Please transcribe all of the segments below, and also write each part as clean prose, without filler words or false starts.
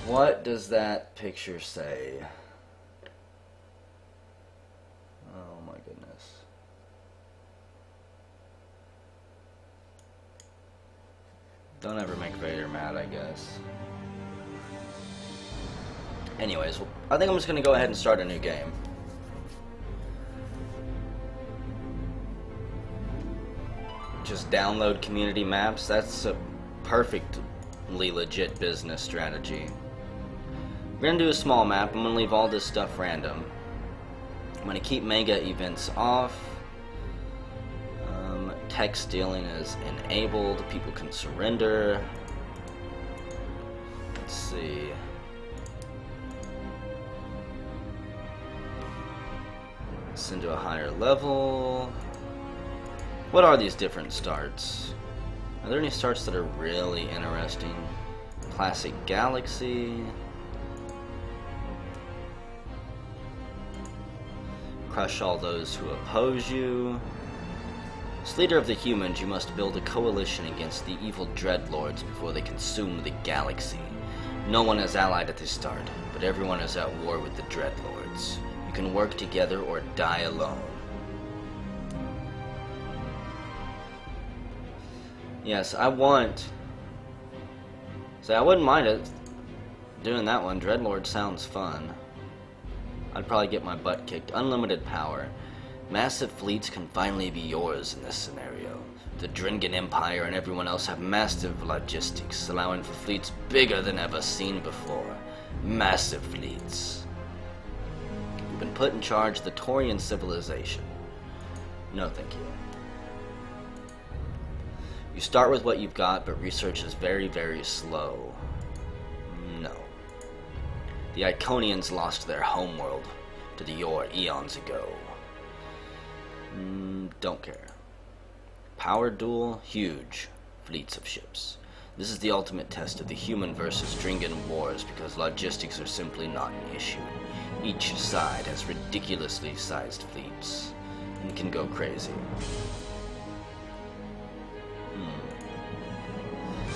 What does that picture say? Oh my goodness. Don't ever make Vader mad, I guess. Anyways, I think I'm just gonna go ahead and start a new game. Just download community maps. That's a perfectly legit business strategy. We're gonna do a small map. I'm gonna leave all this stuff random. I'm gonna keep mega events off. Tech stealing is enabled. People can surrender. Let's see. Send to a higher level. What are these different starts? Are there any starts that are really interesting? Classic Galaxy. Crush all those who oppose you. As leader of the humans, you must build a coalition against the evil dreadlords before they consume the galaxy. No one is allied at the start, but everyone is at war with the dreadlords. You can work together or die alone. Yes, I wouldn't mind it doing that one. Dreadlord sounds fun. I'd probably get my butt kicked. Unlimited power. Massive fleets can finally be yours in this scenario. The Dringan Empire and everyone else have massive logistics, allowing for fleets bigger than ever seen before. Massive fleets. You've been put in charge of the Taurian civilization. No, thank you. You start with what you've got, but research is very, very slow. No. The Iconians lost their homeworld to the Yor eons ago. Don't care. Power duel, huge. Fleets of ships. This is the ultimate test of the human versus Dringan wars because logistics are simply not an issue. Each side has ridiculously sized fleets and can go crazy.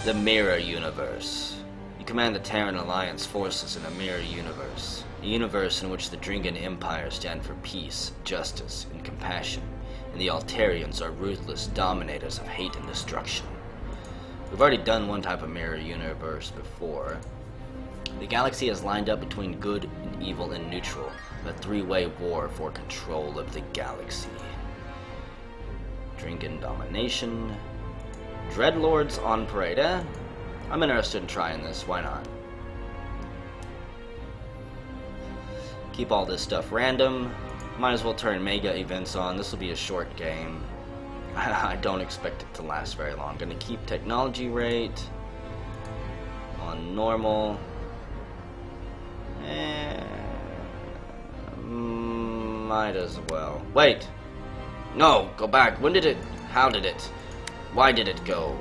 The Mirror Universe. You command the Terran Alliance forces in a mirror universe. A universe in which the Dringan Empire stand for peace, justice, and compassion, and the Altarians are ruthless dominators of hate and destruction. We've already done one type of mirror universe before. The galaxy is lined up between good and evil and neutral, a three-way war for control of the galaxy. Dringan domination. Dreadlords on parade, eh? I'm interested in trying this, why not? Keep all this stuff random. Might as well turn mega events on. This will be a short game. I don't expect it to last very long. Gonna keep technology rate on normal. Might as well. Wait! No, go back. When did it? How did it? Why did it go?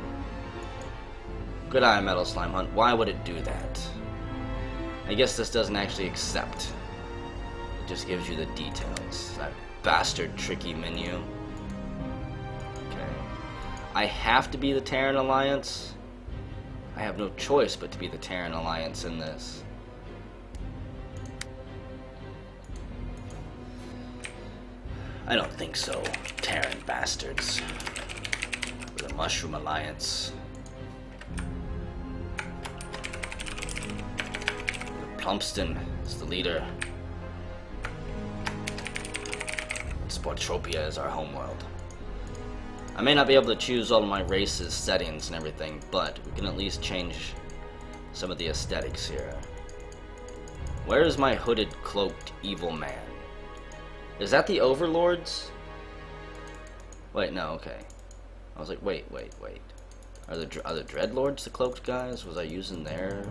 Good eye, Metal Slime Hunt. Why would it do that? I guess this doesn't actually accept. It just gives you the details. That bastard tricky menu. Okay. I have to be the Terran Alliance? I have no choice but to be the Terran Alliance in this. I don't think so, Terran bastards. The Mushroom Alliance. Plumpston is the leader. Sportropia is our homeworld. I may not be able to choose all of my race's settings and everything, but we can at least change some of the aesthetics here. Where is my hooded, cloaked evil man? Is that the Overlords? Wait, no, okay. I was like, wait. Are the Dreadlords the cloaked guys? Was I using their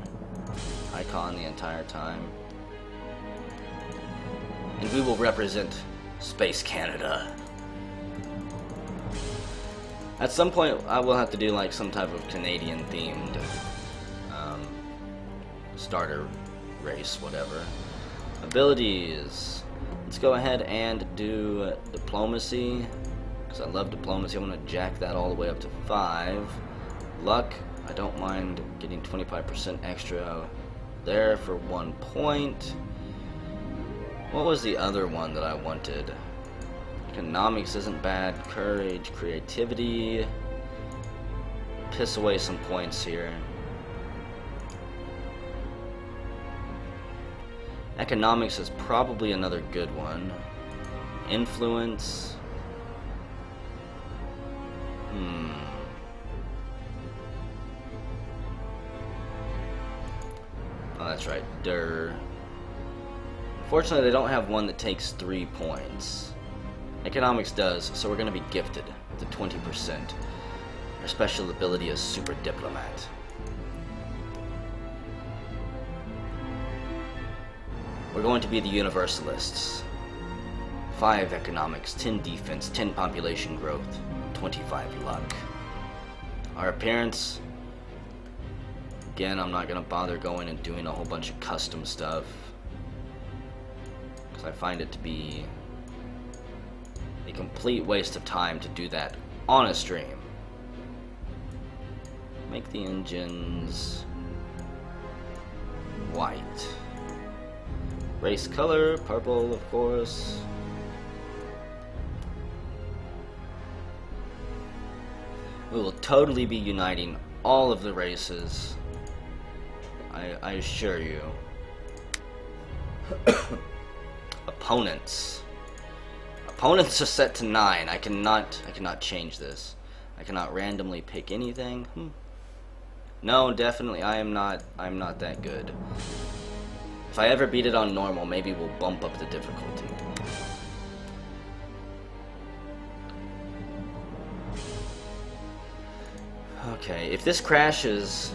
icon the entire time? And we will represent Space Canada. At some point, I will have to do like some type of Canadian-themed starter race, whatever. Abilities. Let's go ahead and do diplomacy. Because I love diplomacy. I'm going to jack that all the way up to 5. Luck. I don't mind getting 25% extra there for 1 point. What was the other one that I wanted? Economics isn't bad. Courage, creativity. Piss away some points here. Economics is probably another good one. Influence. Oh, that's right. Unfortunately, they don't have one that takes 3 points. Economics does, so we're going to be gifted the 20%. Our special ability is Super Diplomat. We're going to be the Universalists. 5 economics, 10 defense, 10 population growth, 25 luck. Our appearance, again, I'm not going to bother going and doing a whole bunch of custom stuff, because I find it to be a complete waste of time to do that on a stream. Make the engines white. Race color, purple, of course. We will totally be uniting all of the races. I assure you. Opponents. Opponents are set to 9. I cannot change this. I cannot randomly pick anything. No, definitely I'm not that good. If I ever beat it on normal, maybe we'll bump up the difficulty. Okay, if this crashes...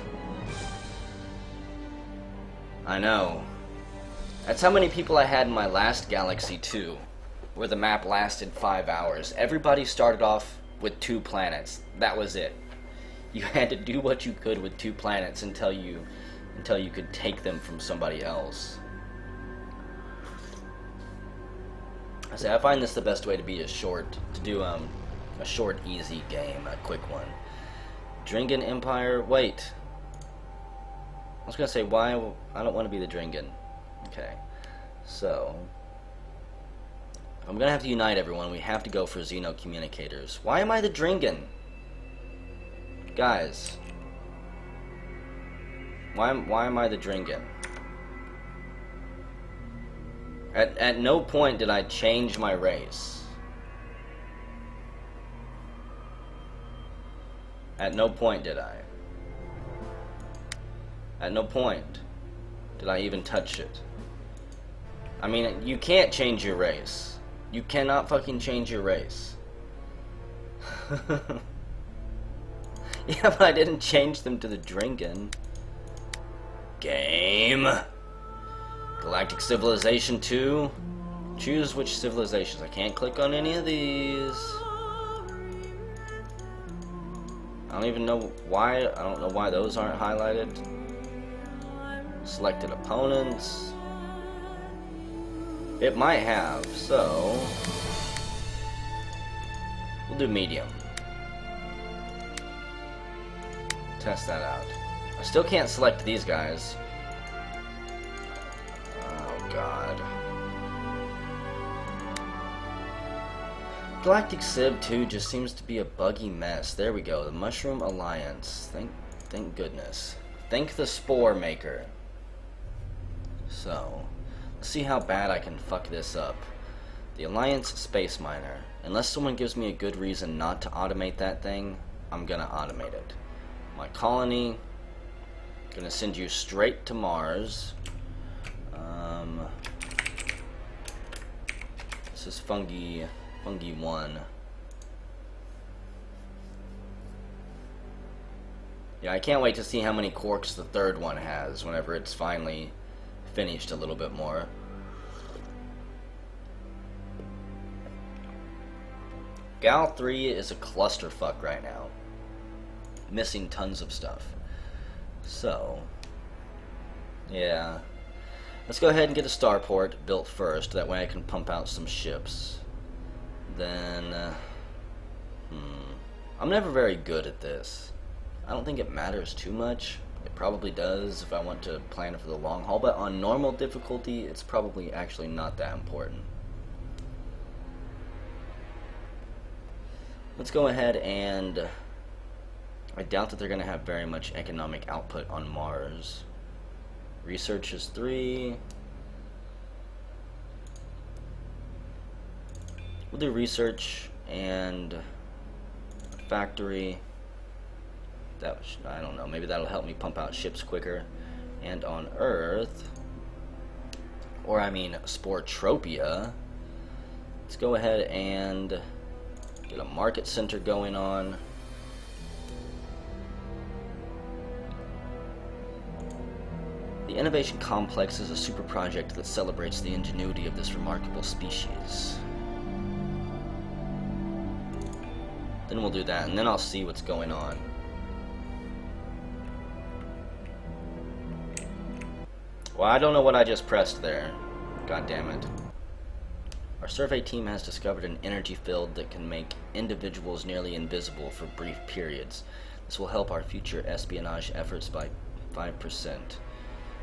I know. That's how many people I had in my last Galaxy 2, where the map lasted 5 hours. Everybody started off with 2 planets. That was it. You had to do what you could with 2 planets until you could take them from somebody else. I find this the best way to be a short, easy game, a quick one. Dringan Empire, wait. I was gonna say, why, I don't want to be the Dringan. Okay, so, I'm gonna have to unite everyone. We have to go for Xeno communicators. Why am I the Dringan? Guys. Why am I the Dringan? At no point did I change my race. At no point did I. At no point did I even touch it. I mean, you can't change your race. You cannot fucking change your race. Yeah, but I didn't change them to the Dringan. Game. Galactic Civilization 2. Choose which civilizations. I can't click on any of these. I don't even know why. I don't know why those aren't highlighted. Selected opponents. It might have, so we'll do medium. Test that out. I still can't select these guys. Oh god. Galactic Civ 2 just seems to be a buggy mess. There we go. The Mushroom Alliance. Thank goodness. Thank the Spore Maker. So, let's see how bad I can fuck this up. The Alliance Space Miner. Unless someone gives me a good reason not to automate that thing, I'm gonna automate it. My colony, gonna send you straight to Mars. This is Fungi 1. Yeah, I can't wait to see how many quarks the third one has whenever it's finally finished a little bit more. Gal 3 is a clusterfuck right now. Missing tons of stuff. So, yeah. Let's go ahead and get a starport built first. That way I can pump out some ships. Then, I'm never very good at this. I don't think it matters too much It probably does if I want to plan it for the long haul, but on normal difficulty, it's probably actually not that important. Let's go ahead and... I doubt that they're going to have very much economic output on Mars. Research is 3. We'll do research and factory. That was, I don't know, maybe that'll help me pump out ships quicker. And on Earth, or I mean Sporetropia, let's go ahead and get a market center going on. The Innovation Complex is a super project that celebrates the ingenuity of this remarkable species. Then we'll do that, and then I'll see what's going on. Well, I don't know what I just pressed there. God damn it. Our survey team has discovered an energy field that can make individuals nearly invisible for brief periods. This will help our future espionage efforts by 5%.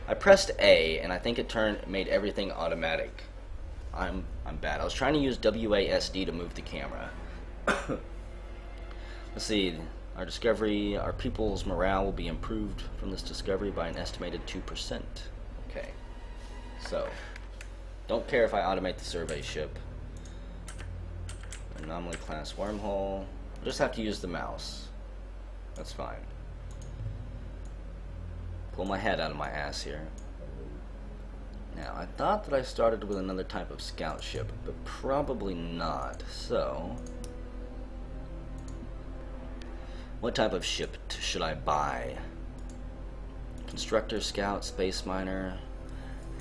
I pressed A, and I think it made everything automatic. I'm bad. I was trying to use WASD to move the camera. Let's see. Our people's morale will be improved from this discovery by an estimated 2%. Okay. So, don't care if I automate the survey ship. Anomaly class wormhole. I'll just have to use the mouse. That's fine. Pull my head out of my ass here. Now, I thought that I started with another type of scout ship, but probably not. So, what type of ship should I buy? Constructor, scout, space miner.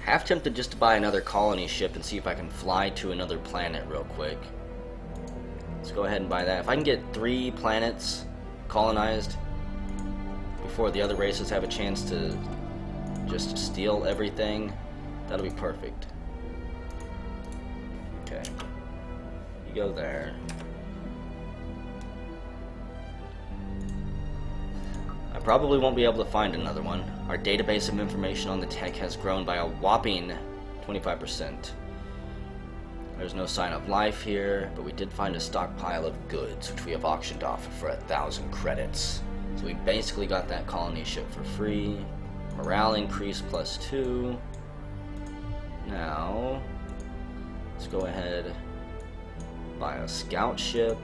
Half tempted just to buy another colony ship and see if I can fly to another planet real quick. Let's go ahead and buy that. If I can get 3 planets colonized before the other races have a chance to just steal everything, that'll be perfect. Okay. You go there. I probably won't be able to find another one. Our database of information on the tech has grown by a whopping 25%. There's no sign of life here, but we did find a stockpile of goods, which we have auctioned off for 1,000 credits. So we basically got that colony ship for free. Morale increase +2. Now, let's go ahead, buy a scout ship.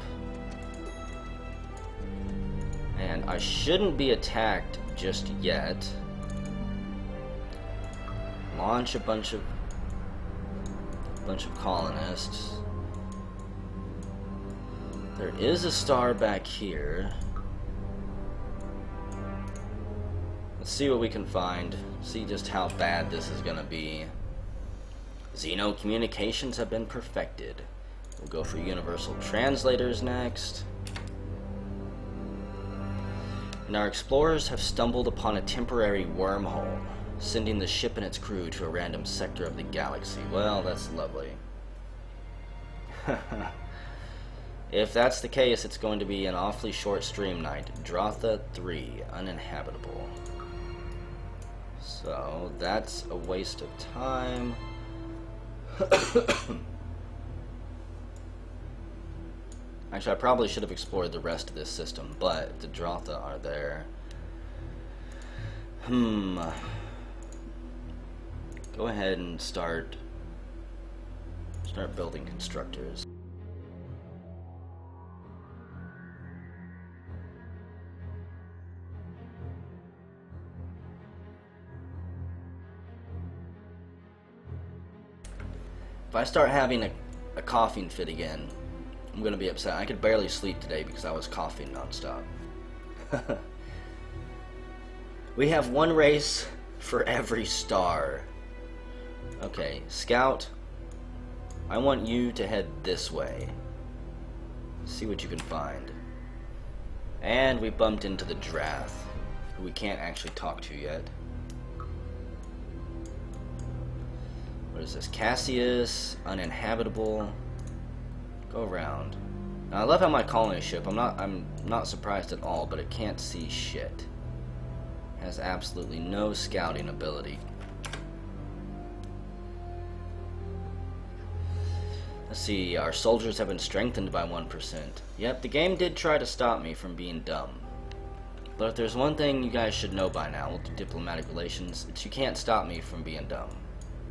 And I shouldn't be attacked just yet. Launch a bunch of colonists. There is a star back here. Let's see what we can find. See just how bad this is gonna be. Xeno communications have been perfected. We'll go for universal translators next. And our explorers have stumbled upon a temporary wormhole, sending the ship and its crew to a random sector of the galaxy. Well, that's lovely. If that's the case, it's going to be an awfully short stream night. Drotha 3, uninhabitable. So, that's a waste of time. Actually, I probably should have explored the rest of this system, but the Drotha are there. Go ahead and start building constructors. If I start having a coughing fit again, I'm gonna be upset. I could barely sleep today because I was coughing nonstop. We have one race for every star. Okay, Scout, I want you to head this way. See what you can find. And we bumped into the Drath, who we can't actually talk to yet. What is this? Cassius, uninhabitable. Go around. Now, I love how my colony ship, I'm not surprised at all, but it can't see shit. has absolutely no scouting ability. Let's see, our soldiers have been strengthened by 1%. Yep, the game did try to stop me from being dumb. But if there's one thing you guys should know by now with diplomatic relations, it's you can't stop me from being dumb.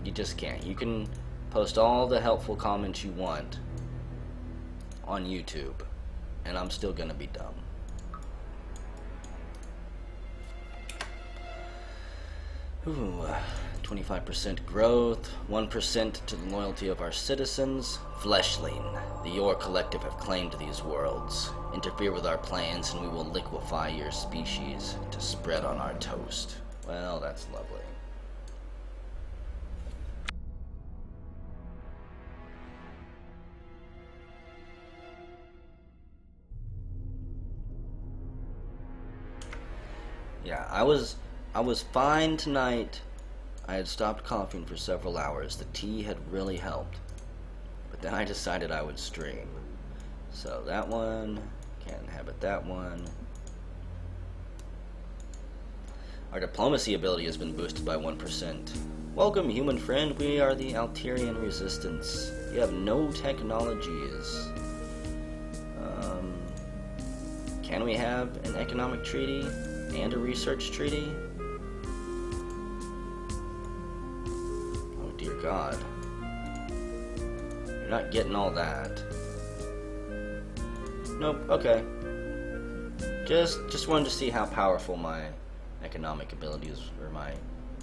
You just can't. You can post all the helpful comments you want on YouTube, and I'm still gonna be dumb. Ooh, 25% growth, 1% to the loyalty of our citizens. Fleshling, the Your Collective have claimed these worlds. Interfere with our plans and we will liquefy your species to spread on our toast. Well, that's lovely. Yeah, I was fine tonight. I had stopped coughing for several hours. The tea had really helped. But then I decided I would stream. So that one, can't inhabit that one. Our diplomacy ability has been boosted by 1%. Welcome, human friend. We are the Alterian Resistance. You have no technologies. Can we have an economic treaty and a research treaty? Oh dear God. You're not getting all that. Nope, okay. Just wanted to see how powerful my economic abilities or my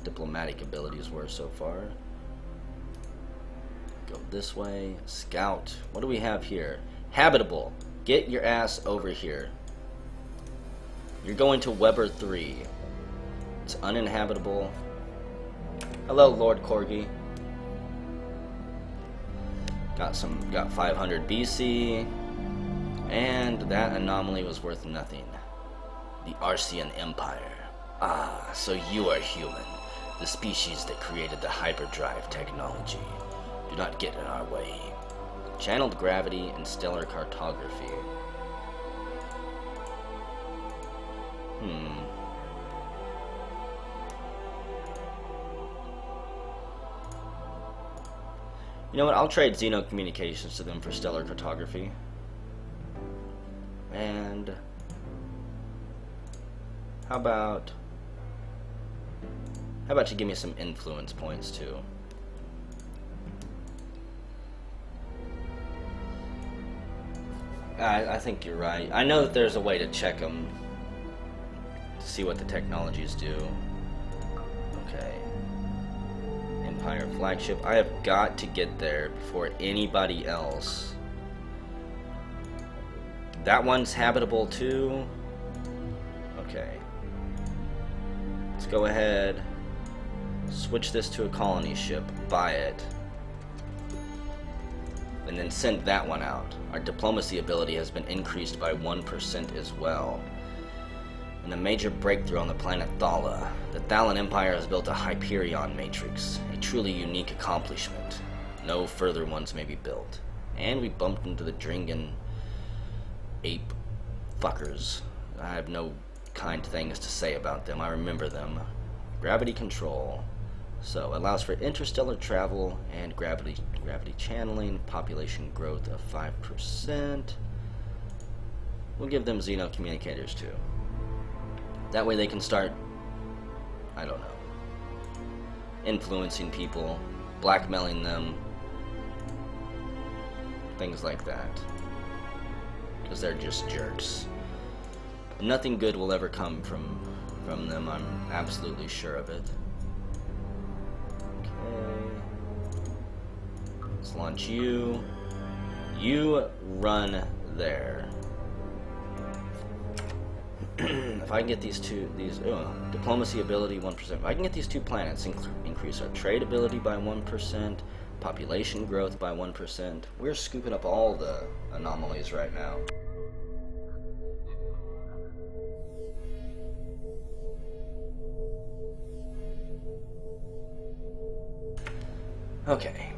diplomatic abilities were so far. Go this way. Scout. What do we have here? Habitable. Get your ass over here. You're going to Weber 3. It's uninhabitable. Hello, Lord Corgi. Got 500 BC. And that anomaly was worth nothing. The Arcean Empire. Ah, so you are human. The species that created the hyperdrive technology. Do not get in our way. Channeled gravity and stellar cartography. You know what, I'll trade Xeno Communications to them for stellar cartography. And how about you give me some influence points too? I think you're right. I know that there's a way to check them to see what the technologies do. Okay. Empire flagship. I have got to get there before anybody else. That one's habitable too. Okay. Let's go ahead. Switch this to a colony ship. Buy it. And then send that one out. Our diplomacy ability has been increased by 1% as well. And a major breakthrough on the planet Thala. The Thalan Empire has built a Hyperion Matrix, a truly unique accomplishment. No further ones may be built. And we bumped into the Dringan ape fuckers. I have no kind things to say about them. I remember them. Gravity control. So, allows for interstellar travel and gravity channeling, population growth of 5%. We'll give them Xeno communicators too. That way they can start, I don't know, influencing people, blackmailing them, things like that. Because they're just jerks. Nothing good will ever come from them, I'm absolutely sure of it. Let's launch you. You run there. If I can get these diplomacy ability 1%. If I can get these two planets, increase our trade ability by 1%, population growth by 1%. We're scooping up all the anomalies right now. Okay.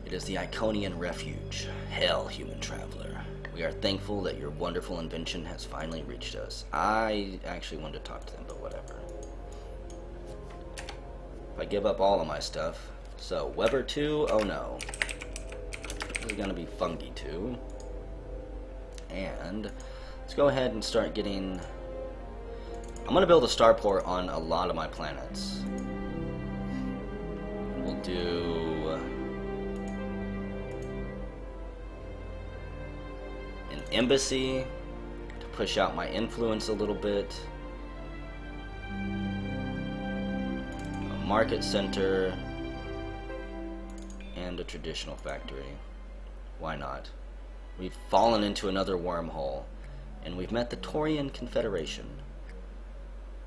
It is the Iconian Refuge. Hail, human traveler. We are thankful that your wonderful invention has finally reached us. I actually wanted to talk to them, but whatever. I give up all of my stuff. So, Weber 2, oh no. This is gonna be Fungi 2. And let's go ahead and start getting... I'm gonna build a starport on a lot of my planets. We'll do... an embassy to push out my influence a little bit. A market center. And a traditional factory. Why not? We've fallen into another wormhole, and we've met the Taurian Confederation.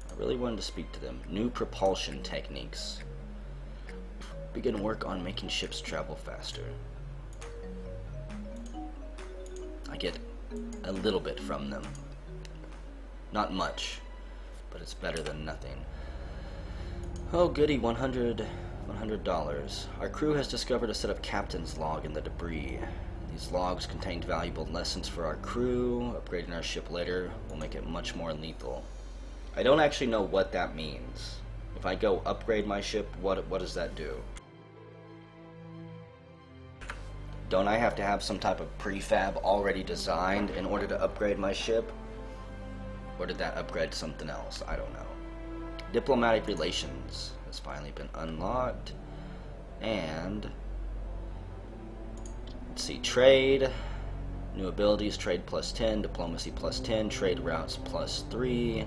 I really wanted to speak to them. New propulsion techniques. Begin work on making ships travel faster. I get a little bit from them. Not much, but it's better than nothing. Oh goody, $100. Our crew has discovered a set of captain's log in the debris. These logs contained valuable lessons for our crew. Upgrading our ship later will make it much more lethal. I don't actually know what that means. If I go upgrade my ship, what does that do? Don't I have to have some type of prefab already designed in order to upgrade my ship? Or did that upgrade something else? I don't know. Diplomatic relations has finally been unlocked. And let's see, trade, new abilities, trade +10, diplomacy +10, trade routes +3,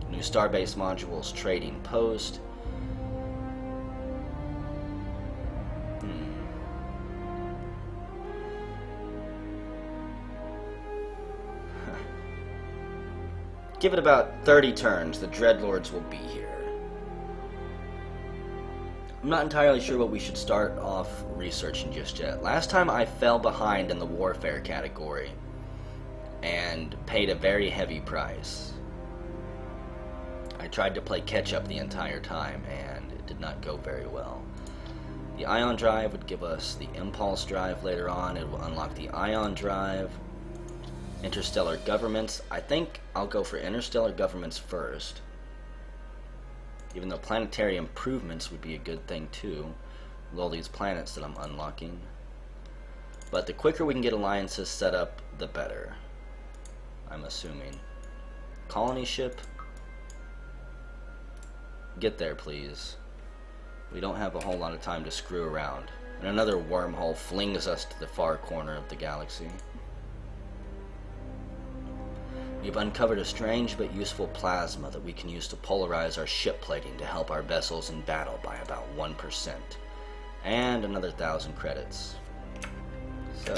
new starbase modules, trading post. Give it about 30 turns, the Dreadlords will be here. I'm not entirely sure what we should start off researching just yet. Last time I fell behind in the warfare category and paid a very heavy price. I tried to play catch up the entire time and it did not go very well. The ion drive would give us the impulse drive later on. It will unlock the ion drive. Interstellar governments. I think I'll go for interstellar governments first. Even though planetary improvements would be a good thing too, with all these planets that I'm unlocking. But the quicker we can get alliances set up, the better, I'm assuming. Colony ship. Get there, please. We don't have a whole lot of time to screw around. And another wormhole flings us to the far corner of the galaxy. We've uncovered a strange but useful plasma that we can use to polarize our ship plating to help our vessels in battle by about 1%. And another 1,000 credits. So,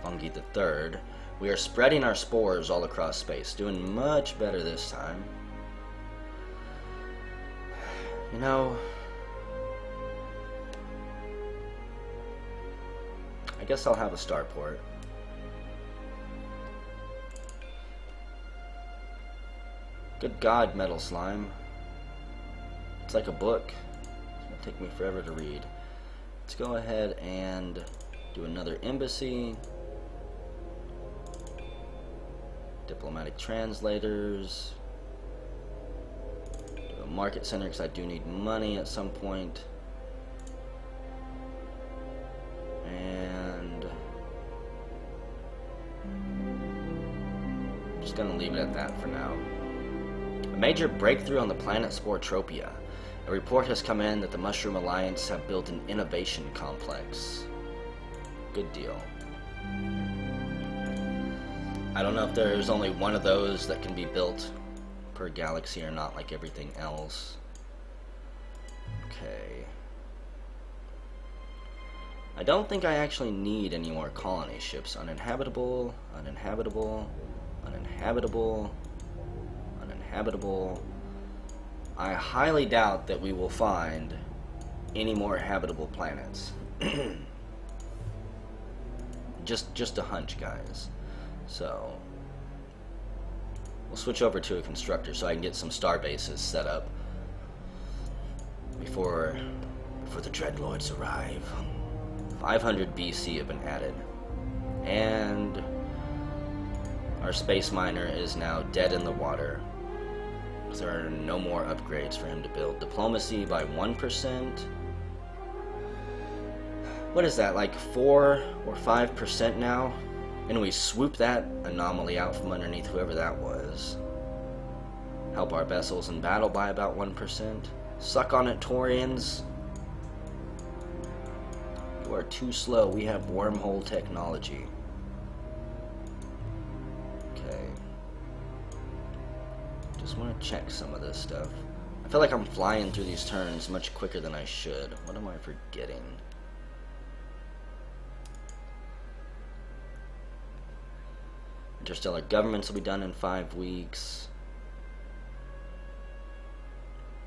Fungi the Third. We are spreading our spores all across space, doing much better this time. You know, I guess I'll have a starport. Good God, Metal Slime. It's like a book. It's gonna take me forever to read. Let's go ahead and do another embassy. Diplomatic translators. Do a market center because I do need money at some point. And I'm just gonna leave it at that for now. A major breakthrough on the planet Sporepire. A report has come in that the Mushroom Alliance have built an innovation complex. Good deal. I don't know if there's only one of those that can be built per galaxy or not, like everything else. Okay. I don't think I actually need any more colony ships. Uninhabitable, uninhabitable, uninhabitable, uninhabitable. I highly doubt that we will find any more habitable planets. just a hunch, guys. So we'll switch over to a constructor so I can get some star bases set up before the Dreadlords arrive. 500 BC have been added, and our space miner is now dead in the water. There are no more upgrades for him to build. Diplomacy by 1%. What is that, like 4 or 5% now? And we swoop that anomaly out from underneath whoever that was. Help our vessels in battle by about 1%. Suck on it, Taurians. You are too slow. We have wormhole technology. Okay. Just want to check some of this stuff. I feel like I'm flying through these turns much quicker than I should. What am I forgetting? Interstellar governments will be done in 5 weeks.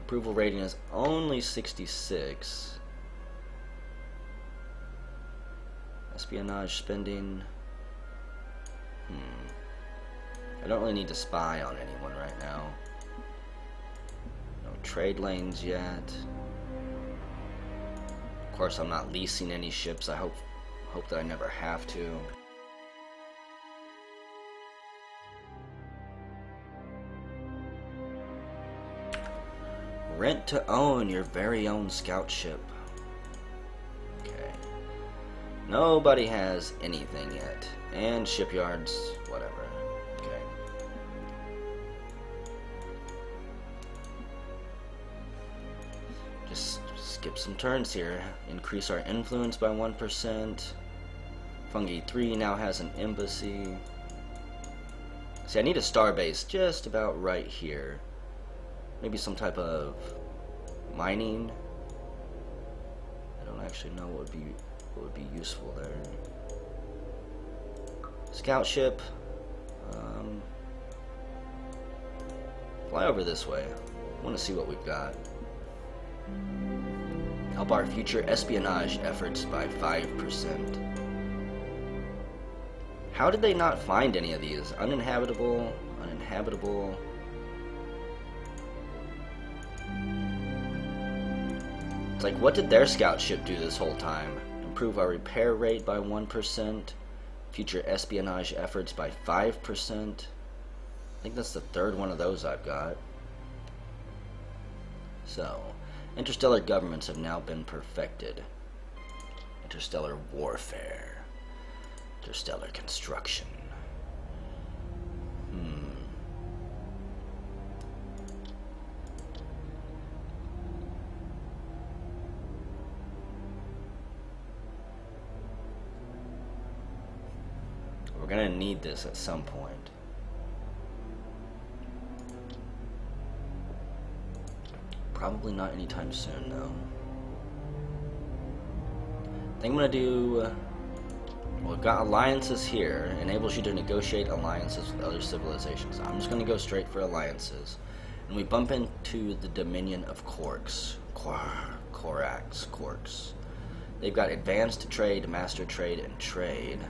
Approval rating is only 66. Espionage spending. I don't really need to spy on anyone right now. No trade lanes yet. Of course, I'm not leasing any ships. I hope that I never have to. Rent to own your very own scout ship. Okay. Nobody has anything yet. And shipyards, whatever. Okay. Just skip some turns here. Increase our influence by 1%. Fungi 3 now has an embassy. See, I need a starbase just about right here. Maybe some type of mining. I don't actually know what would be useful there. Scout ship. Fly over this way. I want to see what we've got. Help our future espionage efforts by 5%. How did they not find any of these? Uninhabitable, uninhabitable. It's like, what did their scout ship do this whole time? Improve our repair rate by 1%. Future espionage efforts by 5%. I think that's the 3rd one of those I've got. So, interstellar governments have now been perfected. Interstellar warfare. Interstellar construction. We're gonna need this at some point. Probably not anytime soon, though. I think I'm gonna do. Well, we've got alliances here. Enables you to negotiate alliances with other civilizations. I'm just gonna go straight for alliances, and we bump into the Dominion of Quarks. Quarks. They've got advanced trade, master trade, and trade.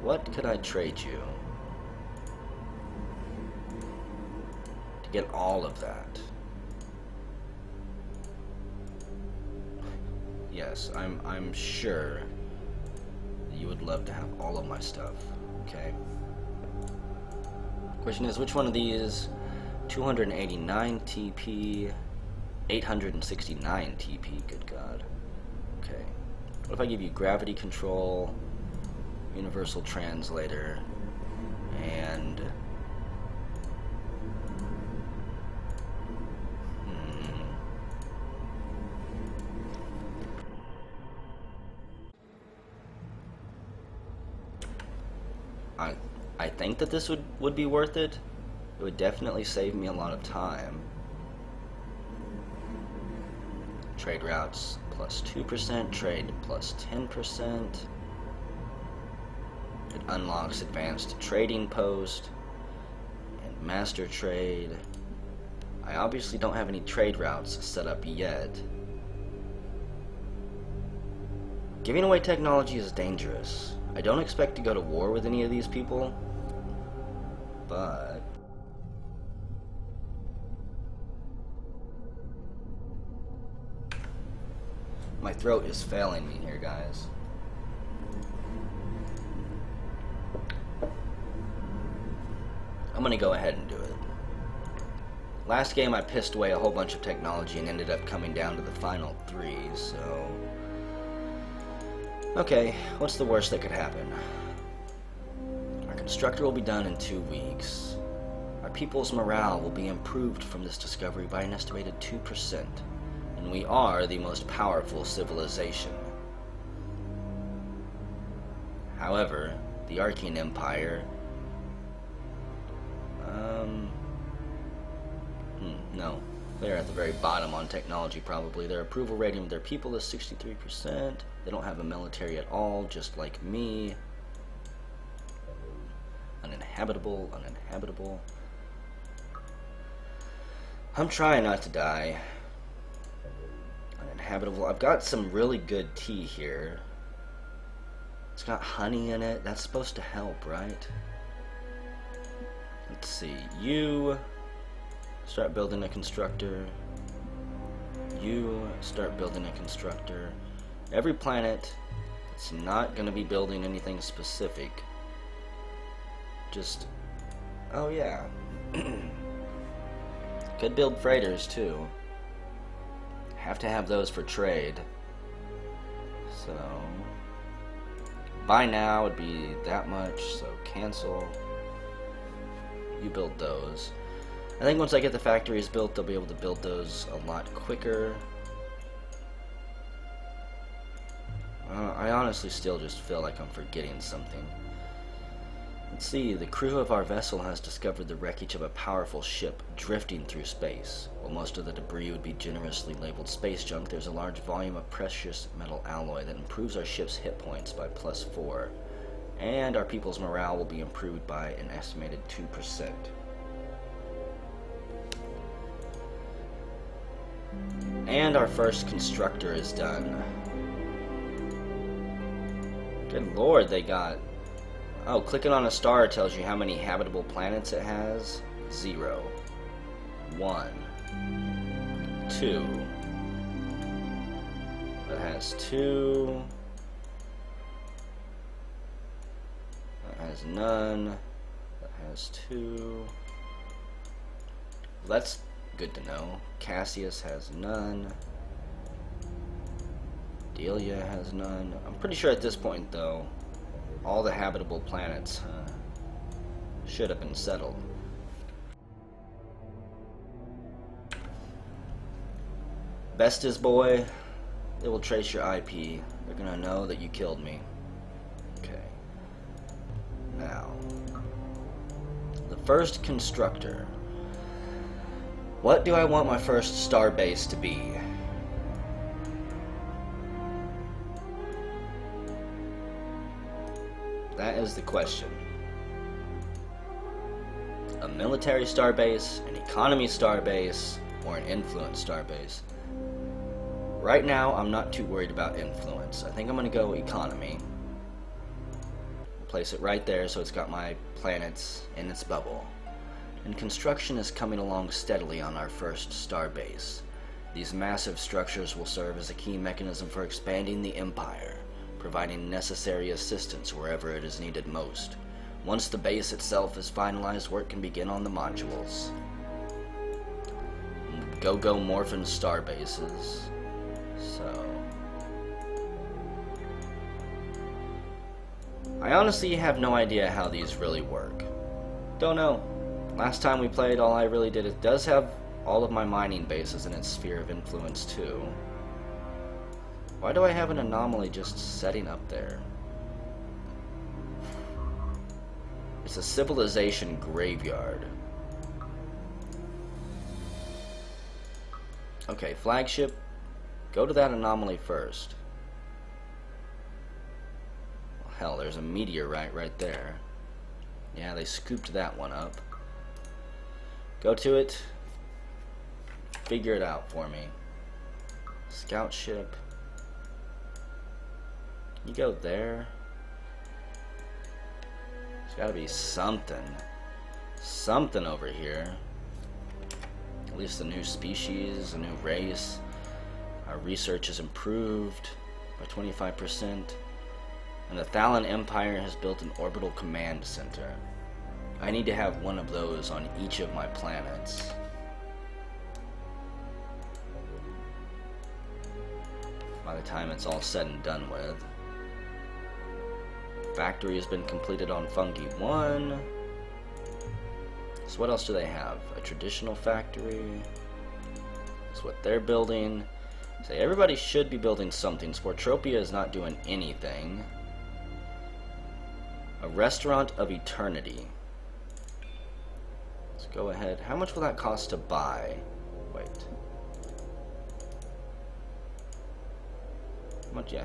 What could I trade you to get all of that? Yes, I'm sure that you would love to have all of my stuff. Okay. Question is, which one of these? 289 TP, 869 TP. Good God. Okay. What if I give you gravity control? Universal translator, and I think that this would be worth it. It would definitely save me a lot of time. Trade routes plus 2%, trade plus 10%. It unlocks advanced trading post and master trade. I obviously don't have any trade routes set up yet. Giving away technology is dangerous. I don't expect to go to war with any of these people, but my throat is failing me here, guys. I'm gonna go ahead and do it. Last game I pissed away a whole bunch of technology and ended up coming down to the final 3, so... Okay, what's the worst that could happen? Our constructor will be done in 2 weeks. Our people's morale will be improved from this discovery by an estimated 2%, and we are the most powerful civilization. However, the Archean Empire... no. They're at the very bottom on technology, probably. Their approval rating of their people is 63%. They don't have a military at all, just like me. Uninhabitable, uninhabitable. I'm trying not to die. Uninhabitable. I've got some really good tea here. It's got honey in it. That's supposed to help, right? Let's see. You start building a constructor. You start building a constructor. Every planet that's not going to be building anything specific. Just... oh yeah. Could build freighters too. Have to have those for trade. So... buy now would be that much, so cancel. You build those. I think once I get the factories built, they'll be able to build those a lot quicker. I honestly still just feel like I'm forgetting something. Let's see, the crew of our vessel has discovered the wreckage of a powerful ship drifting through space. While most of the debris would be generously labeled space junk, there's a large volume of precious metal alloy that improves our ship's hit points by +4. And our people's morale will be improved by an estimated 2%. And our first constructor is done. Good lord, they got... oh, clicking on a star tells you how many habitable planets it has. 0. 1. 2. That has 2. That has none. That has 2. Well, that's good to know. Cassius has none. Delia has none. I'm pretty sure at this point, though, all the habitable planets should have been settled. Bestis boy, they will trace your IP. They're gonna know that you killed me. Okay. Now, the first constructor. What do I want my first star base to be? That is the question. A military starbase, an economy starbase, or an influence starbase. Right now, I'm not too worried about influence. I think I'm going to go economy. Place it right there so it's got my planets in its bubble. And construction is coming along steadily on our first starbase. These massive structures will serve as a key mechanism for expanding the Empire, providing necessary assistance wherever it is needed most. Once the base itself is finalized, work can begin on the modules. Go-Go Morphin star bases. So... I honestly have no idea how these really work. Don't know. Last time we played, all I really did, it does have all of my mining bases in its sphere of influence too. Why do I have an anomaly just setting up there? It's a civilization graveyard. Okay, flagship, go to that anomaly first. Well, hell, there's a meteorite right there. Yeah, they scooped that one up. Go to it. Figure it out for me. Scout ship. You go there. There's gotta be something. Something over here. At least a new species, a new race. Our research is improved by 25%. And the Thalan Empire has built an orbital command center. I need to have one of those on each of my planets. By the time it's all said and done with. Factory has been completed on Fungi 1. So what else do they have? A traditional factory. That's what they're building. So everybody should be building something. Sportropia is not doing anything. A restaurant of eternity. Let's go ahead. How much will that cost to buy? Wait.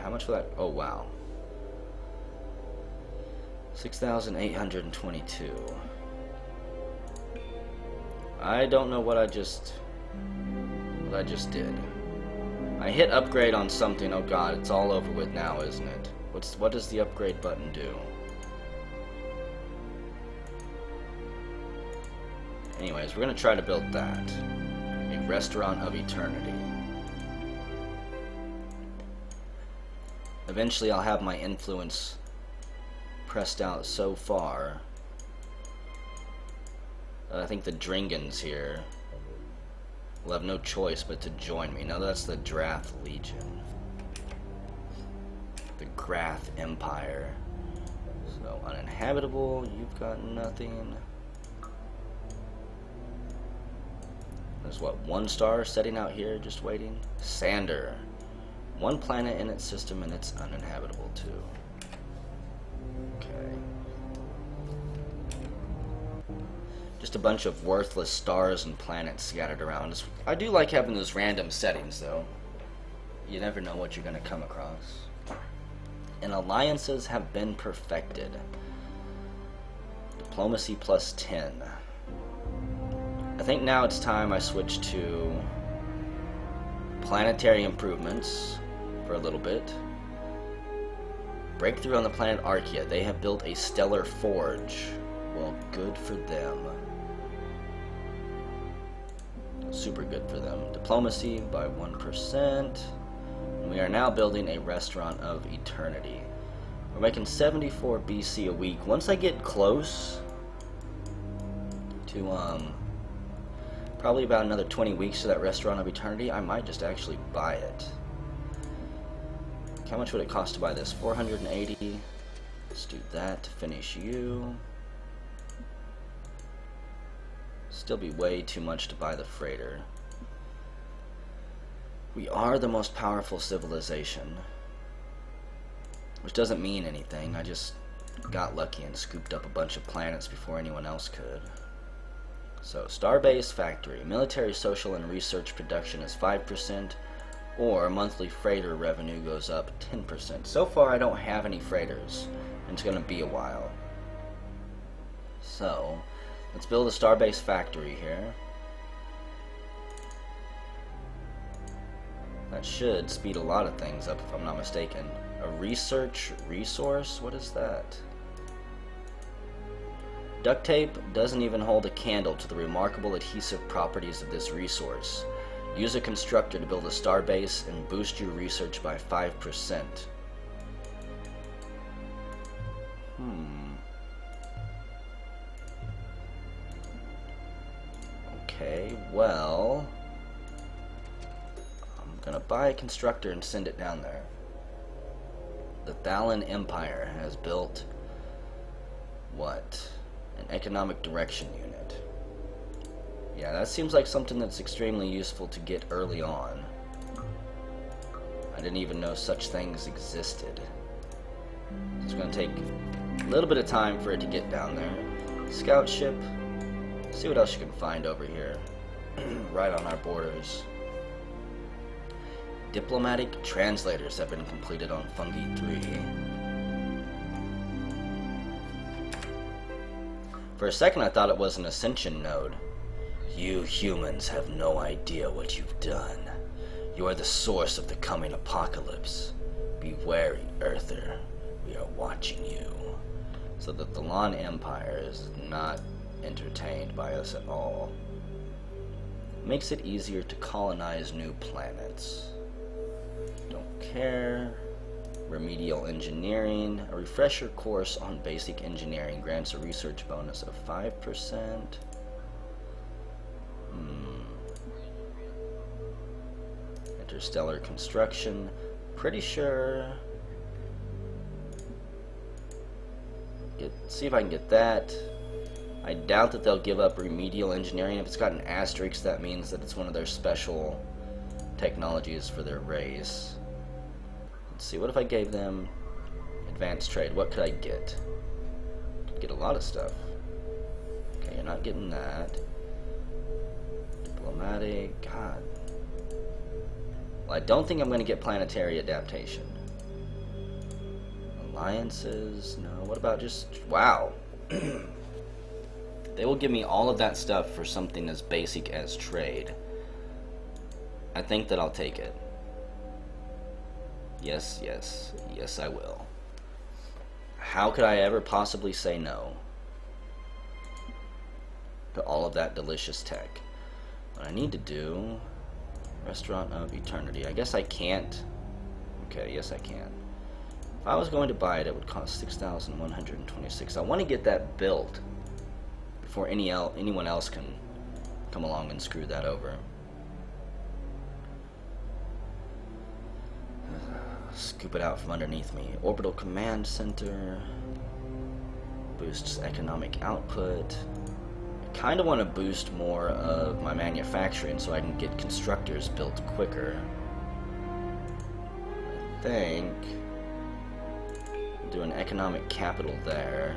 How much will that? Oh wow. 6,822. I don't know what I just did. I hit upgrade on something. Oh god, it's all over with now, isn't it? What does the upgrade button do? Anyways, we're gonna try to build that. A restaurant of eternity. Eventually I'll have my influence pressed out so far. I think the Dringans here will have no choice but to join me. Now that's the Drath Legion. The Grath Empire. So, uninhabitable, you've got nothing. There's what, 1 star setting out here, just waiting? Sander. 1 planet in its system and it's uninhabitable too. Okay. Just a bunch of worthless stars and planets scattered around. I do like having those random settings though. You never know what you're going to come across. And alliances have been perfected. Diplomacy plus 10. I think now it's time I switch to planetary improvements for a little bit. Breakthrough on the planet Archaea. They have built a stellar forge. Well, good for them. Super good for them. Diplomacy by 1%. And we are now building a restaurant of eternity. We're making 74 BC a week. Once I get close to probably about another 20 weeks to that restaurant of eternity, I might just actually buy it. How much would it cost to buy this? 480. Let's do that to finish you. Still be way too much to buy the freighter. We are the most powerful civilization, which doesn't mean anything. I just got lucky and scooped up a bunch of planets before anyone else could. So, Starbase Factory. Military, social, and research production is 5%, or monthly freighter revenue goes up 10%. So far, I don't have any freighters, and it's going to be a while. So, let's build a Starbase Factory here. That should speed a lot of things up, if I'm not mistaken. A research resource? What is that? Duct tape doesn't even hold a candle to the remarkable adhesive properties of this resource. Use a constructor to build a starbase and boost your research by 5%. Okay, well, I'm gonna buy a constructor and send it down there. The Thalan Empire has built what? An economic direction unit. Yeah, that seems like something that's extremely useful to get early on. I didn't even know such things existed. It's going to take a little bit of time for it to get down there. Scout ship. See what else you can find over here. Right on our borders. Diplomatic translators have been completed on Fungi 3. For a second I thought it was an Ascension node. You humans have no idea what you've done. You are the source of the coming apocalypse. Be wary, Earther. We are watching you. So the Thalan Empire is not entertained by us at all. Makes it easier to colonize new planets. Don't care. Remedial engineering. A refresher course on basic engineering grants a research bonus of 5%. Interstellar construction. Pretty sure. See if I can get that. I doubt that they'll give up remedial engineering. If it's got an asterisk, that means that it's one of their special technologies for their race. Let's see, what if I gave them advanced trade? What could I get? Could get a lot of stuff. Okay, you're not getting that. Diplomatic, God. Well, I don't think I'm going to get planetary adaptation. Alliances, no. What about just, wow. They will give me all of that stuff for something as basic as trade. I think that I'll take it. Yes, yes, yes I will. How could I ever possibly say no to all of that delicious tech? What I need to do, Restaurant of Eternity. I guess I can't. Okay, yes I can. If I was going to buy it, it would cost 6,126. I want to get that built before anyone else can come along and screw that over. Scoop it out from underneath me. Orbital Command Center. Boosts economic output. I kind of want to boost more of my manufacturing so I can get constructors built quicker. I think do an economic capital there.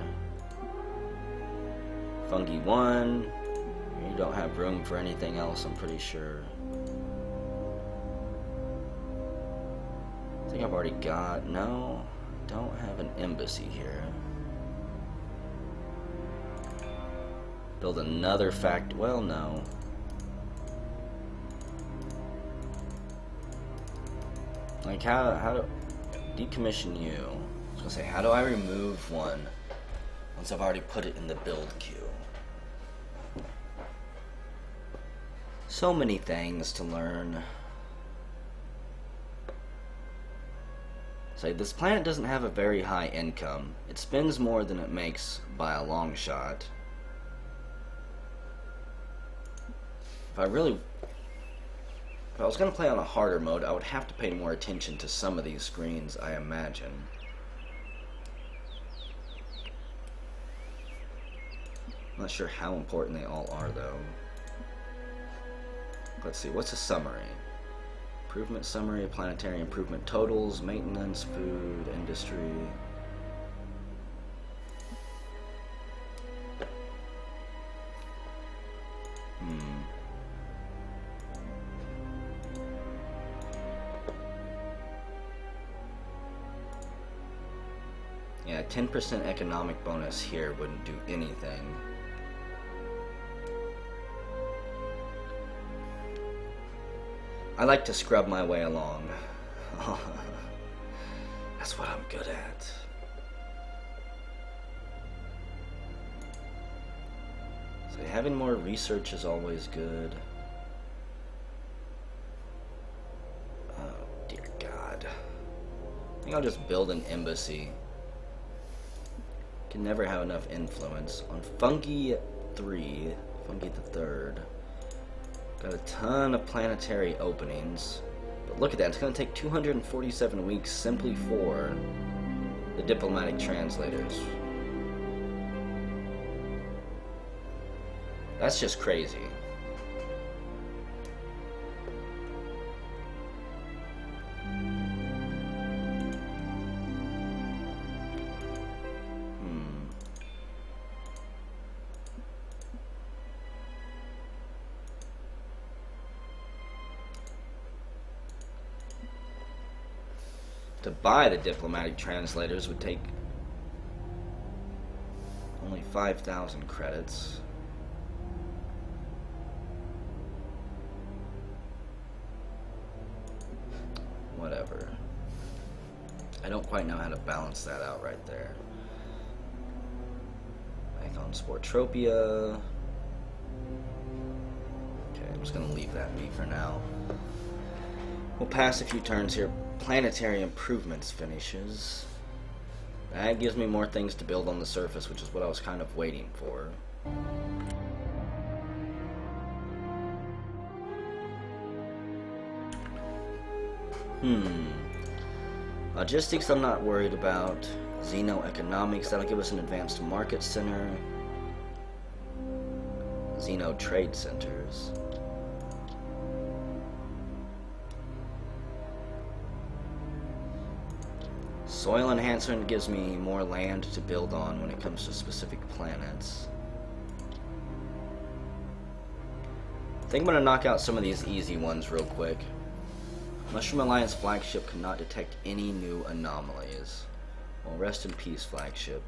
Fungi 1. You don't have room for anything else, I'm pretty sure. I think I've already got, no, don't have an embassy here. Build another well, no. Like, how do, decommission you. I was gonna say, how do I remove one once I've already put it in the build queue? So many things to learn. So this planet doesn't have a very high income. It spends more than it makes by a long shot. If I was going to play on a harder mode, I would have to pay more attention to some of these screens, I imagine. I'm not sure how important they all are, though. Let's see, what's a summary? Improvement summary, planetary improvement totals, maintenance, food, industry. Yeah, 10% economic bonus here wouldn't do anything. I like to scrub my way along. That's what I'm good at. So having more research is always good. Oh dear God. I think I'll just build an embassy. Can never have enough influence. On Fungi 3, Fungi the Third. Got a ton of planetary openings. But look at that, it's going to take 247 weeks simply for the diplomatic translators. That's just crazy. To buy the diplomatic translators would take only 5,000 credits. Whatever. I don't quite know how to balance that out right there. Back on Sportropia. Okay, I'm just gonna leave that be for now. We'll pass a few turns here. planetary improvements finishes. That gives me more things to build on the surface, which is what I was kind of waiting for. Logistics I'm not worried about. Xeno-economics, that'll give us an advanced market center. Xeno-trade centers. Soil enhancement gives me more land to build on when it comes to specific planets. I think I'm going to knock out some of these easy ones real quick. Mushroom Alliance flagship cannot detect any new anomalies. Well, rest in peace, flagship.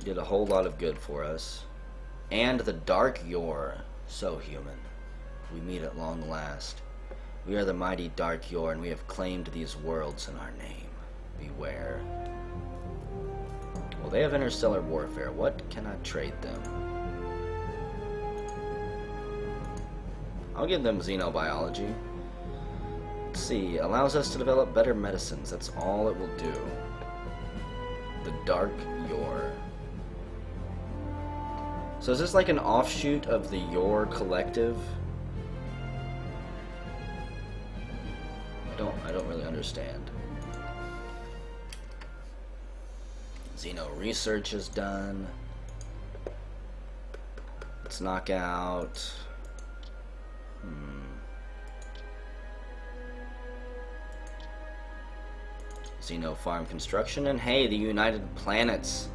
Did a whole lot of good for us. And the Dark Yor. So human. We meet at long last. We are the mighty Dark Yor, and we have claimed these worlds in our name. Beware. Well, they have interstellar warfare. What can I trade them? I'll give them xenobiology. Let's see. Allows us to develop better medicines. That's all it will do. The Dark Yor. So is this like an offshoot of the Yor Collective? I don't really understand. Xeno research is done. Let's knock out. Xeno farm construction, and hey, the United Planets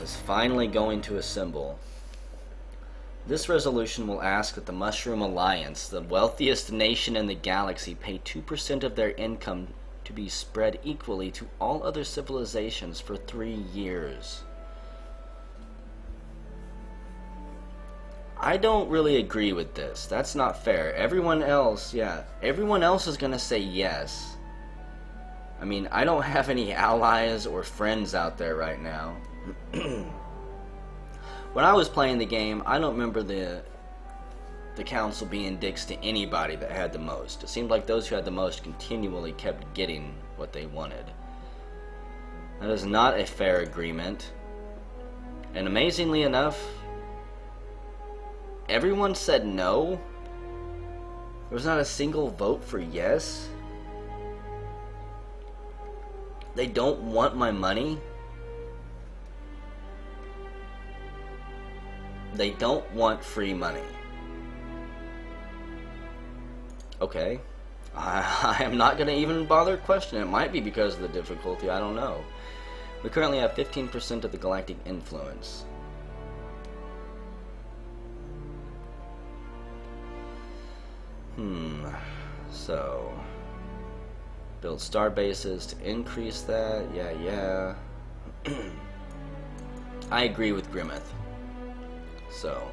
is finally going to assemble. This resolution will ask that the Mushroom Alliance, the wealthiest nation in the galaxy, pay 2% of their income to be spread equally to all other civilizations for 3 years. I don't really agree with this. That's not fair. Everyone else, everyone else is gonna say yes. I mean, I don't have any allies or friends out there right now. When I was playing the game, I don't remember the council being dicks to anybody that had the most. It seemed like those who had the most continually kept getting what they wanted. That is not a fair agreement. And amazingly enough, everyone said no. There was not a single vote for yes. They don't want my money. They don't want free money. Okay. I am not going to even bother questioning. It might be because of the difficulty. I don't know. We currently have 15% of the galactic influence. So... build star bases to increase that. Yeah. I agree with Grimmeth. So,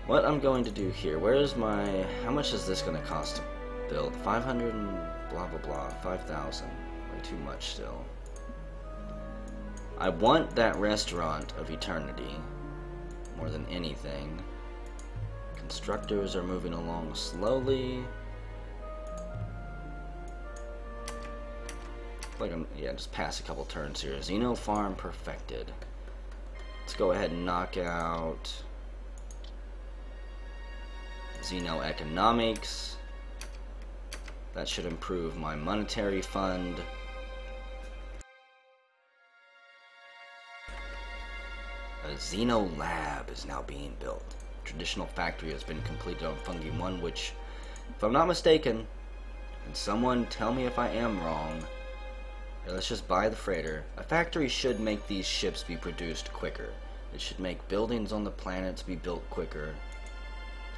what I'm going to do here, where's my, how much is this going to cost to build? 500 and blah blah blah, 5,000, way too much still. I want that restaurant of eternity, more than anything. Constructors are moving along slowly. Like just pass a couple turns here. Xeno farm perfected. Let's go ahead and knock out Xeno economics. That should improve my monetary fund. A Xeno lab is now being built. Traditional factory has been completed on Fungi 1, which, if I'm not mistaken, and someone tell me if I am wrong, let's just buy the freighter. A factory should make these ships be produced quicker. It should make buildings on the planets be built quicker.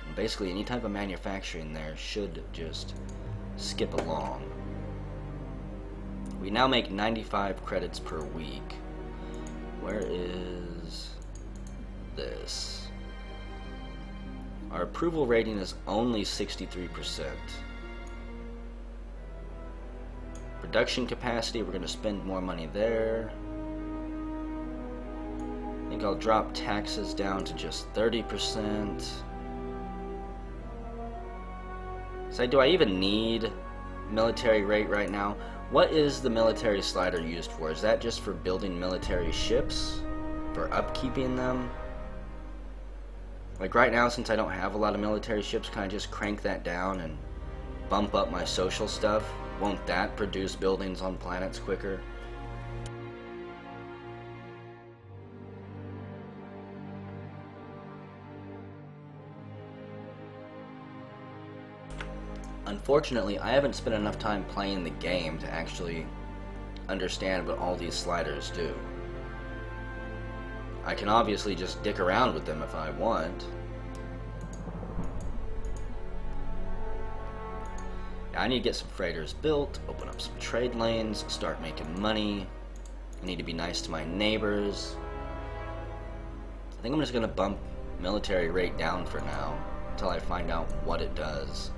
And basically any type of manufacturing there should just skip along. We now make 95 credits per week. Where is this? Our approval rating is only 63%. Production capacity, we're going to spend more money there. I think I'll drop taxes down to just 30%. Say, do I even need military rate right now? What is the military slider used for? Is that just for building military ships? For upkeeping them? Like right now, since I don't have a lot of military ships, can I just crank that down and bump up my social stuff? Won't that produce buildings on planets quicker? Unfortunately, I haven't spent enough time playing the game to actually understand what all these sliders do. I can obviously just dick around with them if I want. I need to get some freighters built, open up some trade lanes, start making money. I need to be nice to my neighbors. I think I'm just going to bump military rate down for now until I find out what it does.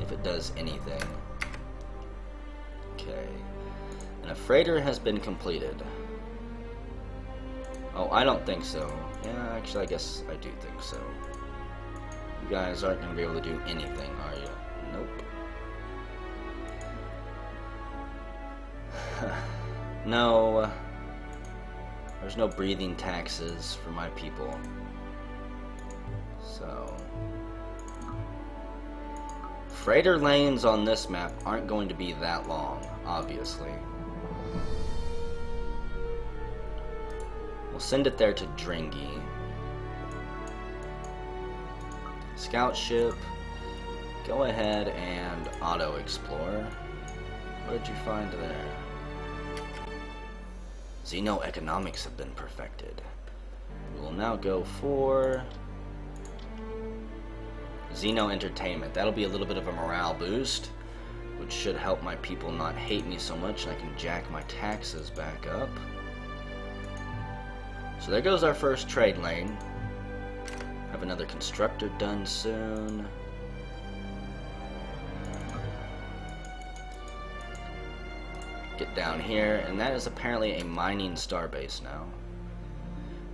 If it does anything. Okay. And a freighter has been completed. Oh, I don't think so. Yeah, actually, I guess I do think so. You guys aren't going to be able to do anything, are you? Nope. No. There's no breathing taxes for my people. So... freighter lanes on this map aren't going to be that long, obviously. We'll send it there to Dringy. Scout ship. Go ahead and auto-explore. What did you find there? Xeno-economics have been perfected. We will now go for... Xeno Entertainment. That'll be a little bit of a morale boost, which should help my people not hate me so much, and I can jack my taxes back up. So there goes our first trade lane. Have another constructor done soon. Get down here, and that is apparently a mining starbase now.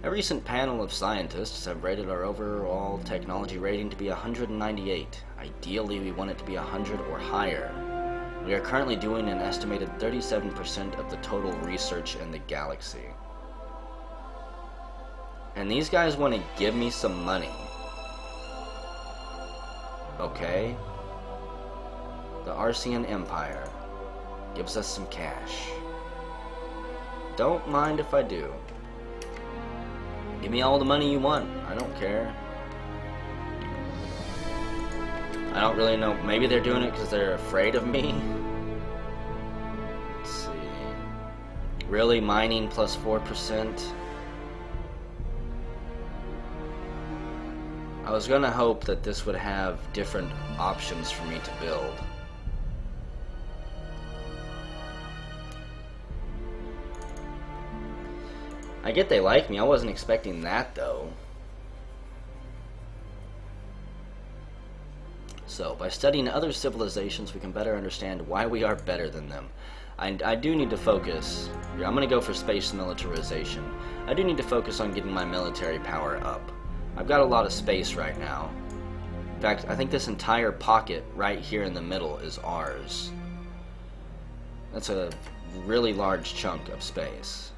A recent panel of scientists have rated our overall technology rating to be 198. Ideally, we want it to be 100 or higher. We are currently doing an estimated 37% of the total research in the galaxy. And these guys want to give me some money. Okay. The Arcean Empire gives us some cash. Don't mind if I do. Give me all the money you want. I don't care. I don't really know. Maybe they're doing it because they're afraid of me. Let's see. Really? Mining plus 4%? I was gonna hope that this would have different options for me to build. I get they like me. I wasn't expecting that, though. So, by studying other civilizations, we can better understand why we are better than them. I do need to focus. Yeah, I'm going to go for space militarization. I do need to focus on getting my military power up. I've got a lot of space right now. In fact, I think this entire pocket right here in the middle is ours. That's a really large chunk of space.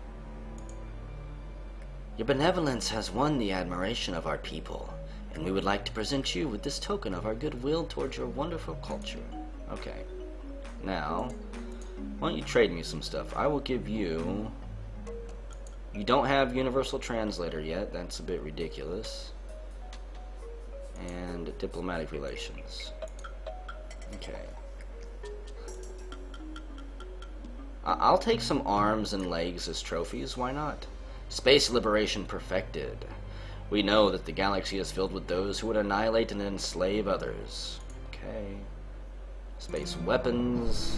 Your benevolence has won the admiration of our people, and we would like to present you with this token of our goodwill towards your wonderful culture. Okay. Now, why don't you trade me some stuff? I will give you... You don't have Universal Translator yet. That's a bit ridiculous. And diplomatic relations. Okay. I'll take some arms and legs as trophies. Why not? Space liberation perfected. We know that the galaxy is filled with those who would annihilate and enslave others. Okay. Space weapons.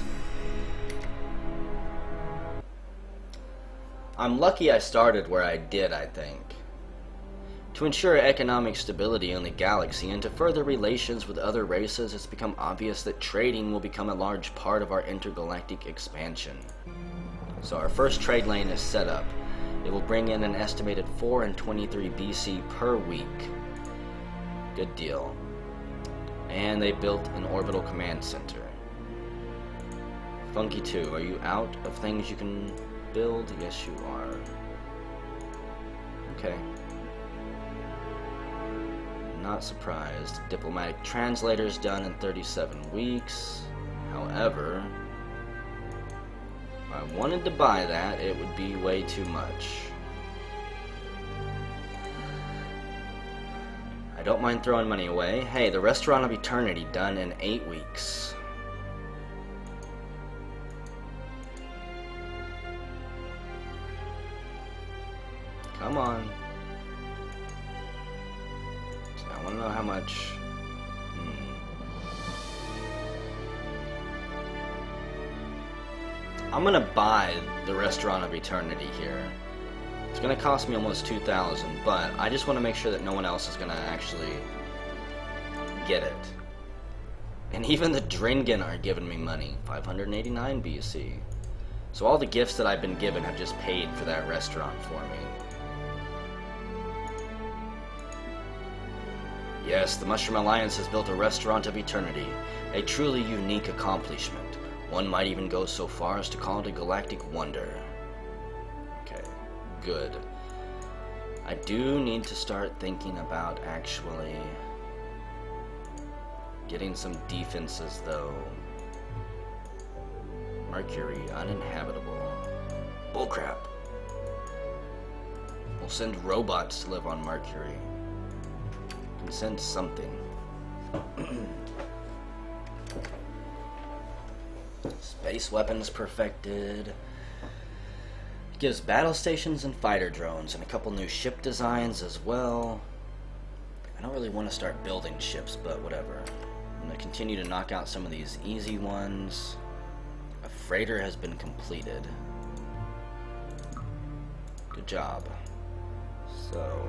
I'm lucky I started where I did, I think. To ensure economic stability in the galaxy and to further relations with other races, it's become obvious that trading will become a large part of our intergalactic expansion. So our first trade lane is set up. It will bring in an estimated 4 and 23 BC per week. Good deal. And they built an orbital command center. Funky 2, are you out of things you can build? Yes, you are. Okay. Not surprised. Diplomatic translators done in 37 weeks. However, if I wanted to buy that, it would be way too much. I don't mind throwing money away. Hey, the Restaurant of Eternity done in 8 weeks. Come on. I want to know how much. I'm gonna buy the Restaurant of Eternity here. It's gonna cost me almost 2,000, but I just want to make sure that no one else is gonna actually get it. And even the Dringen are giving me money. 589 BC. So all the gifts that I've been given have just paid for that restaurant for me. Yes, the Mushroom Alliance has built a Restaurant of Eternity, a truly unique accomplishment. One might even go so far as to call it a galactic wonder. Okay, good. I do need to start thinking about actually getting some defenses, though. Mercury, uninhabitable. Bullcrap. We'll send robots to live on Mercury. Can send something. Space weapons perfected. Gives battle stations and fighter drones and a couple new ship designs as well. I don't really want to start building ships, but whatever. I'm going to continue to knock out some of these easy ones. A freighter has been completed. Good job. So...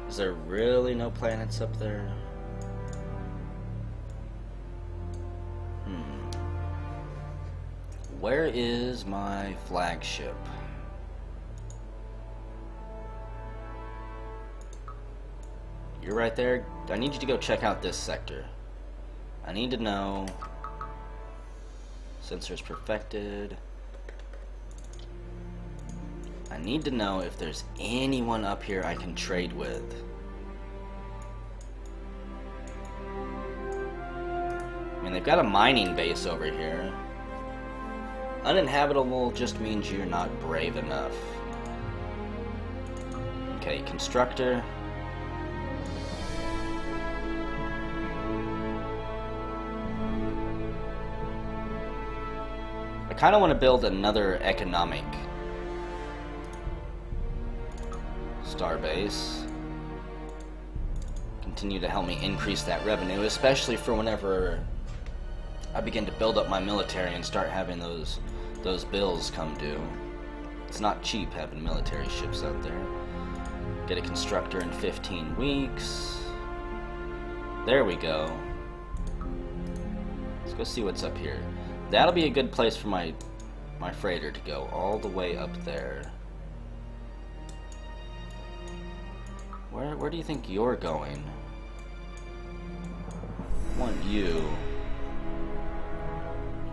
is there really no planets up there? Where is my flagship? You're right there. I need you to go check out this sector. I need to know. Sensors perfected. I need to know if there's anyone up here I can trade with. I mean, they've got a mining base over here. Uninhabitable just means you're not brave enough. Okay, constructor. I kind of want to build another economic starbase. Continue to help me increase that revenue, especially for whenever I begin to build up my military and start having those bills come due. It's not cheap having military ships out there. Get a constructor in 15 weeks. There we go. Let's go see what's up here. That'll be a good place for my freighter to go, all the way up there. Where do you think you're going? I want you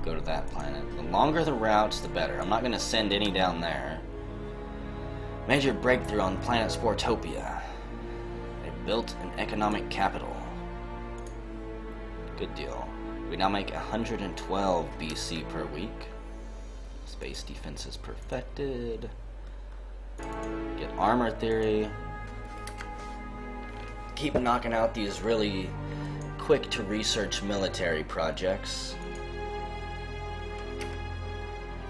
go to that planet. The longer the routes, the better. I'm not going to send any down there. Major breakthrough on planet Sportopia. They built an economic capital. Good deal. We now make 112 BC per week. Space defense is perfected. Get armor theory. Keep knocking out these really quick to research military projects.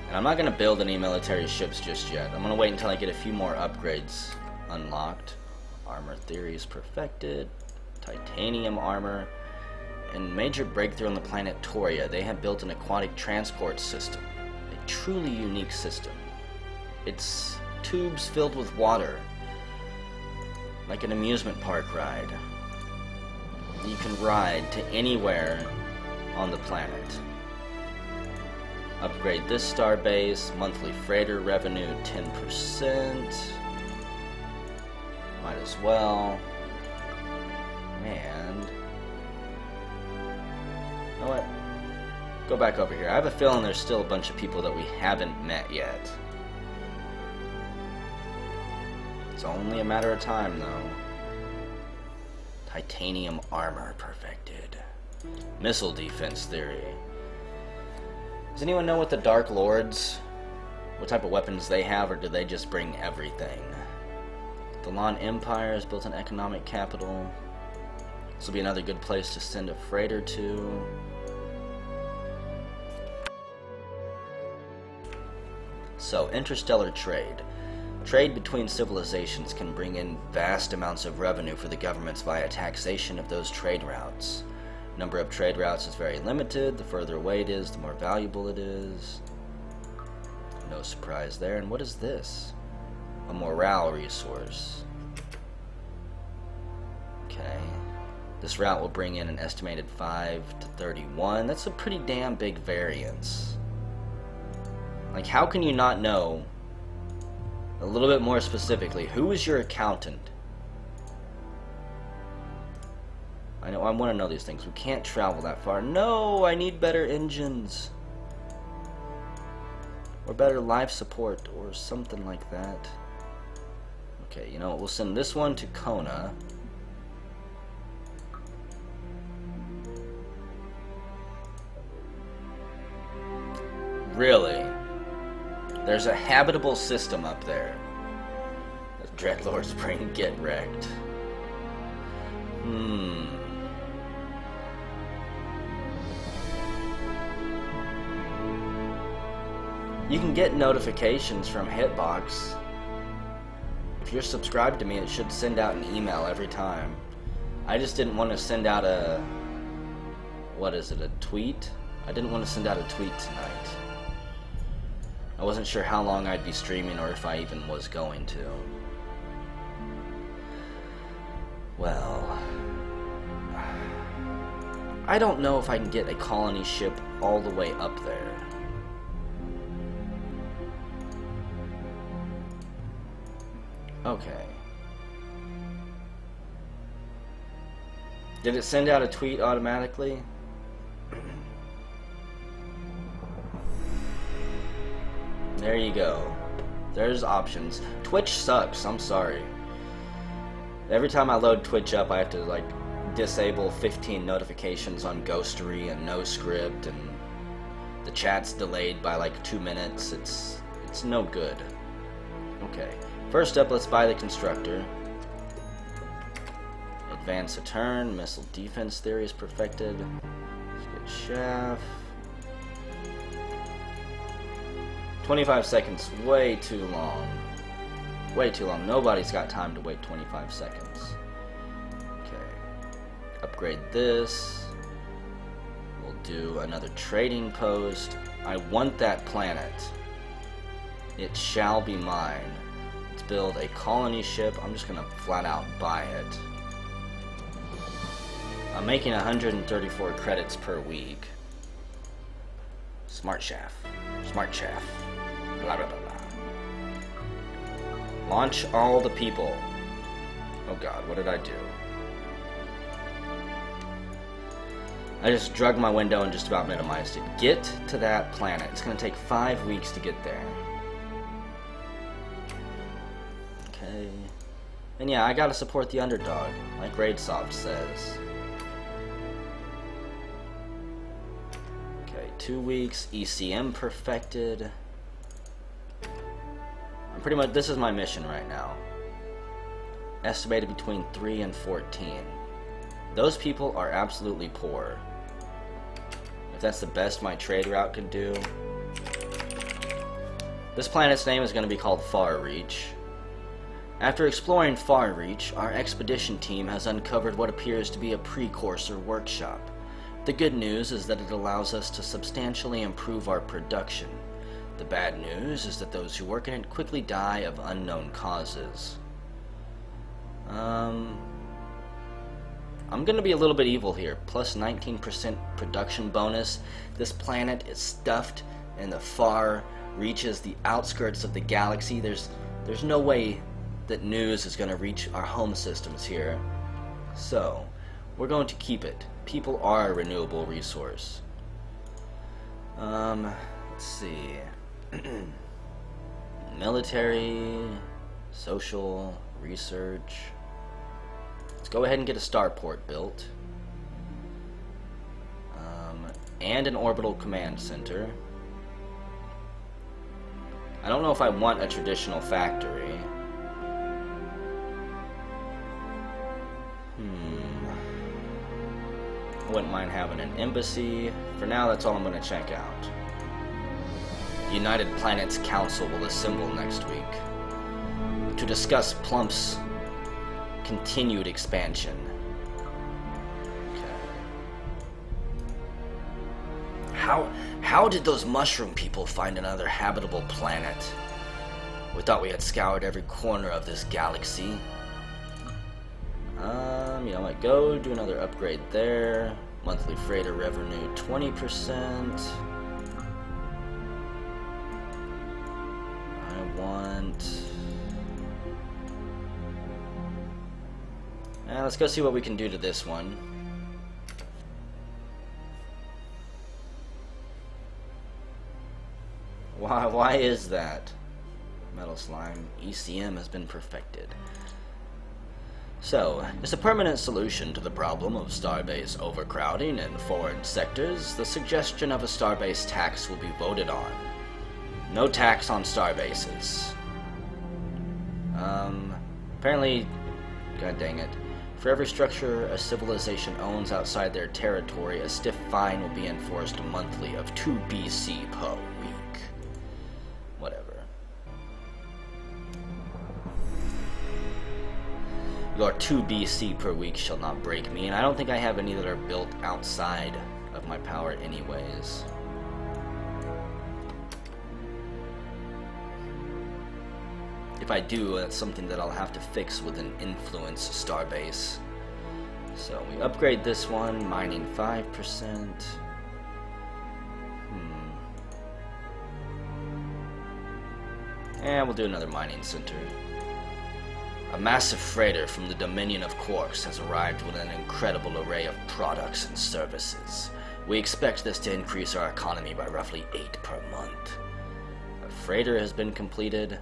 And I'm not going to build any military ships just yet. I'm going to wait until I get a few more upgrades unlocked. Armor theory is perfected. Titanium armor. And major breakthrough on the planet Toria. They have built an aquatic transport system. A truly unique system. It's tubes filled with water. Like an amusement park ride. You can ride to anywhere on the planet. Upgrade this starbase. Monthly freighter revenue 10%. Might as well. And... you know what? Go back over here. I have a feeling there's still a bunch of people that we haven't met yet. It's only a matter of time, though. Titanium armor perfected. Missile defense theory. Does anyone know what the Dark Lords, what type of weapons they have, or do they just bring everything? The Lan Empire has built an economic capital. This will be another good place to send a freighter to. So, interstellar trade. Trade between civilizations can bring in vast amounts of revenue for the governments via taxation of those trade routes. Number of trade routes is very limited. The further away it is, the more valuable it is. No surprise there. And what is this? A morale resource. Okay. This route will bring in an estimated 5 to 31. That's a pretty damn big variance. Like, how can you not know, a little bit more specifically, who is your accountant? I know, I want to know these things. We can't travel that far. No, I need better engines. Or better life support, or something like that. Okay, you know what? We'll send this one to Kona. Really? There's a habitable system up there. The Dreadlord's brain get wrecked. You can get notifications from Hitbox. If you're subscribed to me, it should send out an email every time. I just didn't want to send out a... what is it, a tweet? I didn't want to send out a tweet tonight. I wasn't sure how long I'd be streaming or if I even was going to. Well... I don't know if I can get a colony ship all the way up there. Okay. Did it send out a tweet automatically? There you go. There's options. Twitch sucks, I'm sorry. Every time I load Twitch up, I have to, like, disable 15 notifications on Ghostery and no script, and the chat's delayed by, like, 2 minutes. It's no good. Okay. First up, let's buy the constructor. Advance a turn. Missile defense theory is perfected. Let's get chaff. 25 seconds, way too long. Way too long. Nobody's got time to wait 25 seconds. Okay. Upgrade this. We'll do another trading post. I want that planet. It shall be mine. Let's build a colony ship. I'm just gonna flat out buy it. I'm making 134 credits per week. Smart chaff. Smart chaff. Blah, blah, blah, blah. Launch all the people. Oh god, what did I do? I just drug my window and just about minimized it. Get to that planet. It's going to take 5 weeks to get there. Okay. And yeah, I gotta support the underdog, like Raidsoft says. Okay, 2 weeks. ECM perfected. I'm pretty much, this is my mission right now. Estimated between 3 and 14. Those people are absolutely poor. If that's the best my trade route could do. This planet's name is going to be called Far Reach. After exploring Far Reach, our expedition team has uncovered what appears to be a precursor workshop. The good news is that it allows us to substantially improve our production. The bad news is that those who work in it quickly die of unknown causes. I'm gonna be a little bit evil here. Plus 19% production bonus. This planet is stuffed in the far reaches, the outskirts of the galaxy. There's no way that news is gonna reach our home systems here. So, We're going to keep it. People are a renewable resource. Let's see. Military, social, research. Let's go ahead and get a starport built. And an orbital command center. I don't know if I want a traditional factory. I wouldn't mind having an embassy. For now, that's all I'm going to check out. The United Planets Council will assemble next week to discuss Plump's continued expansion. How did those mushroom people find another habitable planet? We thought we had scoured every corner of this galaxy. You know what, go do another upgrade there. Monthly freighter revenue 20%. I want... let's go see what we can do to this one. Why is that? Metal slime. ECM has been perfected. So, as a permanent solution to the problem of starbase overcrowding in foreign sectors, the suggestion of a starbase tax will be voted on. No tax on starbases. Apparently, god dang it, for every structure a civilization owns outside their territory, a stiff fine will be enforced monthly of 2 BC per week. Whatever. Your 2 BC per week shall not break me, and I don't think I have any that are built outside of my power anyways. If I do, that's something that I'll have to fix with an influence starbase. So we upgrade this one, mining 5%. And we'll do another mining center. A massive freighter from the Dominion of Quarks has arrived with an incredible array of products and services. We expect this to increase our economy by roughly 8 per month. A freighter has been completed,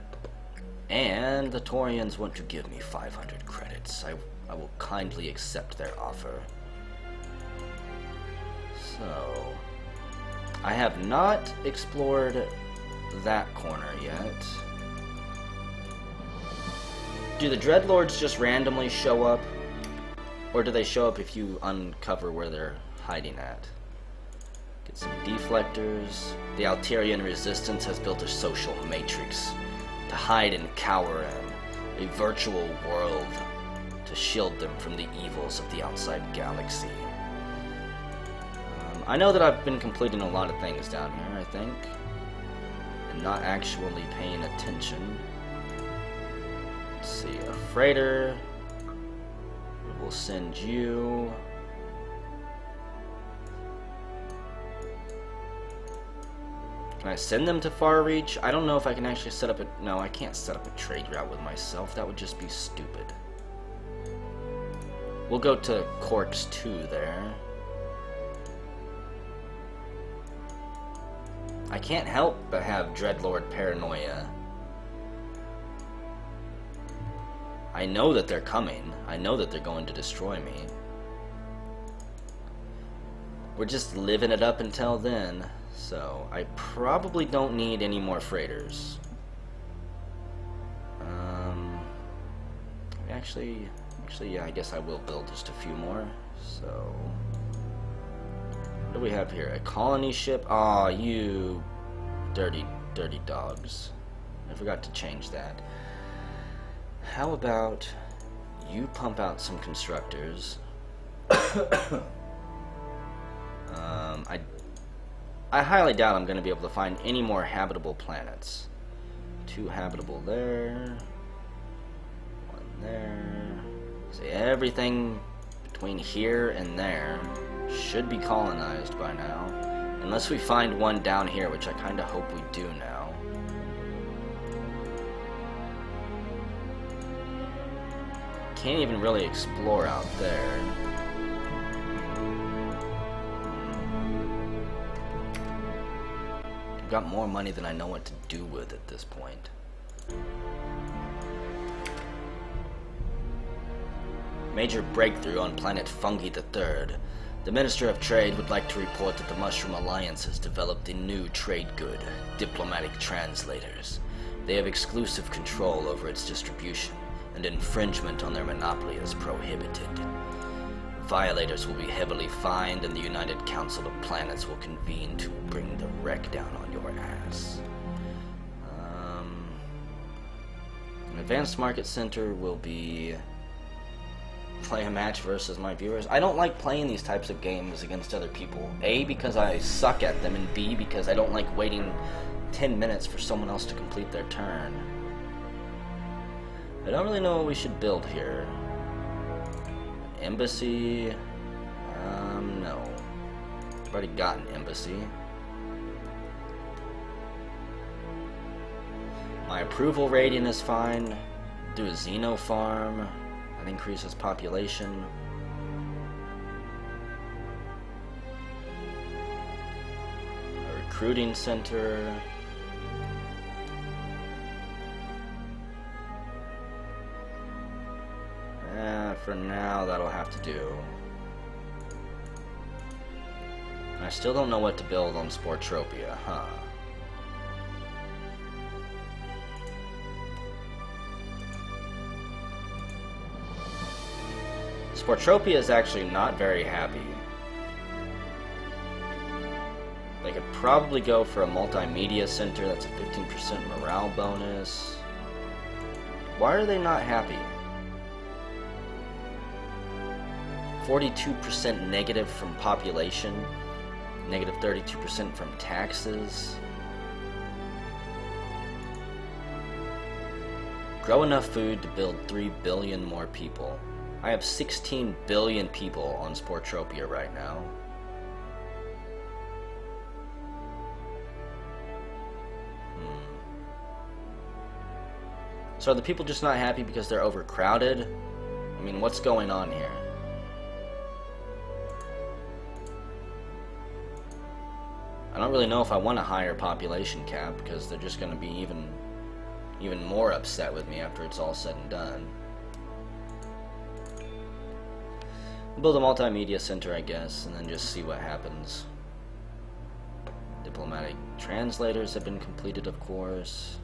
and the Taurians want to give me 500 credits. I will kindly accept their offer. So, I have not explored that corner yet. Do the Dreadlords just randomly show up? Or do they show up if you uncover where they're hiding at? Get some deflectors. The Alterian Resistance has built a social matrix to hide and cower in, a virtual world to shield them from the evils of the outside galaxy. I know that I've been completing a lot of things down here, I think, and not actually paying attention. Let's see, a freighter. We'll send you. Can I send them to Far Reach? I don't know if I can actually set up a... No, I can't set up a trade route with myself. That would just be stupid. We'll go to Corks 2 there. I can't help but have Dreadlord paranoia. I know that they're coming. I know that they're going to destroy me. We're just living it up until then. So, I probably don't need any more freighters. Actually, yeah, I guess I will build just a few more. So, what do we have here? A colony ship? Aw, you dirty, dirty dogs. I forgot to change that. How about you pump out some constructors? I highly doubt I'm going to be able to find any more habitable planets. 2 habitable there. 1 there. See, everything between here and there should be colonized by now. Unless we find one down here, which I kind of hope we do now. Can't even really explore out there. got more money than I know what to do with at this point. Major breakthrough on planet Fungi III. The Minister of Trade would like to report that the Mushroom Alliance has developed a new trade good, diplomatic translators. They have exclusive control over its distribution, and infringement on their monopoly is prohibited. Violators will be heavily fined, and the United Council of Planets will convene to bring the wreck down on your ass. An advanced market center will be play a match versus my viewers. I don't like playing these types of games against other people. A, because I suck at them, and B, because I don't like waiting 10 minutes for someone else to complete their turn. I don't really know what we should build here. Embassy? No. I've already got an embassy. My approval rating is fine. Do a Xeno farm. That increases population. A recruiting center. For now, that'll have to do. I still don't know what to build on Sportropia, huh? Sportropia is actually not very happy. They could probably go for a multimedia center. That's a 15% morale bonus. Why are they not happy? 42% negative from population, negative 32% from taxes. Grow enough food to build 3 billion more people. I have 16 billion people on Sportropia right now. So are the people just not happy because they're overcrowded? I mean, what's going on here? I don't really know if I want a higher population cap, because they're just going to be even more upset with me after it's all said and done. Build a multimedia center, I guess, and then just see what happens. Diplomatic translators have been completed, of course.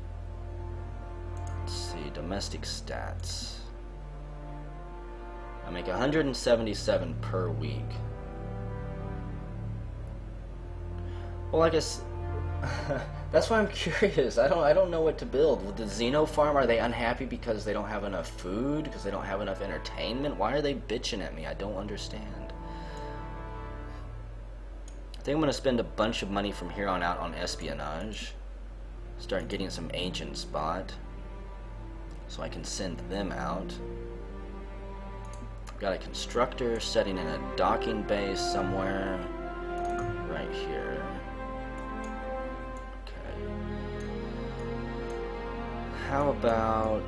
Let's see, domestic stats. I make 177 per week. Well, I guess that's why I'm curious. I don't know what to build. With the Xeno farm, are they unhappy because they don't have enough food? Because they don't have enough entertainment? Why are they bitching at me? I don't understand. I think I'm gonna spend a bunch of money from here on out on espionage. Start getting some agents bought, so I can send them out. I've got a constructor setting in a docking base somewhere right here. How about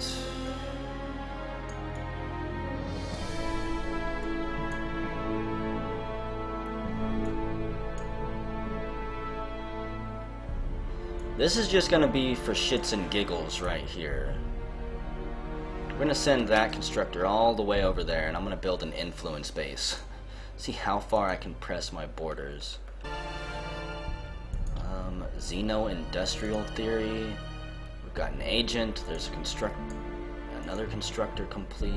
this is just gonna be for shits and giggles right here. We're gonna send that constructor all the way over there, and I'm gonna build an influence base. See how far I can press my borders. Xeno industrial theory. We've got an agent, there's a another constructor complete.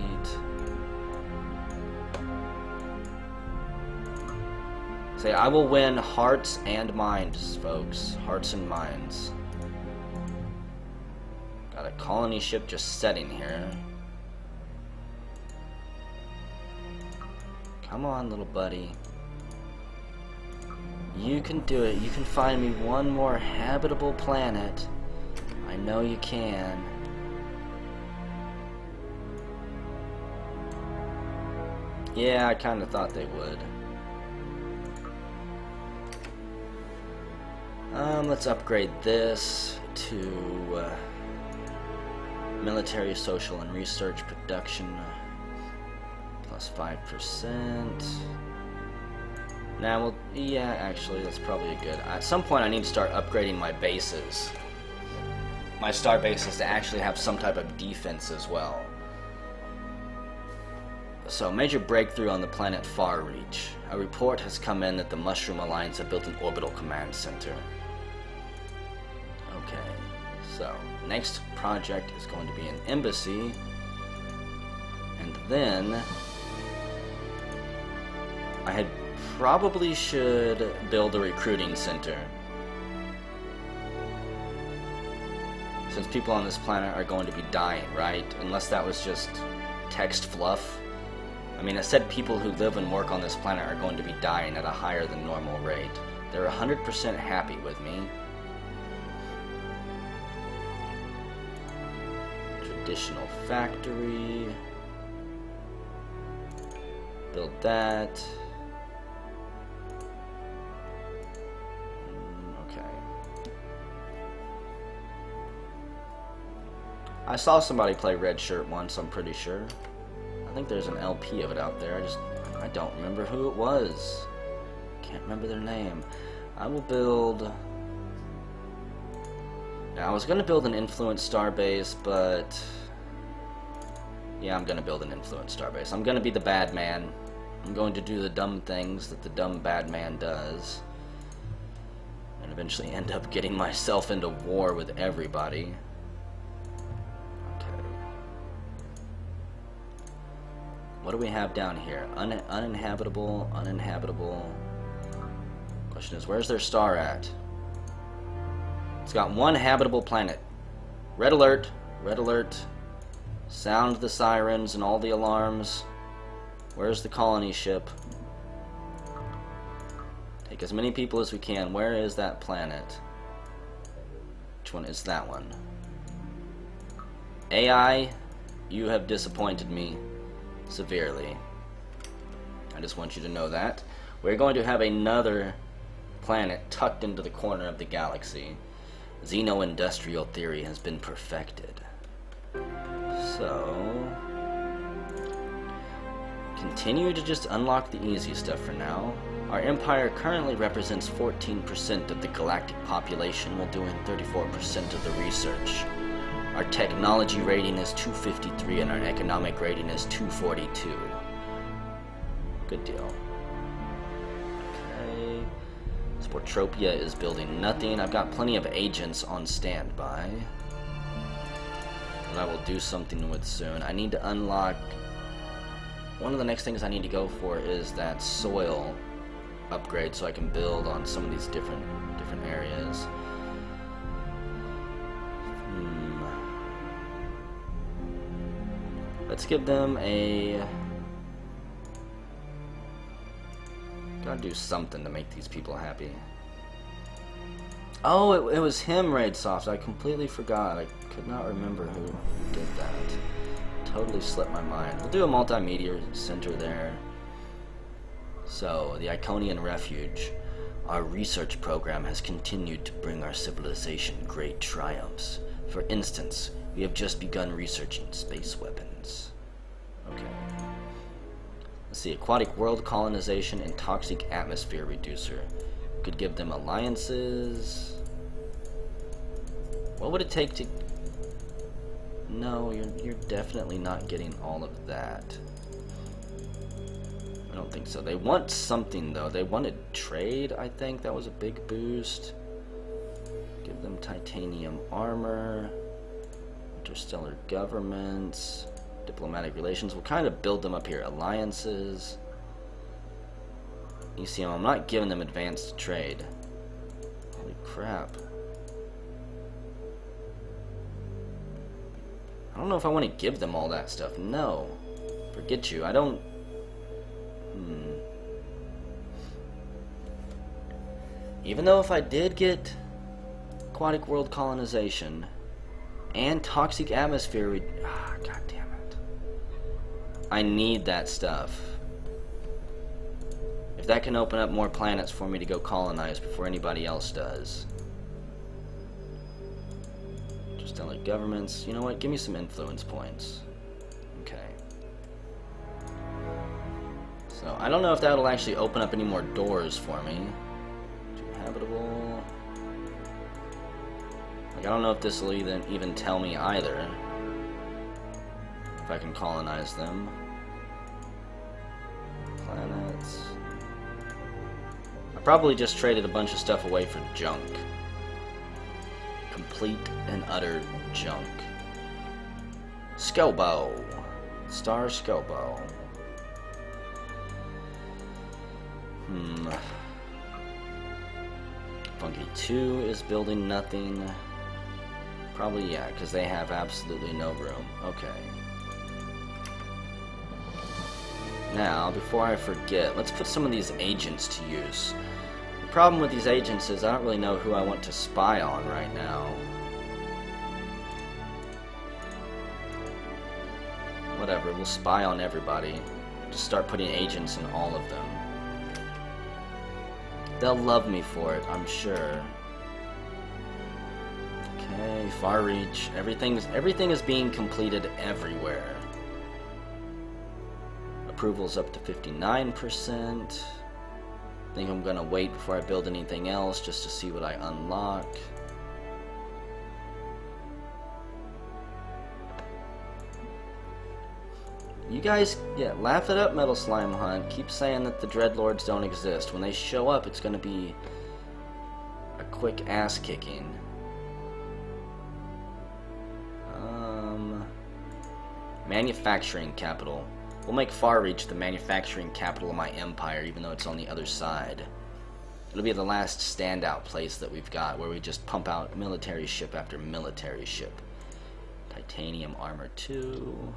Say, I will win hearts and minds, folks. Hearts and minds. Got a colony ship just setting here. Come on, little buddy. You can do it. You can find me one more habitable planet. I know you can. Yeah, I kind of thought they would. Let's upgrade this to military, social, and research production plus 5%. Now, well, yeah, actually, that's probably good. At some point, I need to start upgrading my bases. My star bases to actually have some type of defense as well. So, major breakthrough on the planet Far Reach. A report has come in that the Mushroom Alliance have built an orbital command center. Okay, so, next project is going to be an embassy. And then I probably should build a recruiting center. Since people on this planet are going to be dying, right? Unless that was just text fluff. I mean, it said people who live and work on this planet are going to be dying at a higher than normal rate. They're 100% happy with me. Traditional factory. Build that. Okay. I saw somebody play Red Shirt once, I'm pretty sure. I think there's an LP of it out there. I don't remember who it was. Can't remember their name. I will build... Now, I was going to build an influence starbase, but... Yeah, I'm going to build an influence starbase. I'm going to be the bad man. I'm going to do the dumb things that the dumb bad man does. And eventually end up getting myself into war with everybody. What do we have down here? Uninhabitable, uninhabitable. Question is, where's their star at? It's got one habitable planet. Red alert, red alert. Sound the sirens and all the alarms. Where's the colony ship? Take as many people as we can. Where is that planet? Which one is that one? AI, you have disappointed me severely. I just want you to know that. We're going to have another planet tucked into the corner of the galaxy. Xeno-industrial theory has been perfected. So... continue to just unlock the easy stuff for now. Our empire currently represents 14% of the galactic population while doing 34% of the research. Our technology rating is 253 and our economic rating is 242. Good deal. Okay. Sportropia is building nothing. I've got plenty of agents on standby that I will do something with soon. I need to unlock... One of the next things I need to go for is that soil upgrade so I can build on some of these different areas. Let's give them a... Gotta do something to make these people happy. Oh, it was him, Raidsoft. I completely forgot. I could not remember who did that. Totally slipped my mind. We'll do a multimedia center there. So, the Iconian Refuge. Our research program has continued to bring our civilization great triumphs. For instance, we have just begun researching space weapons. Okay. Let's see, aquatic world colonization and toxic atmosphere reducer. Could give them alliances. What would it take to... No, you're definitely not getting all of that. I don't think so. They want something, though. They wanted trade, I think. That was a big boost. Give them titanium armor. Interstellar governments. Diplomatic relations. We'll kind of build them up here. Alliances. ECM. I'm not giving them advanced trade. Holy crap. I don't know if I want to give them all that stuff. No. Forget you. I don't... Even though if I did get aquatic world colonization and toxic atmosphere... God damn it. I need that stuff. If that can open up more planets for me to go colonize before anybody else does. Just tell like governments, you know what, give me some influence points. Okay. So, I don't know if that'll actually open up any more doors for me. Too habitable. Like, I don't know if this will even tell me either. If I can colonize them. Planets. I probably just traded a bunch of stuff away for junk. Complete and utter junk. Skelbo. Star Skelbo. Funky 2 is building nothing. Probably, yeah, because they have absolutely no room. Okay. Now, before I forget, let's put some of these agents to use. The problem with these agents is I don't really know who I want to spy on right now. Whatever, we'll spy on everybody. Just start putting agents in all of them. They'll love me for it, I'm sure. Okay, far reach. Everything is being completed everywhere. Approval's up to 59%. I think I'm gonna wait before I build anything else just to see what I unlock. You guys, yeah, laugh it up, Metal Slime Hunt. Keep saying that the Dreadlords don't exist. When they show up, it's gonna be a quick ass kicking. Manufacturing capital. We'll make Far Reach the manufacturing capital of my empire, even though it's on the other side. It'll be the last standout place that we've got, where we just pump out military ship after military ship. Titanium armor 2.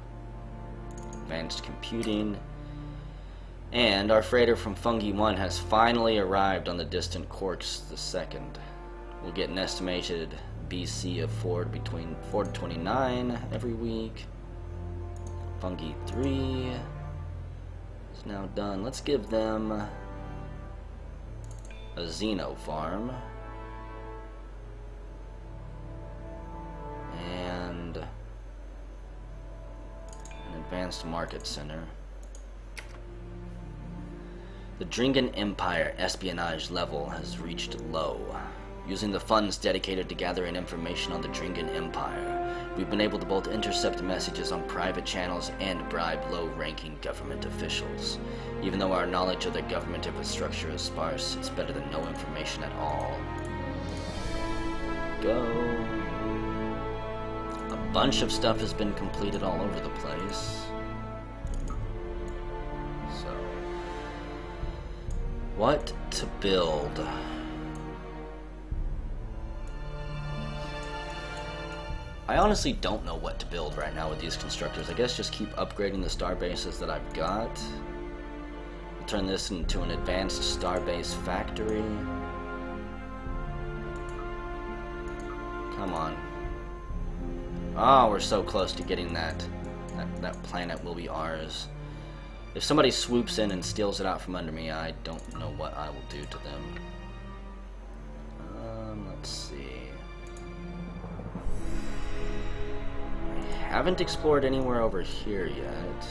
Advanced computing. And our freighter from Fungi 1 has finally arrived on the distant Quarks II. We'll get an estimated BC of between 4 to 29 every week. Fungi 3 is now done. Let's give them a Xeno farm. And an advanced market center. The Dringan Empire espionage level has reached low. Using the funds dedicated to gathering information on the Dringan Empire, we've been able to both intercept messages on private channels and bribe low-ranking government officials. Even though our knowledge of the government infrastructure is sparse, it's better than no information at all. Go. A bunch of stuff has been completed all over the place. So, what to build? I honestly don't know what to build right now with these constructors. I guess just keep upgrading the star bases that I've got. We'll turn this into an advanced starbase factory. Come on. Oh, we're so close to getting that. That planet will be ours. If somebody swoops in and steals it out from under me, I don't know what I will do to them. Let's see. Haven't explored anywhere over here yet.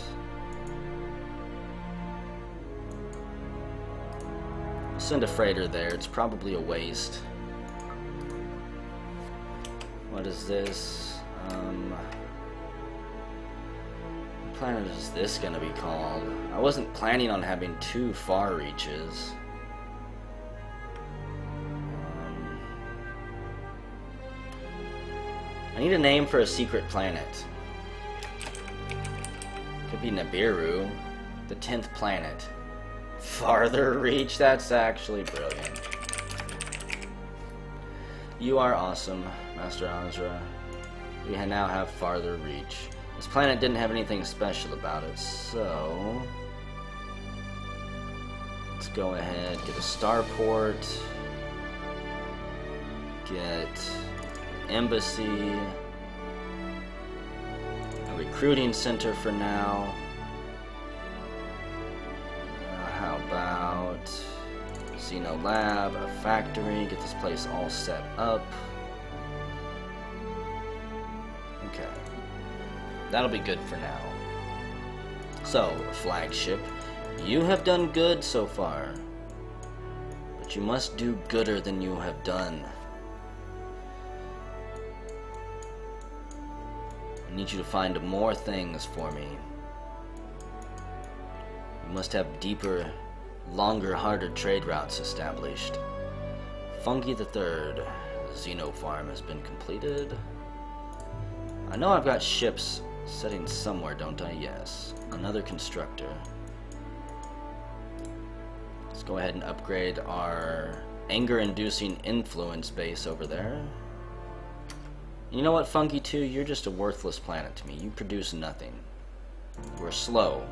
Send a freighter there. It's probably a waste. What is this? What planet is this gonna be called? I wasn't planning on having 2 far reaches. I need a name for a secret planet. Could be Nibiru, the 10th planet. Farther reach? That's actually brilliant. You are awesome, Master Azra. We now have farther reach. This planet didn't have anything special about it, so let's go ahead, get a starport, get embassy, a recruiting center for now. How about Xeno Lab, a factory, get this place all set up. Okay, that'll be good for now. So, flagship, You have done good so far, but you must do gooder than you have done. I need you to find more things for me. You must have deeper, longer, harder trade routes established. Fungi the Third, Xeno Farm has been completed. I know I've got ships sitting somewhere, don't I? Yes. Another constructor. Let's go ahead and upgrade our anger-inducing influence base over there. You know what, Fungi 2? You're just a worthless planet to me. You produce nothing. We're slow.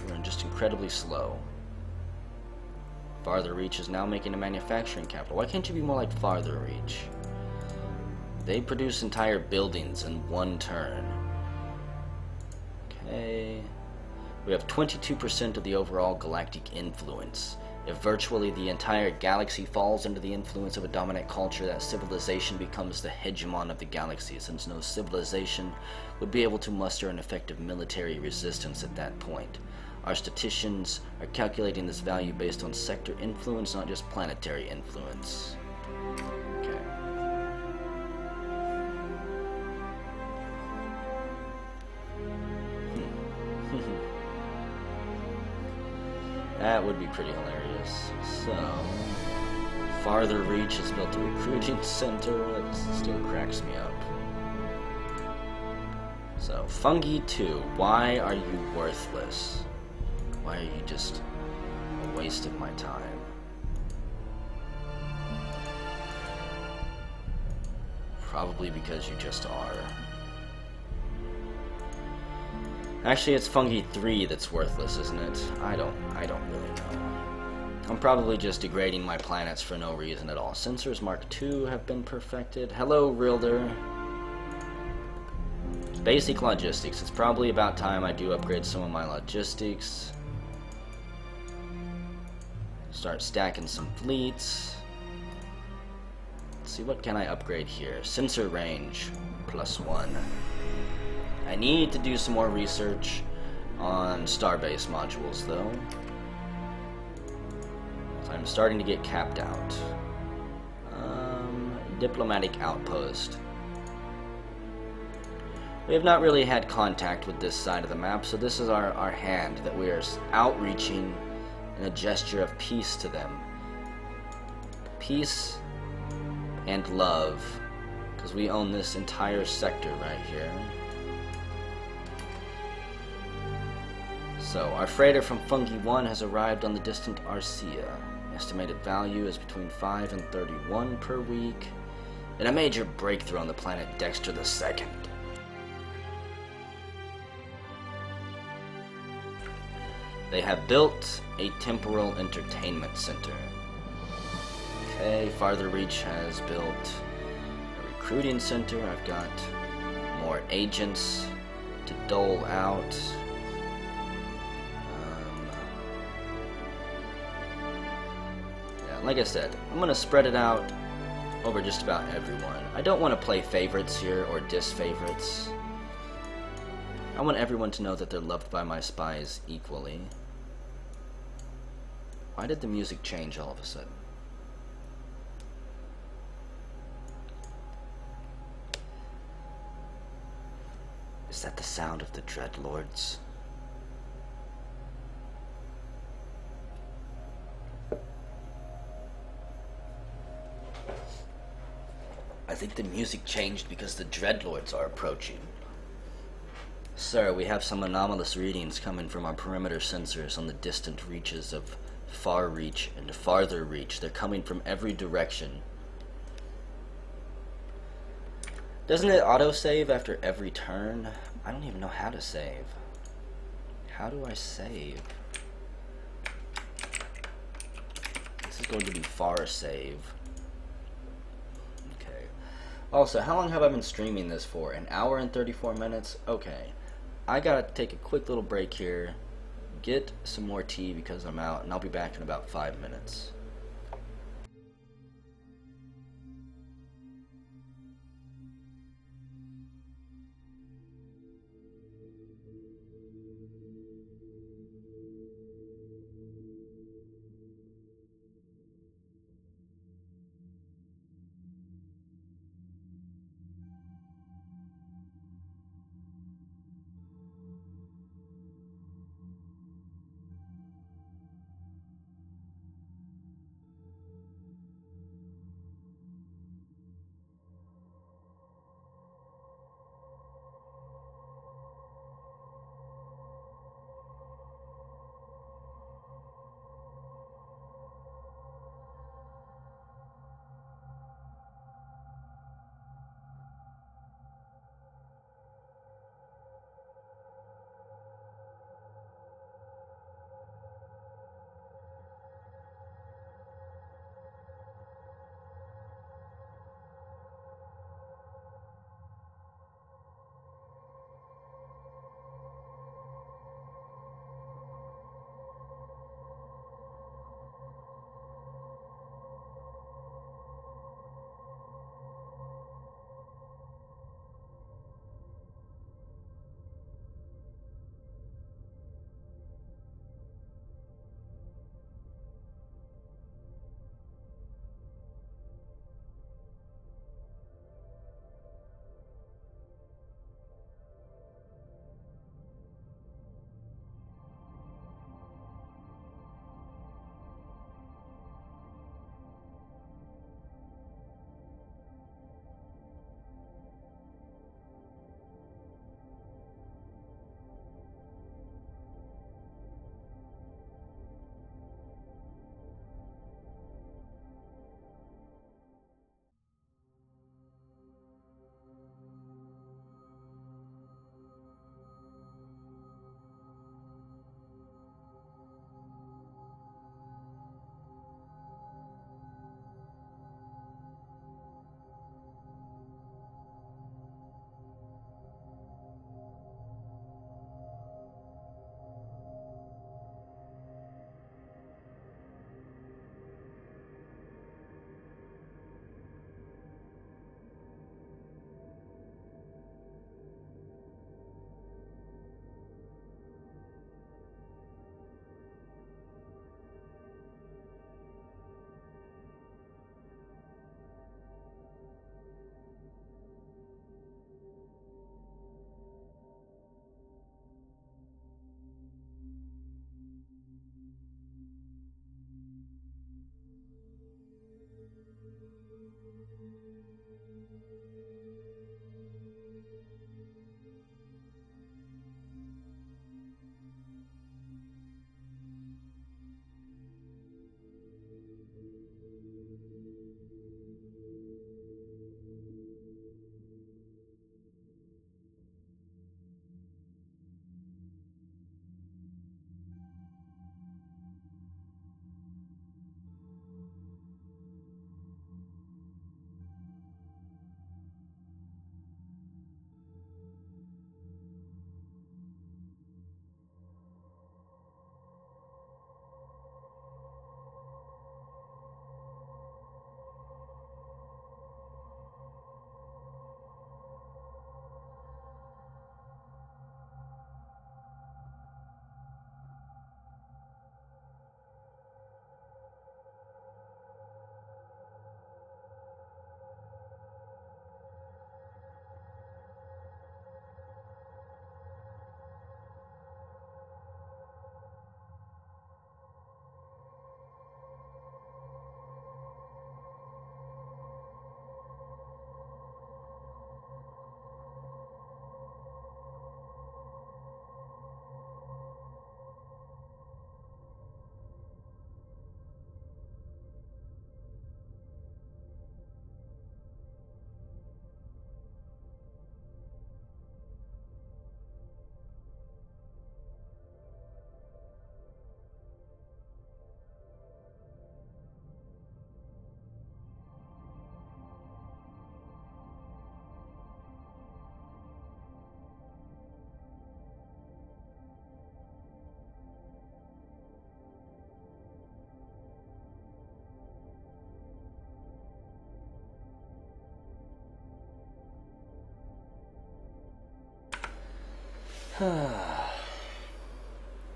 We're just incredibly slow. Farther Reach is now making a manufacturing capital. Why can't you be more like Farther Reach? They produce entire buildings in one turn. Okay. We have 22% of the overall galactic influence. If virtually the entire galaxy falls under the influence of a dominant culture, that civilization becomes the hegemon of the galaxy, since no civilization would be able to muster an effective military resistance at that point. Our statisticians are calculating this value based on sector influence, not just planetary influence. Okay. That would be pretty hilarious. So, Farther Reach has built a recruiting center. That still cracks me up. So, Fungi 2, why are you worthless? Why are you just a waste of my time? Probably because you just are. Actually, it's Fungi 3 that's worthless, isn't it? I don't really know. I'm probably just degrading my planets for no reason at all. Sensors Mark II have been perfected. Hello, Rilder. Basic logistics. It's probably about time I do upgrade some of my logistics. Start stacking some fleets. Let's see, what can I upgrade here? Sensor range, +1. I need to do some more research on starbase modules, though. So I'm starting to get capped out. Diplomatic outpost. We have not really had contact with this side of the map, so this is our hand that we are outreaching in a gesture of peace to them. Peace and love, because we own this entire sector right here. So, our freighter from Fungi 1 has arrived on the distant Arcia. Estimated value is between 5 and 31 per week. And a major breakthrough on the planet Dexter II. They have built a temporal entertainment center. Okay, Farther Reach has built a recruiting center. I've got more agents to dole out. Like I said, I'm going to spread it out over just about everyone. I don't want to play favorites here or disfavorites. I want everyone to know that they're loved by my spies equally. Why did the music change all of a sudden? Is that the sound of the Dreadlords? I think the music changed because the Dreadlords are approaching. Sir, we have some anomalous readings coming from our perimeter sensors on the distant reaches of Far Reach and Farther Reach. They're coming from every direction. Doesn't it autosave after every turn? I don't even know how to save. How do I save? This is going to be far save. Also, how long have I been streaming this for? An hour and 34 minutes? Okay. I gotta take a quick little break here, get some more tea because I'm out, and I'll be back in about 5 minutes.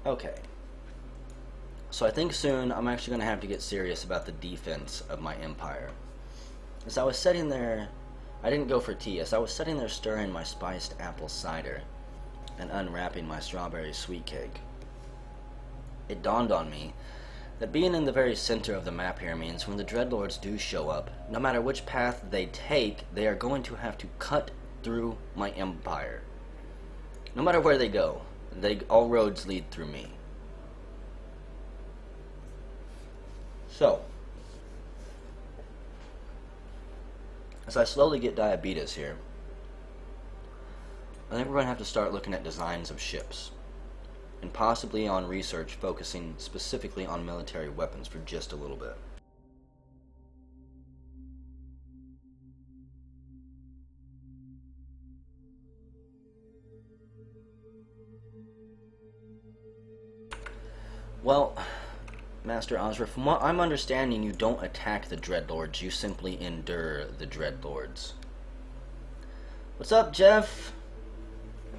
Okay. So I think soon I'm actually going to have to get serious about the defense of my empire. As I was sitting there, I didn't go for tea. As I was sitting there stirring my spiced apple cider and unwrapping my strawberry sweet cake, it dawned on me that being in the very center of the map here means when the Dreadlords do show up, no matter which path they take, they are going to have to cut through my empire. No matter where they go, all roads lead through me. So, as I slowly get diabetes here, I think we're going to have to start looking at designs of ships, and possibly on research focusing specifically on military weapons for just a little bit. Well, Master Ozra, from what I'm understanding, you don't attack the Dreadlords, you simply endure the Dreadlords. What's up, Jeff?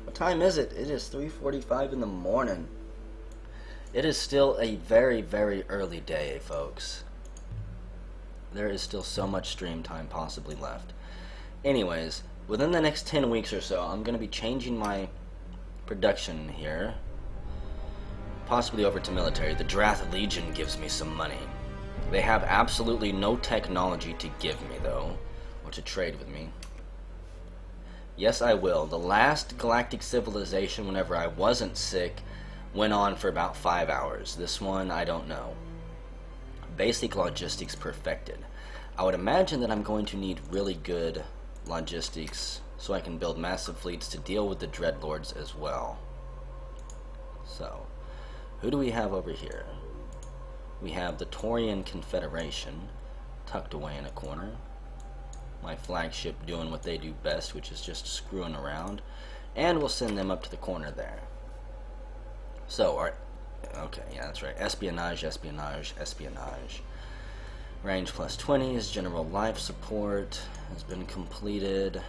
What time is it? It is 3:45 in the morning. It is still a very, very early day, folks. There is still so much stream time possibly left. Anyways, within the next 10 weeks or so, I'm going to be changing my production here. Possibly over to military. The Drath Legion gives me some money. They have absolutely no technology to give me, though, or to trade with me. Yes, I will. The last galactic civilization, whenever I wasn't sick, went on for about 5 hours. This one, I don't know. Basic logistics perfected. I would imagine that I'm going to need really good logistics so I can build massive fleets to deal with the Dreadlords as well. So, who do we have over here? We have the Taurian Confederation tucked away in a corner. My flagship doing what they do best, which is just screwing around. And we'll send them up to the corner there. So, okay, yeah, that's right. Espionage, espionage, espionage. Range plus 20s, general life support has been completed.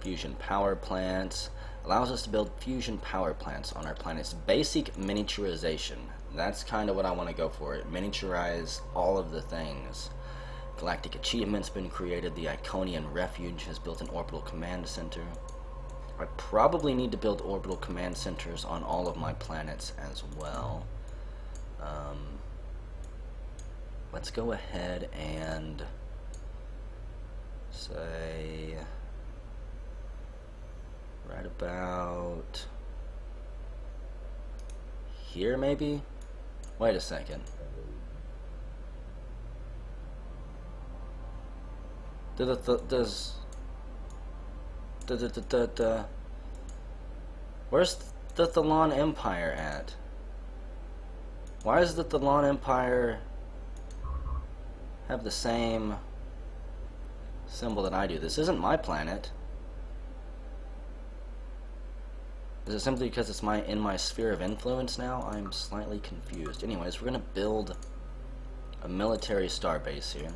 Fusion power plants. Allows us to build fusion power plants on our planet's basic miniaturization. That's kind of what I want to go for. Miniaturize all of the things. Galactic Achievement's been created. The Iconian Refuge has built an orbital command center. I probably need to build orbital command centers on all of my planets as well. Let's go ahead and Say right about here, maybe? Wait a second. Where's the Thalon Empire at? Why is the Thalon Empire have the same symbol that I do? This isn't my planet. Is it simply because it's in my sphere of influence now? I'm slightly confused. Anyways, we're gonna build a military starbase here.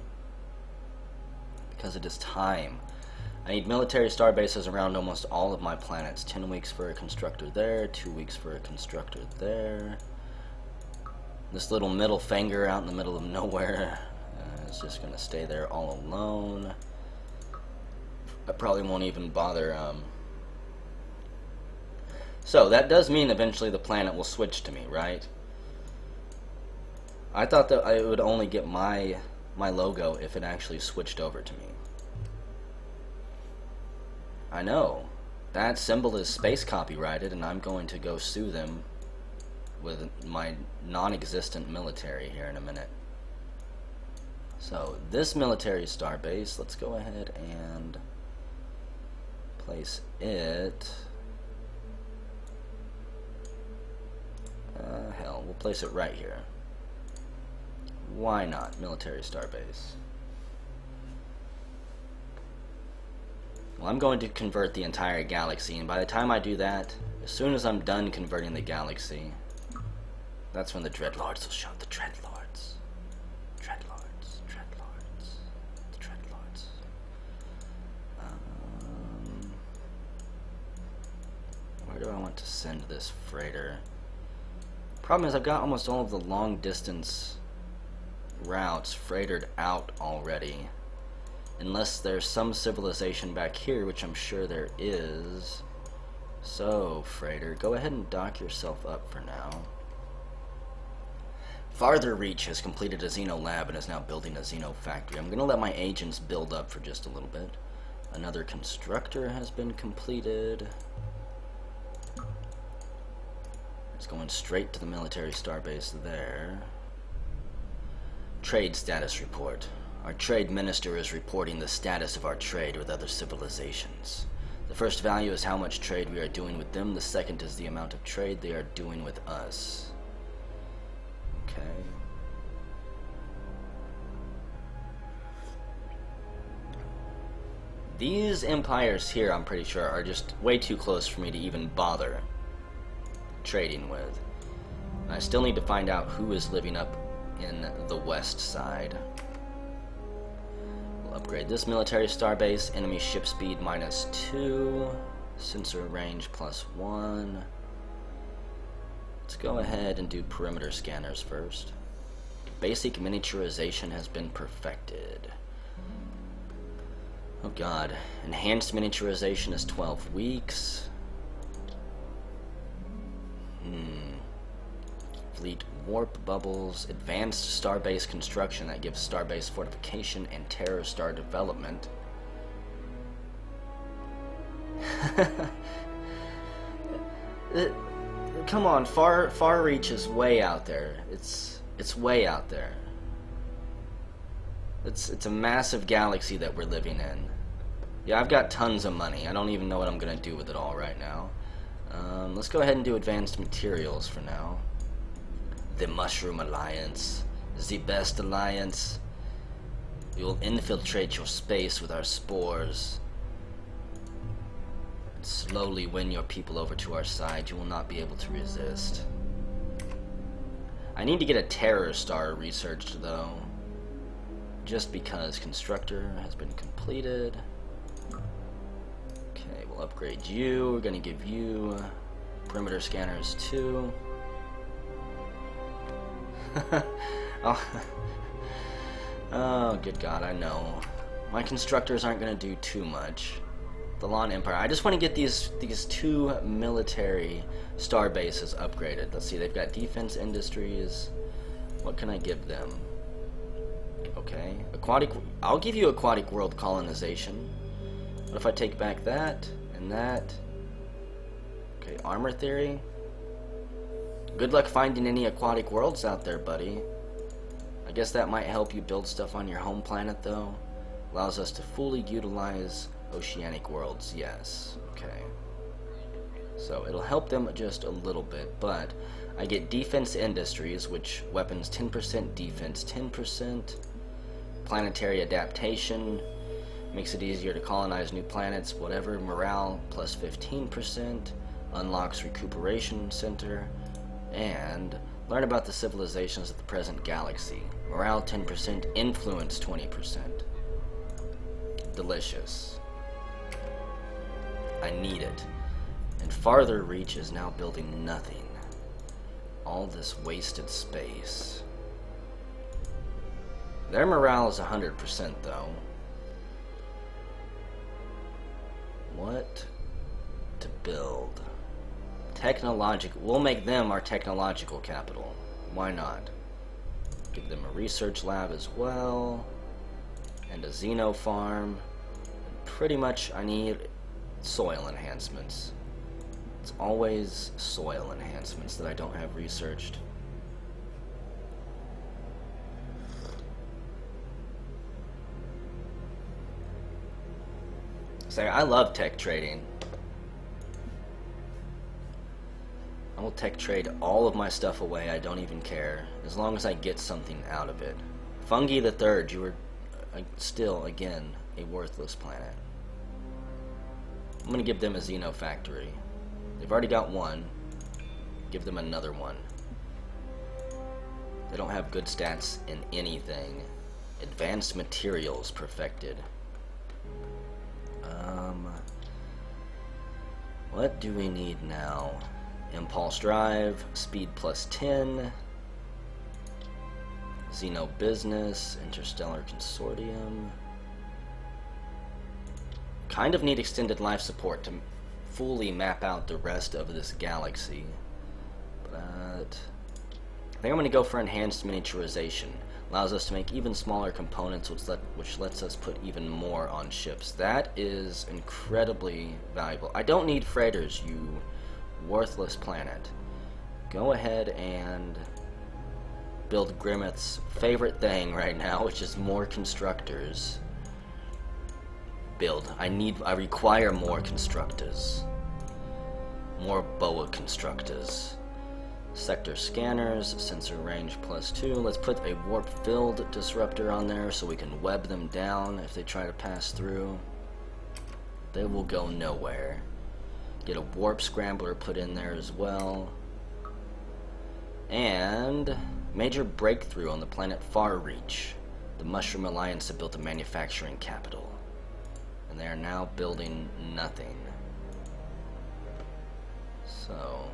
Because it is time. I need military starbases around almost all of my planets. 10 weeks for a constructor there, 2 weeks for a constructor there. This little middle finger out in the middle of nowhere is just gonna stay there all alone. I probably won't even bother. So that does mean eventually the planet will switch to me, right? I thought that I would only get my logo if it actually switched over to me. I know. That symbol is space copyrighted, and I'm going to go sue them with my non-existent military here in a minute. So, this military starbase, let's go ahead and place it... hell, we'll place it right here. Why not? Military starbase. Well, I'm going to convert the entire galaxy, and by the time I do that, as soon as I'm done converting the galaxy, that's when the Dreadlords will show. The Dreadlords. Dreadlords. Dreadlords. The Dreadlords. Where do I want to send this freighter? Problem is, I've got almost all of the long distance routes freighted out already. Unless there's some civilization back here, which I'm sure there is. So, freighter, go ahead and dock yourself up for now. Farther Reach has completed a Xeno lab and is now building a Xeno factory. I'm going to let my agents build up for just a little bit. Another constructor has been completed. It's going straight to the military starbase there. Trade status report. Our trade minister is reporting the status of our trade with other civilizations. The first value is how much trade we are doing with them. The second is the amount of trade they are doing with us. Okay. These empires here, I'm pretty sure, are just way too close for me to even bother trading with. I still need to find out who is living up in the west side. We'll upgrade this military starbase. Enemy ship speed -2. Sensor range +1. Let's go ahead and do perimeter scanners first. Basic miniaturization has been perfected. Oh god. Enhanced miniaturization is 12 weeks. Fleet warp bubbles. Advanced starbase construction that gives starbase fortification and terror star development. Come on, far reach is way out there. It's way out there. It's a massive galaxy that we're living in. Yeah, I've got tons of money. I don't even know what I'm gonna do with it all right now. Let's go ahead and do advanced materials for now. The Mushroom Alliance, the best alliance. We will infiltrate your space with our spores. Slowly win your people over to our side. You will not be able to resist. I need to get a terror star researched though. Just because constructor has been completed. Okay, we'll upgrade you. We're gonna give you perimeter scanners too. Oh, good God, I know. My constructors aren't gonna do too much. The Lawn Empire. I just want to get these two military star bases upgraded. Let's see, they've got defense industries. What can I give them? Okay. Aquatic... I'll give you aquatic world colonization. What if I take back that and that? Okay, armor theory. Good luck finding any aquatic worlds out there, buddy. I guess that might help you build stuff on your home planet, though. Allows us to fully utilize oceanic worlds, yes. Okay. So it'll help them just a little bit, but I get defense industries, which weapons 10% defense, 10% planetary adaptation, makes it easier to colonize new planets, whatever, morale plus 15%, unlocks recuperation center, and learn about the civilizations of the present galaxy. Morale 10%, influence 20%. Delicious. I need it. And farther reach is now building nothing. All this wasted space. Their morale is 100% though. What to build? Technological. We'll make them our technological capital. Why not? Give them a research lab as well. And a xeno farm. And pretty much I need soil enhancements. It's always soil enhancements that I don't have researched. Say, I love tech trading. I will tech trade all of my stuff away, I don't even care, as long as I get something out of it. Fungi the Third, you were still, again, a worthless planet. I'm gonna give them a Xeno factory. They've already got one. Give them another one. They don't have good stats in anything. Advanced materials perfected. What do we need now? Impulse drive, speed plus 10, Xeno business, interstellar consortium. Kind of need extended life support to fully map out the rest of this galaxy, but I think I'm going to go for enhanced miniaturization. Allows us to make even smaller components, which lets us put even more on ships. That is incredibly valuable. I don't need freighters, you worthless planet. Go ahead and build Grimmeth's favorite thing right now, which is more constructors. Build. I require more constructors. More boa constructors. Sector scanners, sensor range plus 2. Let's put a warp field disruptor on there so we can web them down if they try to pass through. They will go nowhere. Get a warp scrambler put in there as well. And major breakthrough on the planet Farreach. The Mushroom Alliance have built a manufacturing capital. And they are now building nothing. So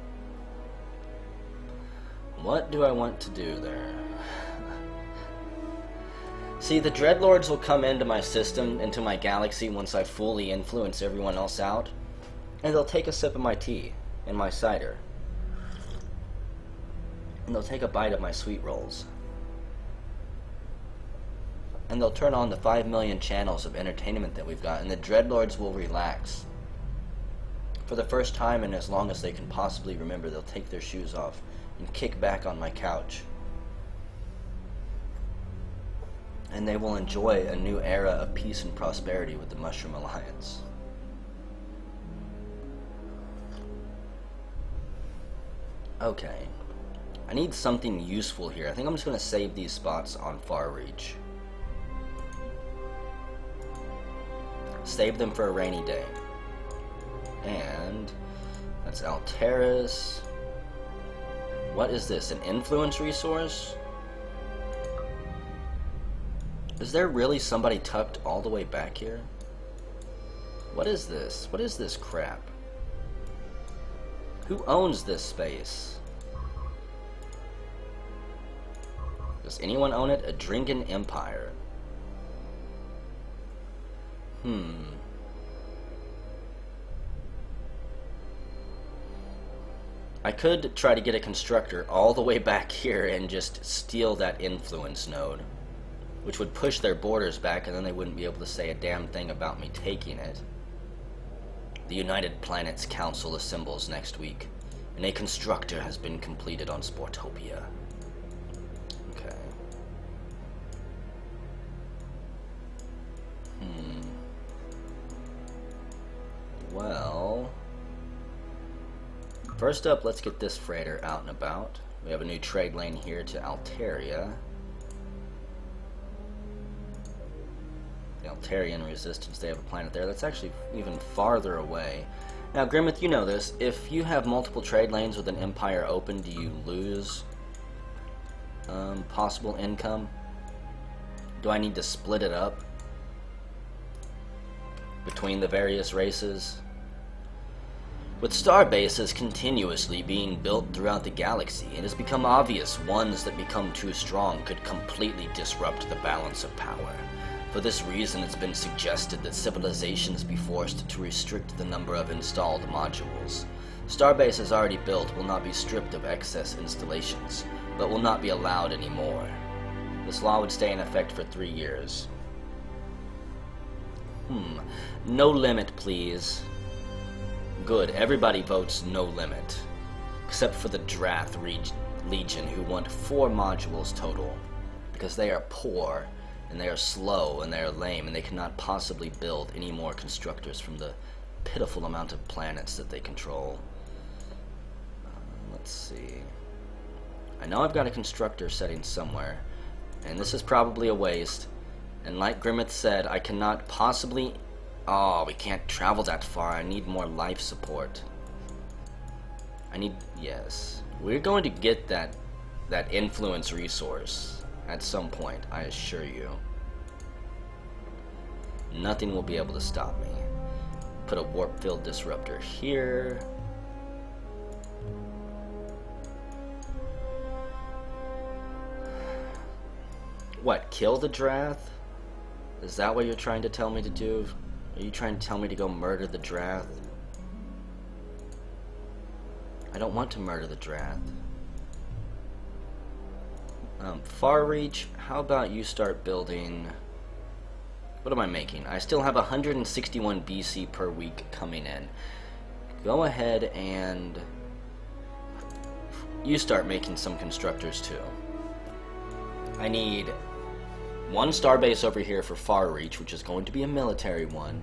what do I want to do there? See, the Dreadlords will come into my system, into my galaxy, once I fully influence everyone else out, and they'll take a sip of my tea and my cider. And they'll take a bite of my sweet rolls. And they'll turn on the 5 million channels of entertainment that we've got, and the Dreadlords will relax. For the first time in as long as they can possibly remember, they'll take their shoes off and kick back on my couch. And they will enjoy a new era of peace and prosperity with the Mushroom Alliance. Okay. I need something useful here. I think I'm just going to save these spots on Farreach. Save them for a rainy day. And that's Alteris. What is this? An influence resource? Is there really somebody tucked all the way back here? What is this? What is this crap? Who owns this space? Does anyone own it? A Drinken Empire. I could try to get a constructor all the way back here and just steal that influence node. which would push their borders back, and then they wouldn't be able to say a damn thing about me taking it. The United Planets Council assembles next week, and a constructor has been completed on Sportopia. Okay. Well, first up, let's get this freighter out and about. We have a new trade lane here to Altaria. The Altarian Resistance, they have a planet there. That's actually even farther away. Now, Grimmeth, you know this. If you have multiple trade lanes with an empire open, do you lose possible income? Do I need to split it up between the various races? With star bases continuously being built throughout the galaxy, it has become obvious ones that become too strong could completely disrupt the balance of power. For this reason, it's been suggested that civilizations be forced to restrict the number of installed modules. Starbases already built will not be stripped of excess installations, but will not be allowed anymore. This law would stay in effect for 3 years. No limit, please. Good, everybody votes no limit. Except for the Drath Legion, who want 4 modules total. Because they are poor, and they are slow, and they are lame, and they cannot possibly build any more constructors from the pitiful amount of planets that they control. Let's see. I know I've got a constructor setting somewhere, and this is probably a waste. And like Grimmeth said, I cannot possibly... Oh, we can't travel that far. I need more life support. I need... Yes. We're going to get that influence resource at some point, I assure you. Nothing will be able to stop me. Put a warp field disruptor here. What, kill the Drath? Is that what you're trying to tell me to do? Are you trying to tell me to go murder the Drath? I don't want to murder the Drath. Far Reach, how about you start building... What am I making? I still have 161 BC per week coming in. Go ahead and... You start making some constructors too. I need 1 starbase over here for Far Reach, which is going to be a military one.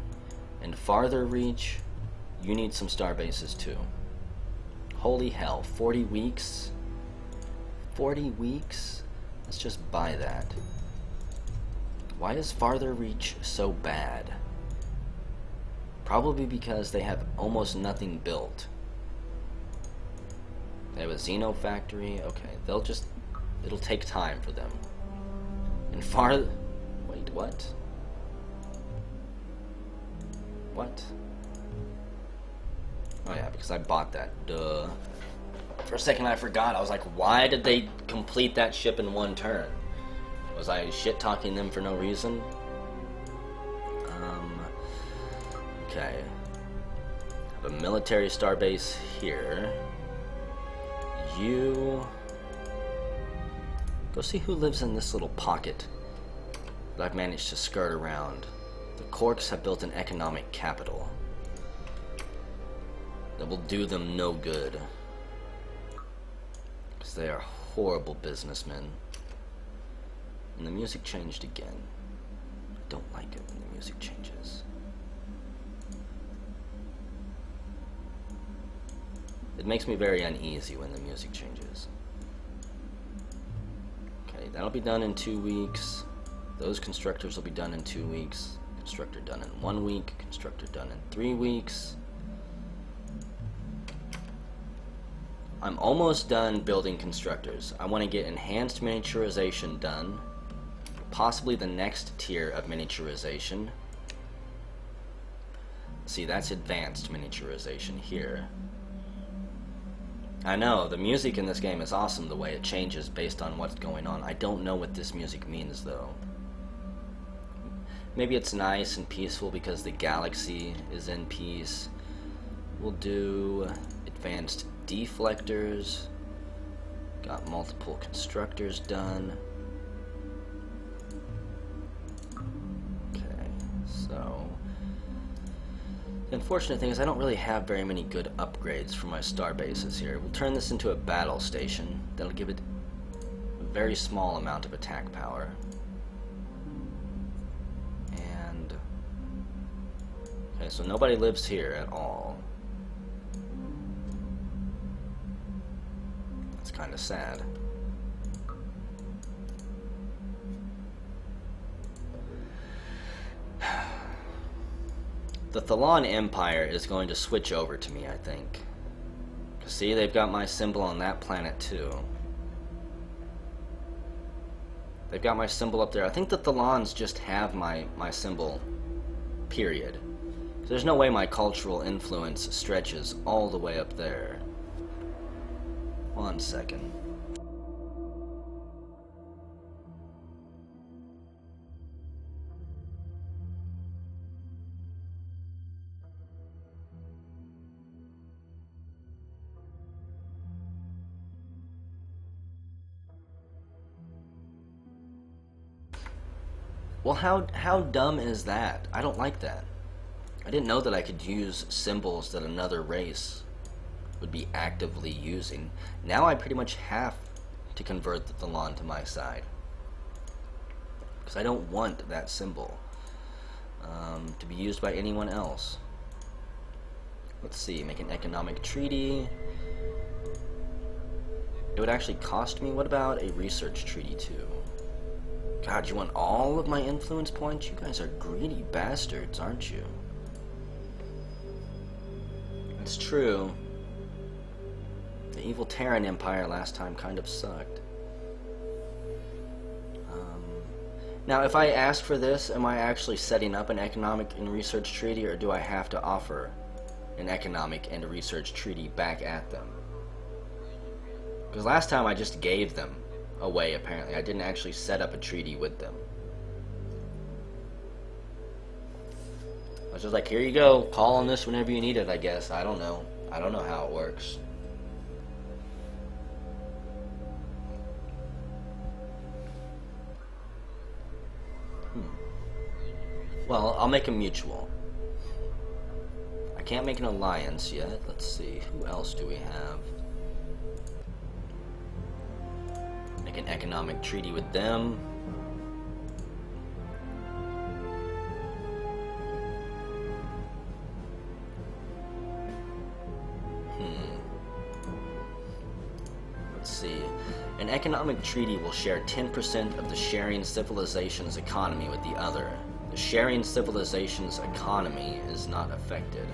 And Farther Reach, you need some starbases too. Holy hell, 40 weeks? 40 weeks? Let's just buy that. Why is Farther Reach so bad? Probably because they have almost nothing built. They have a Xeno factory. Okay, they'll just... It'll take time for them. And Wait, what? What? Oh yeah, because I bought that. Duh. For a second I forgot. I was like, why did they complete that ship in 1 turn? Was I shit-talking them for no reason? Okay. Have a military starbase here. You... Go see who lives in this little pocket that I've managed to skirt around. The Corks have built an economic capital that will do them no good, because they are horrible businessmen. And the music changed again. I don't like it when the music changes. It makes me very uneasy when the music changes. Okay, that'll be done in 2 weeks. Those constructors will be done in 2 weeks. Constructor done in 1 week. Constructor done in 3 weeks. I'm almost done building constructors. I want to get enhanced miniaturization done. Possibly the next tier of miniaturization. See, that's advanced miniaturization here. I know, the music in this game is awesome the way it changes based on what's going on. I don't know what this music means though. Maybe it's nice and peaceful because the galaxy is in peace. We'll do advanced deflectors. Got multiple constructors done. The unfortunate thing is I don't really have very many good upgrades for my star bases here. We'll turn this into a battle station. That'll give it a very small amount of attack power. And... okay, so nobody lives here at all. That's kind of sad. The Thalon Empire is going to switch over to me, I think. See, they've got my symbol on that planet too. They've got my symbol up there. I think the Thalons just have my symbol, period. There's no way my cultural influence stretches all the way up there. 1 second. Well, how dumb is that? I don't like that. I didn't know that I could use symbols that another race would be actively using. Now I pretty much have to convert the Thalon to my side. Because I don't want that symbol to be used by anyone else. Let's see, make an economic treaty. It would actually cost me, what about a research treaty too? God, you want all of my influence points? You guys are greedy bastards, aren't you? It's true. The evil Terran Empire last time kind of sucked. Now, if I ask for this, am I actually setting up an economic and research treaty, or do I have to offer an economic and a research treaty back at them? Because last time I just gave them away, apparently. I didn't actually set up a treaty with them. I was just like, here you go, call on this whenever you need it, I guess. I don't know. I don't know how it works. Well, I'll make a mutual. I can't make an alliance yet. Let's see, who else do we have? Make an economic treaty with them. Let's see. An economic treaty will share 10% of the sharing civilization's economy with the other. The sharing civilization's economy is not affected.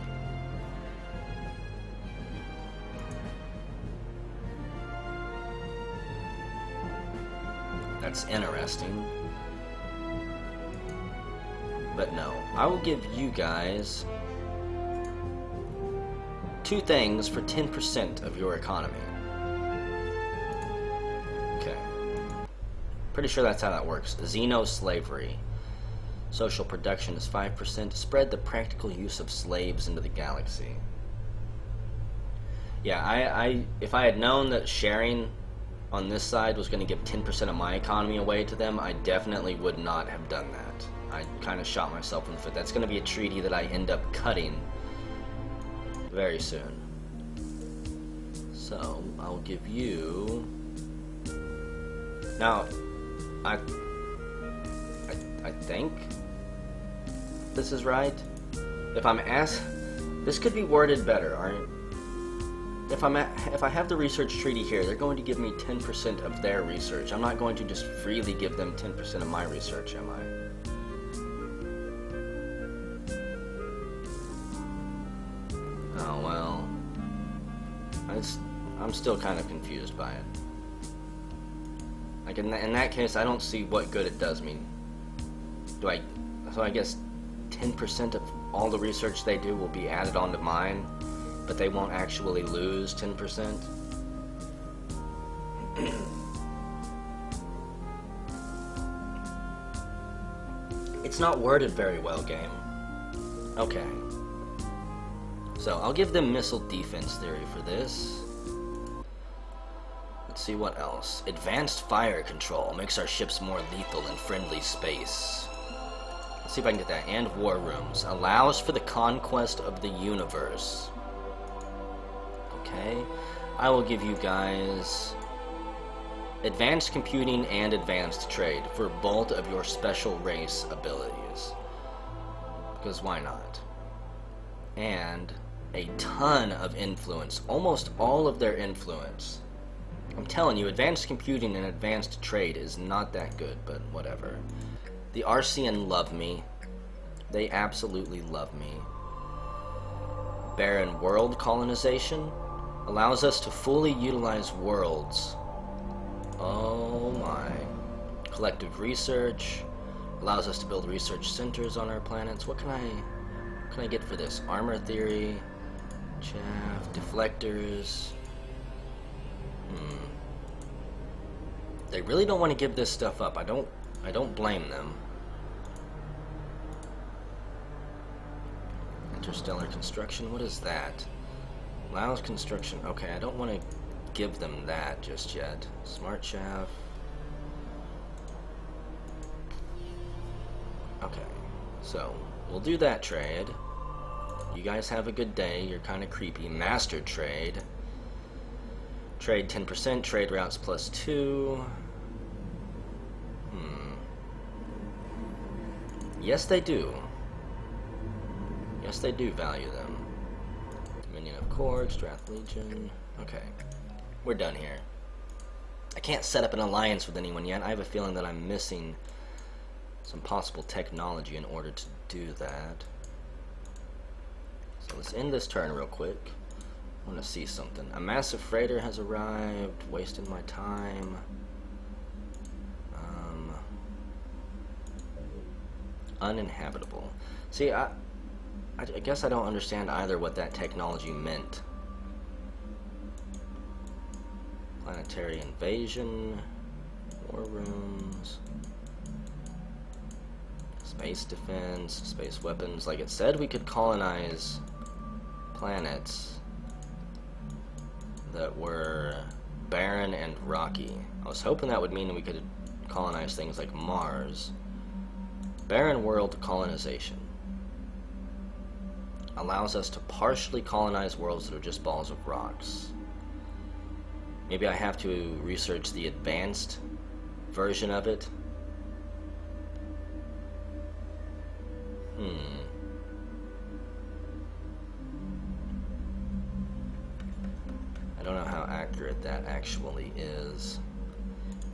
That's interesting. But no, I will give you guys 2 things for 10% of your economy. Okay. Pretty sure that's how that works. Xeno-slavery. Social production is 5%. Spread the practical use of slaves into the galaxy. Yeah, if I had known that sharing on this side was going to give 10% of my economy away to them, I definitely would not have done that. I kind of shot myself in the foot. That's going to be a treaty that I end up cutting very soon. So, I'll give you... Now, I think this is right. If I'm asked... This could be worded better, alright? If I have the research treaty here, they're going to give me 10% of their research. I'm not going to just freely give them 10% of my research, am I? Oh, well. I'm still kind of confused by it. Like, in that case, I don't see what good it does me. So I guess 10% of all the research they do will be added onto mine, but they won't actually lose 10%? It's not worded very well, game. Okay. So, I'll give them missile defense theory for this. Let's see what else. Advanced fire control makes our ships more lethal in friendly space. Let's see if I can get that. And war rooms. Allows for the conquest of the universe. Okay. I will give you guys advanced computing and advanced trade for both of your special race abilities. Because why not? And a ton of influence. Almost all of their influence. I'm telling you, advanced computing and advanced trade is not that good, but whatever. The Arcean love me. They absolutely love me. Barren world colonization allows us to fully utilize worlds. Oh my. Collective research allows us to build research centers on our planets. What can I get for this? Armor theory, chaff, deflectors. They really don't want to give this stuff up. I don't blame them. Interstellar construction, what is that? Allows construction. Okay, I don't want to give them that just yet. Smart chaff. Okay, so we'll do that trade. You guys have a good day. You're kind of creepy. Master trade. Trade 10%. Trade routes +2. Yes, they do. Yes, they do value them. Dominion of Korg, Strath Legion. Okay. We're done here. I can't set up an alliance with anyone yet. I have a feeling that I'm missing some possible technology in order to do that. So let's end this turn real quick. I want to see something. A massive freighter has arrived, wasting my time. Uninhabitable. See, I guess I don't understand either what that technology meant. Planetary invasion, war rooms, space defense, space weapons. Like it said, we could colonize planets that were barren and rocky. I was hoping that would mean we could colonize things like Mars. Barren world colonization allows us to partially colonize worlds that are just balls of rocks. Maybe I have to research the advanced version of it. I don't know how accurate that actually is.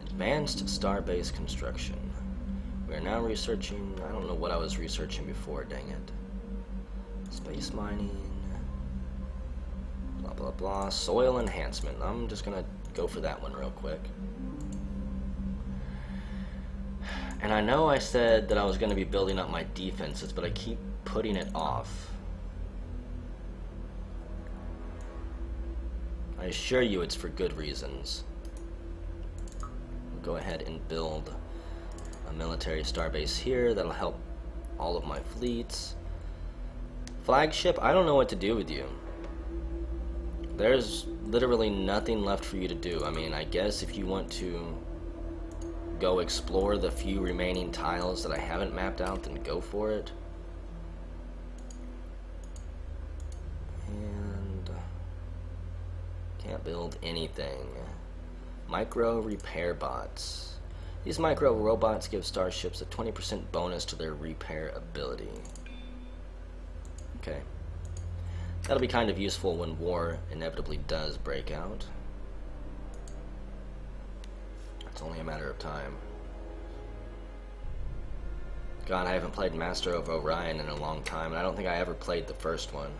Advanced starbase construction. We are now researching, I don't know what I was researching before, dang it. Space mining, blah blah blah, soil enhancement. I'm just gonna go for that one real quick. And I know I said that I was gonna be building up my defenses, but I keep putting it off. I assure you it's for good reasons. We'll go ahead and build a military starbase here that'll help all of my fleets. Flagship, I don't know what to do with you. There's literally nothing left for you to do. I mean, I guess if you want to go explore the few remaining tiles that I haven't mapped out, then go for it. And can't build anything. Micro repair bots. These micro robots give starships a 20% bonus to their repair ability. Okay. That'll be kind of useful when war inevitably does break out. It's only a matter of time. God, I haven't played Master of Orion in a long time, and I don't think I ever played the first one.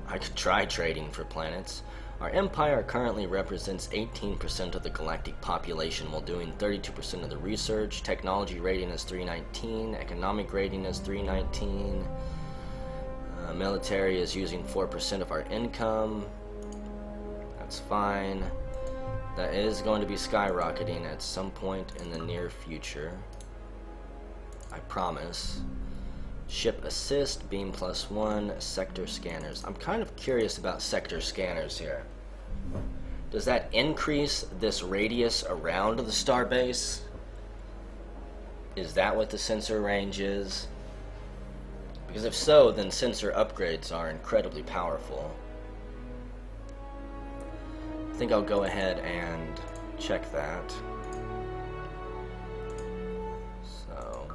I could try trading for planets. Our empire currently represents 18% of the galactic population while doing 32% of the research. Technology rating is 319. Economic rating is 319. Military is using 4% of our income. That's fine. That is going to be skyrocketing at some point in the near future. I promise. Ship assist, beam +1, sector scanners. I'm kind of curious about sector scanners here. Does that increase this radius around the starbase? Is that what the sensor range is? Because if so, then sensor upgrades are incredibly powerful. I think I'll go ahead and check that. So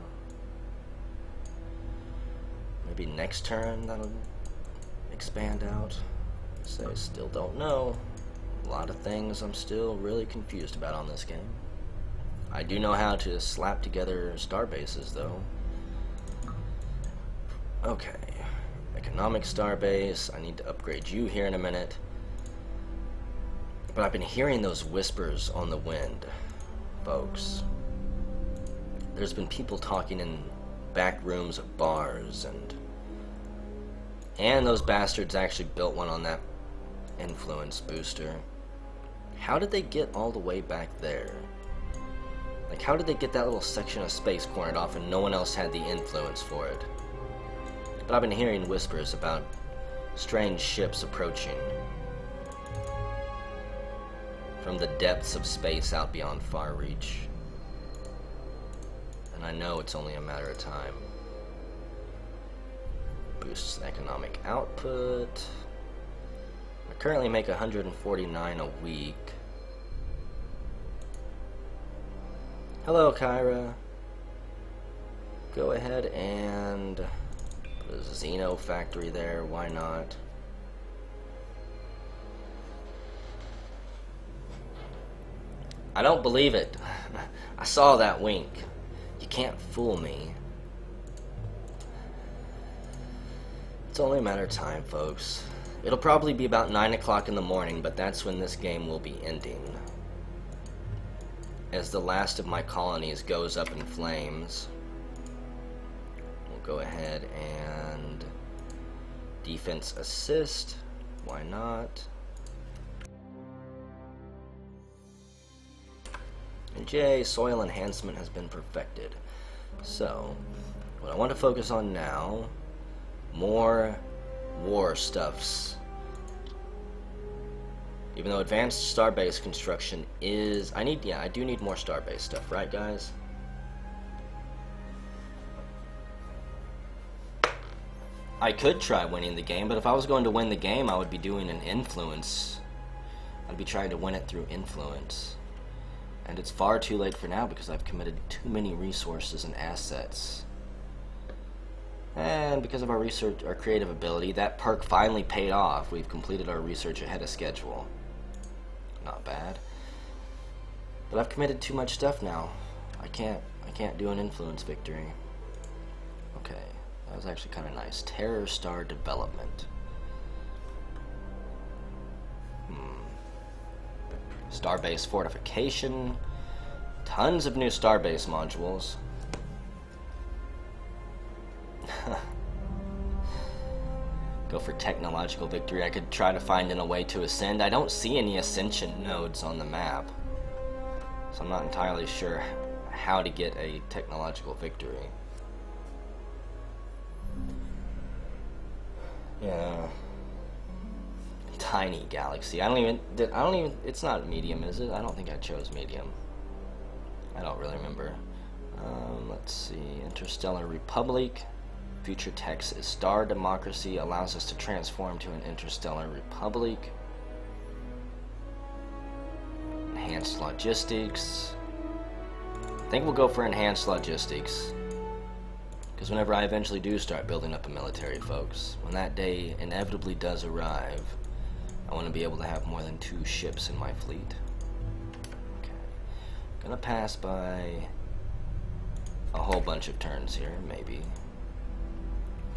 maybe next turn that'll expand out. So I still don't know. A lot of things I'm still really confused about on this game. I do know how to slap together star bases though. Okay, economic star base. I need to upgrade you here in a minute. But I've been hearing those whispers on the wind, folks. There's been people talking in back rooms of bars, and those bastards actually built one on that influence booster. How did they get all the way back there? Like, how did they get that little section of space cornered off and no one else had the influence for it? But I've been hearing whispers about strange ships approaching from the depths of space out beyond far reach. And I know it's only a matter of time. Boosts economic output. I currently make 149 a week. Hello, Kyra. Go ahead and put a Xeno factory there. Why not? I don't believe it. I saw that wink. You can't fool me. It's only a matter of time, folks. It'll probably be about 9 o'clock in the morning, but that's when this game will be ending. As the last of my colonies goes up in flames, we'll go ahead and defense assist. Why not? And J, soil enhancement has been perfected. So, what I want to focus on now, more war stuffs. Even though advanced starbase construction is, I do need more starbase stuff, right guys? I could try winning the game, but if I was going to win the game, I would be doing an influence. I'd be trying to win it through influence. And it's far too late for now because I've committed too many resources and assets. And because of our research, our creative ability, that perk finally paid off. We've completed our research ahead of schedule. Not bad. But I've committed too much stuff now. I can't do an influence victory. Okay, that was actually kind of nice. Terror Star development. Starbase fortification. Tons of new starbase modules. Go for technological victory. I could try to find a way to ascend. I don't see any ascension nodes on the map, so I'm not entirely sure how to get a technological victory. Yeah. Tiny galaxy. I don't even, it's not medium, is it? I don't think I chose medium. I don't really remember. Let's see. Interstellar Republic. Future text is Star Democracy. Allows us to transform to an interstellar republic. Enhanced logistics. I think we'll go for enhanced logistics. Because whenever I eventually do start building up a military, folks, when that day inevitably does arrive, I want to be able to have more than 2 ships in my fleet. Okay. Gonna pass by a whole bunch of turns here, maybe.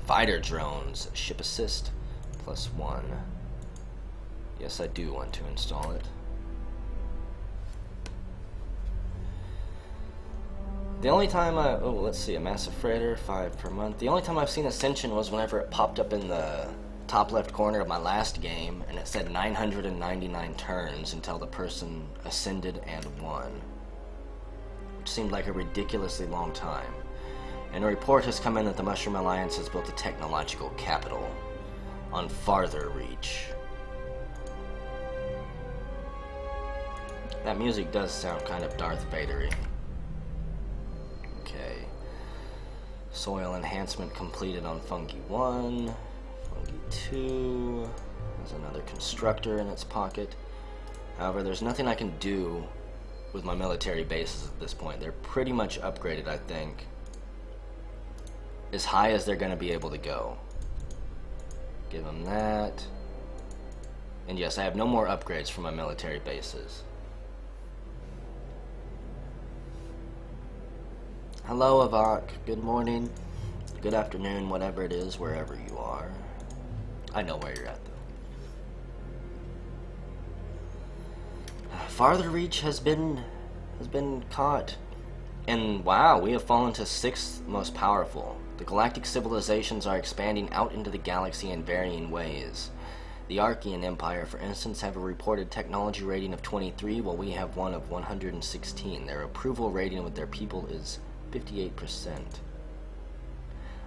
Fighter drones, ship assist, +1. Yes, I do want to install it. The only time let's see, a massive freighter, 5 per month. The only time I've seen Ascension was whenever it popped up in the top left corner of my last game, and it said 999 turns until the person ascended and won. Which seemed like a ridiculously long time. And a report has come in that the Mushroom Alliance has built a technological capital on farther reach. That music does sound kind of Darth Vader-y. Okay. Soil enhancement completed on Fungi 1. Fungi 2. There's another constructor in its pocket. However, there's nothing I can do with my military bases at this point. They're pretty much upgraded, I think. As high as they're going to be able to go. Give them that. And yes, I have no more upgrades for my military bases. Hello, Avok. Good morning. Good afternoon, whatever it is, wherever you are. I know where you're at, though. Farther Reach has been caught. And wow, we have fallen to 6th most powerful. The galactic civilizations are expanding out into the galaxy in varying ways. The Archean Empire, for instance, have a reported technology rating of 23, while we have one of 116. Their approval rating with their people is 58%.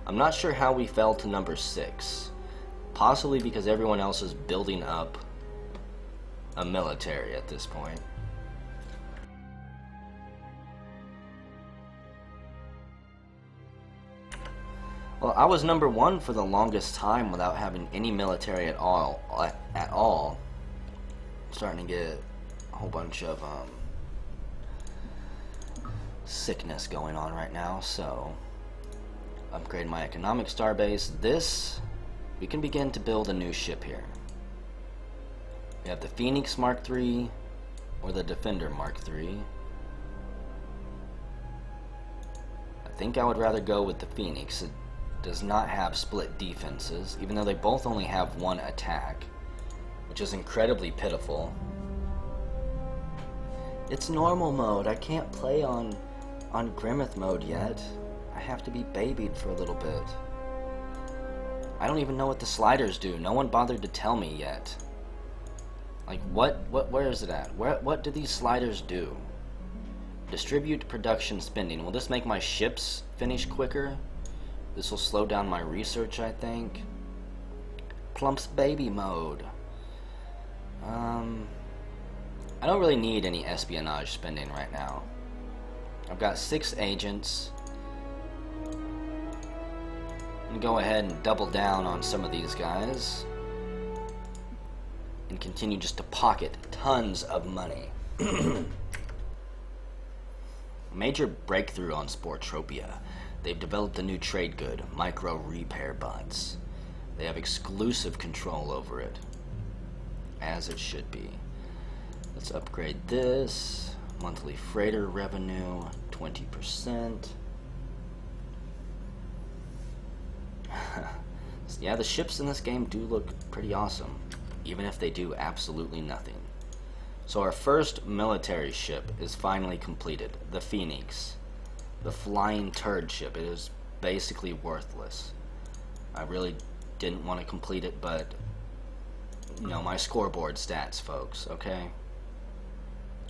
I'm not sure how we fell to number 6. Possibly because everyone else is building up a military at this point. Well, I was number 1 for the longest time without having any military at all. I'm starting to get a whole bunch of sickness going on right now, so upgrade my economic starbase. This, we can begin to build a new ship here. We have the Phoenix Mark III or the Defender Mark III. I think I would rather go with the Phoenix. It does not have split defenses, even though they both only have 1 attack, which is incredibly pitiful. It's normal mode. I can't play on Grimmeth mode yet. I have to be babied for a little bit. I don't even know what the sliders do. No one bothered to tell me yet. Like, where is it at? What do these sliders do? Distribute production spending. Will this make my ships finish quicker? This will slow down my research, I think. Plump's baby mode. I don't really need any espionage spending right now. I've got 6 agents. I'm gonna go ahead and double down on some of these guys and continue just to pocket tons of money. Major breakthrough on Sportropia. They've developed a new trade good, micro repair bots. They have exclusive control over it, as it should be. Let's upgrade this. Monthly freighter revenue, 20%. Yeah, the ships in this game do look pretty awesome, even if they do absolutely nothing. So our first military ship is finally completed, the Phoenix. The flying turd ship. It is basically worthless. I really didn't want to complete it, but you know, my scoreboard stats, folks, okay?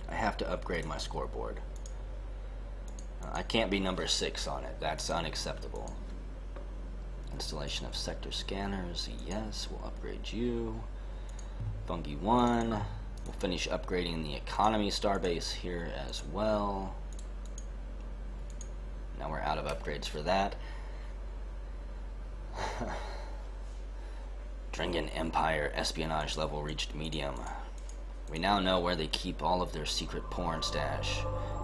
I have to upgrade my scoreboard. I can't be number 6 on it. That's unacceptable. Installation of sector scanners. Yes, we'll upgrade you. Fungi 1. We'll finish upgrading the economy starbase here as well. Now we're out of upgrades for that. Dringan Empire espionage level reached medium. We now know where they keep all of their secret porn stash.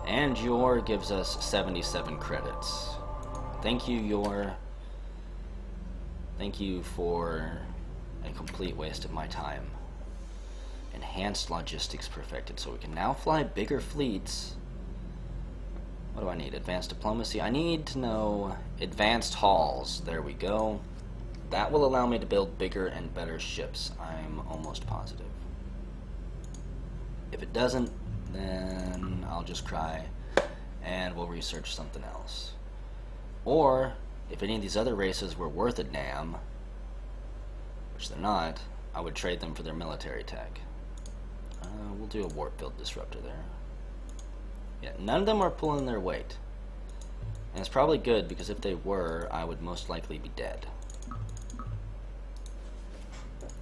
And Yor gives us 77 credits. Thank you, Yor. Thank you for a complete waste of my time. Enhanced logistics perfected, so we can now fly bigger fleets. What do I need? Advanced diplomacy. I need to know advanced hauls. There we go. That will allow me to build bigger and better ships. I'm almost positive. If it doesn't, then I'll just cry and we'll research something else. Or, if any of these other races were worth a damn, which they're not, I would trade them for their military tech. We'll do a warp field disruptor there. Yeah, none of them are pulling their weight. And it's probably good, because if they were, I would most likely be dead.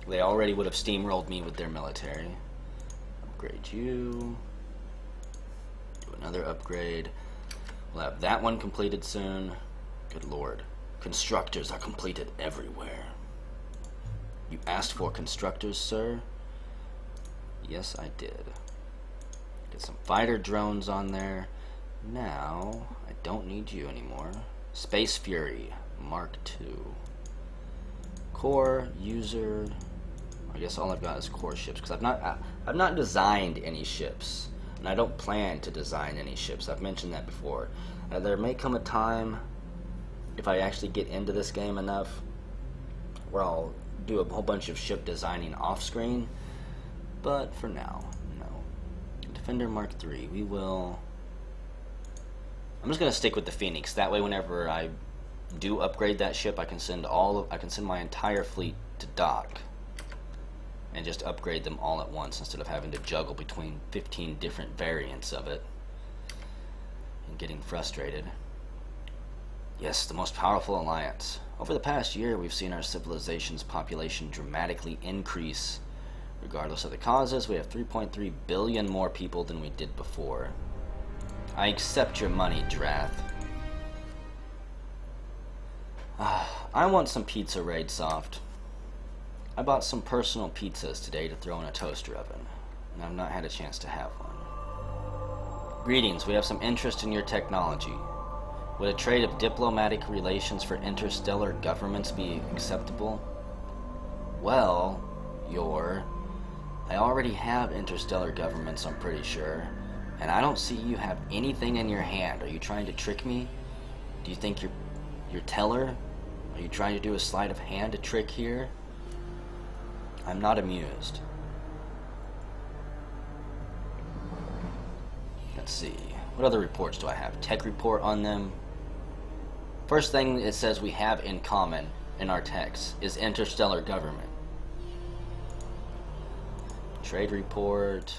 They already would have steamrolled me with their military. Upgrade you. Do another upgrade. We'll have that one completed soon. Good lord. Constructors are completed everywhere. You asked for constructors, sir? Yes, I did. Get some fighter drones on there. Now, I don't need you anymore. Space Fury, Mark II. Core, user... I guess all I've got is core ships, because I've not designed any ships, and I don't plan to design any ships. I've mentioned that before. There may come a time, if I actually get into this game enough, where I'll do a whole bunch of ship designing off screen, but for now, no. Defender Mark III, we will... I'm just gonna stick with the Phoenix. That way, whenever I do upgrade that ship, I can send my entire fleet to dock and just upgrade them all at once instead of having to juggle between 15 different variants of it and getting frustrated. Yes, the most powerful alliance. Over the past year, we've seen our civilization's population dramatically increase. Regardless of the causes, we have 3.3 billion more people than we did before. I accept your money, Drath. I want some pizza, Raid Soft. I bought some personal pizzas today to throw in a toaster oven, and I've not had a chance to have one. Greetings, we have some interest in your technology. Would a trade of diplomatic relations for interstellar governments be acceptable? Well, I already have interstellar governments, I'm pretty sure, and I don't see you have anything in your hand. Are you trying to trick me? Do you think you're Teller? Are you trying to do a sleight of hand, a trick here? I'm not amused. Let's see. What other reports do I have? Tech report on them. First thing it says we have in common in our text is interstellar government. Trade report.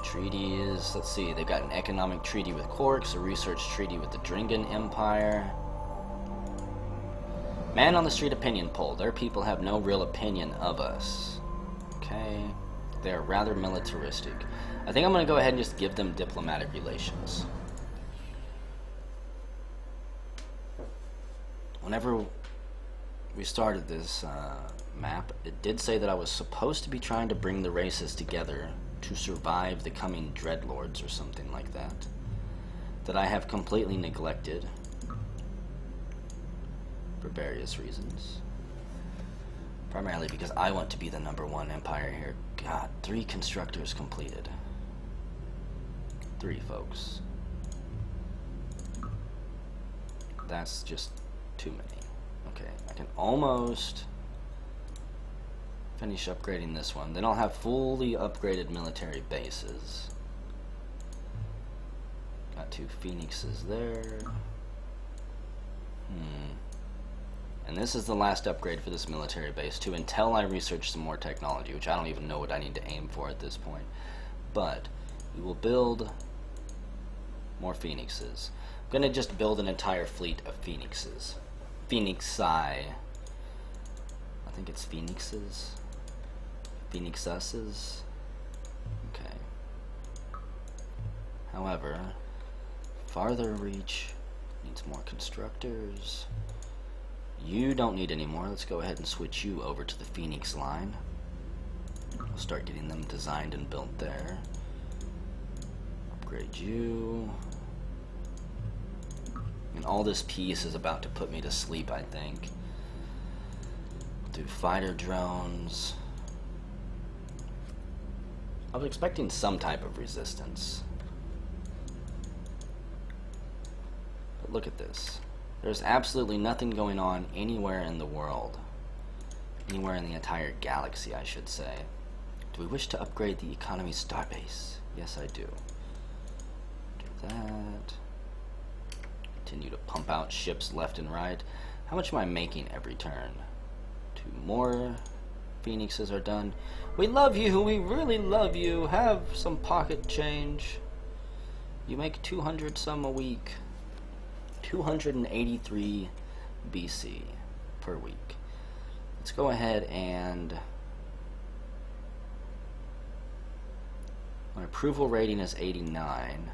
Treaties. Let's see. They've got an economic treaty with Quarks, a research treaty with the Dringan Empire. Man on the street opinion poll. Their people have no real opinion of us. Okay. They're rather militaristic. I think I'm going to go ahead and just give them diplomatic relations. Whenever we started this map, it did say that I was supposed to be trying to bring the races together to survive the coming dreadlords or something like that. That I have completely neglected. For various reasons. Primarily because I want to be the #1 empire here. God, 3 constructors completed. 3, folks. That's just too many. Okay, I can almost finish upgrading this one. Then I'll have fully upgraded military bases. Got 2 Phoenixes there. And this is the last upgrade for this military base too, until I research some more technology, which I don't even know what I need to aim for at this point. But we will build more Phoenixes. I'm gonna just build an entire fleet of Phoenixes. Phoenixi. I think it's Phoenixes. Phoenixuses. Okay. However, farther reach needs more constructors. You don't need any more. Let's go ahead and switch you over to the Phoenix line. We'll start getting them designed and built there. Upgrade you. And all this piece is about to put me to sleep, I think. Do fighter drones. I was expecting some type of resistance. But look at this. There's absolutely nothing going on anywhere in the world. Anywhere in the entire galaxy, I should say. Do we wish to upgrade the economy starbase? Yes, I do. Do that. Continue to pump out ships left and right. How much am I making every turn? 2 more Phoenixes are done. We love you. We really love you. Have some pocket change. You make 200 some a week. 283 BC per week. Let's go ahead and my approval rating is 89.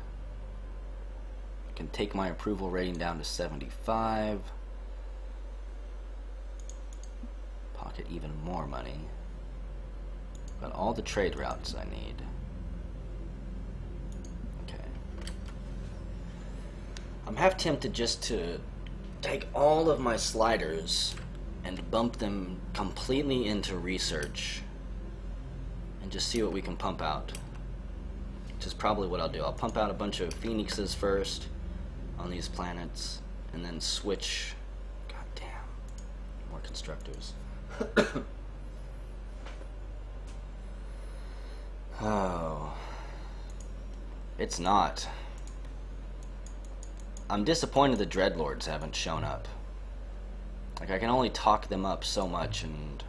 Can take my approval rating down to 75. Pocket even more money. Got all the trade routes I need. Okay. I'm half tempted just to take all of my sliders and bump them completely into research and just see what we can pump out. Which is probably what I'll do. I'll pump out a bunch of phoenixes first on these planets and then switch. God damn. More constructors. Oh. It's not. I'm disappointed the Dreadlords haven't shown up. Like, I can only talk them up so much, and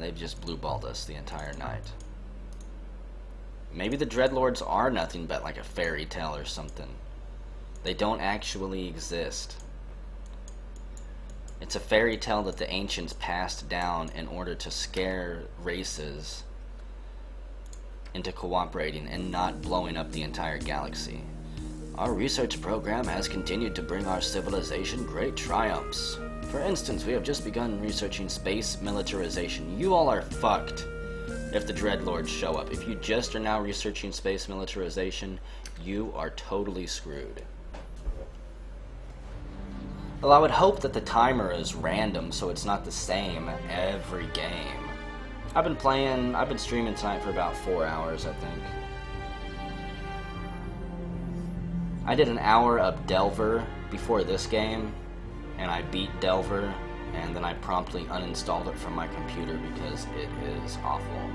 they've just blue-balled us the entire night. Maybe the Dreadlords are nothing but like a fairy tale or something. They don't actually exist. It's a fairy tale that the ancients passed down in order to scare races into cooperating and not blowing up the entire galaxy. Our research program has continued to bring our civilization great triumphs. For instance, we have just begun researching space militarization. You all are fucked if the Dreadlords show up. If you just are now researching space militarization, you are totally screwed. Well, I would hope that the timer is random so it's not the same every game. I've been streaming tonight for about 4 hours, I think. I did an hour of Delver before this game, and I beat Delver, and then I promptly uninstalled it from my computer because it is awful.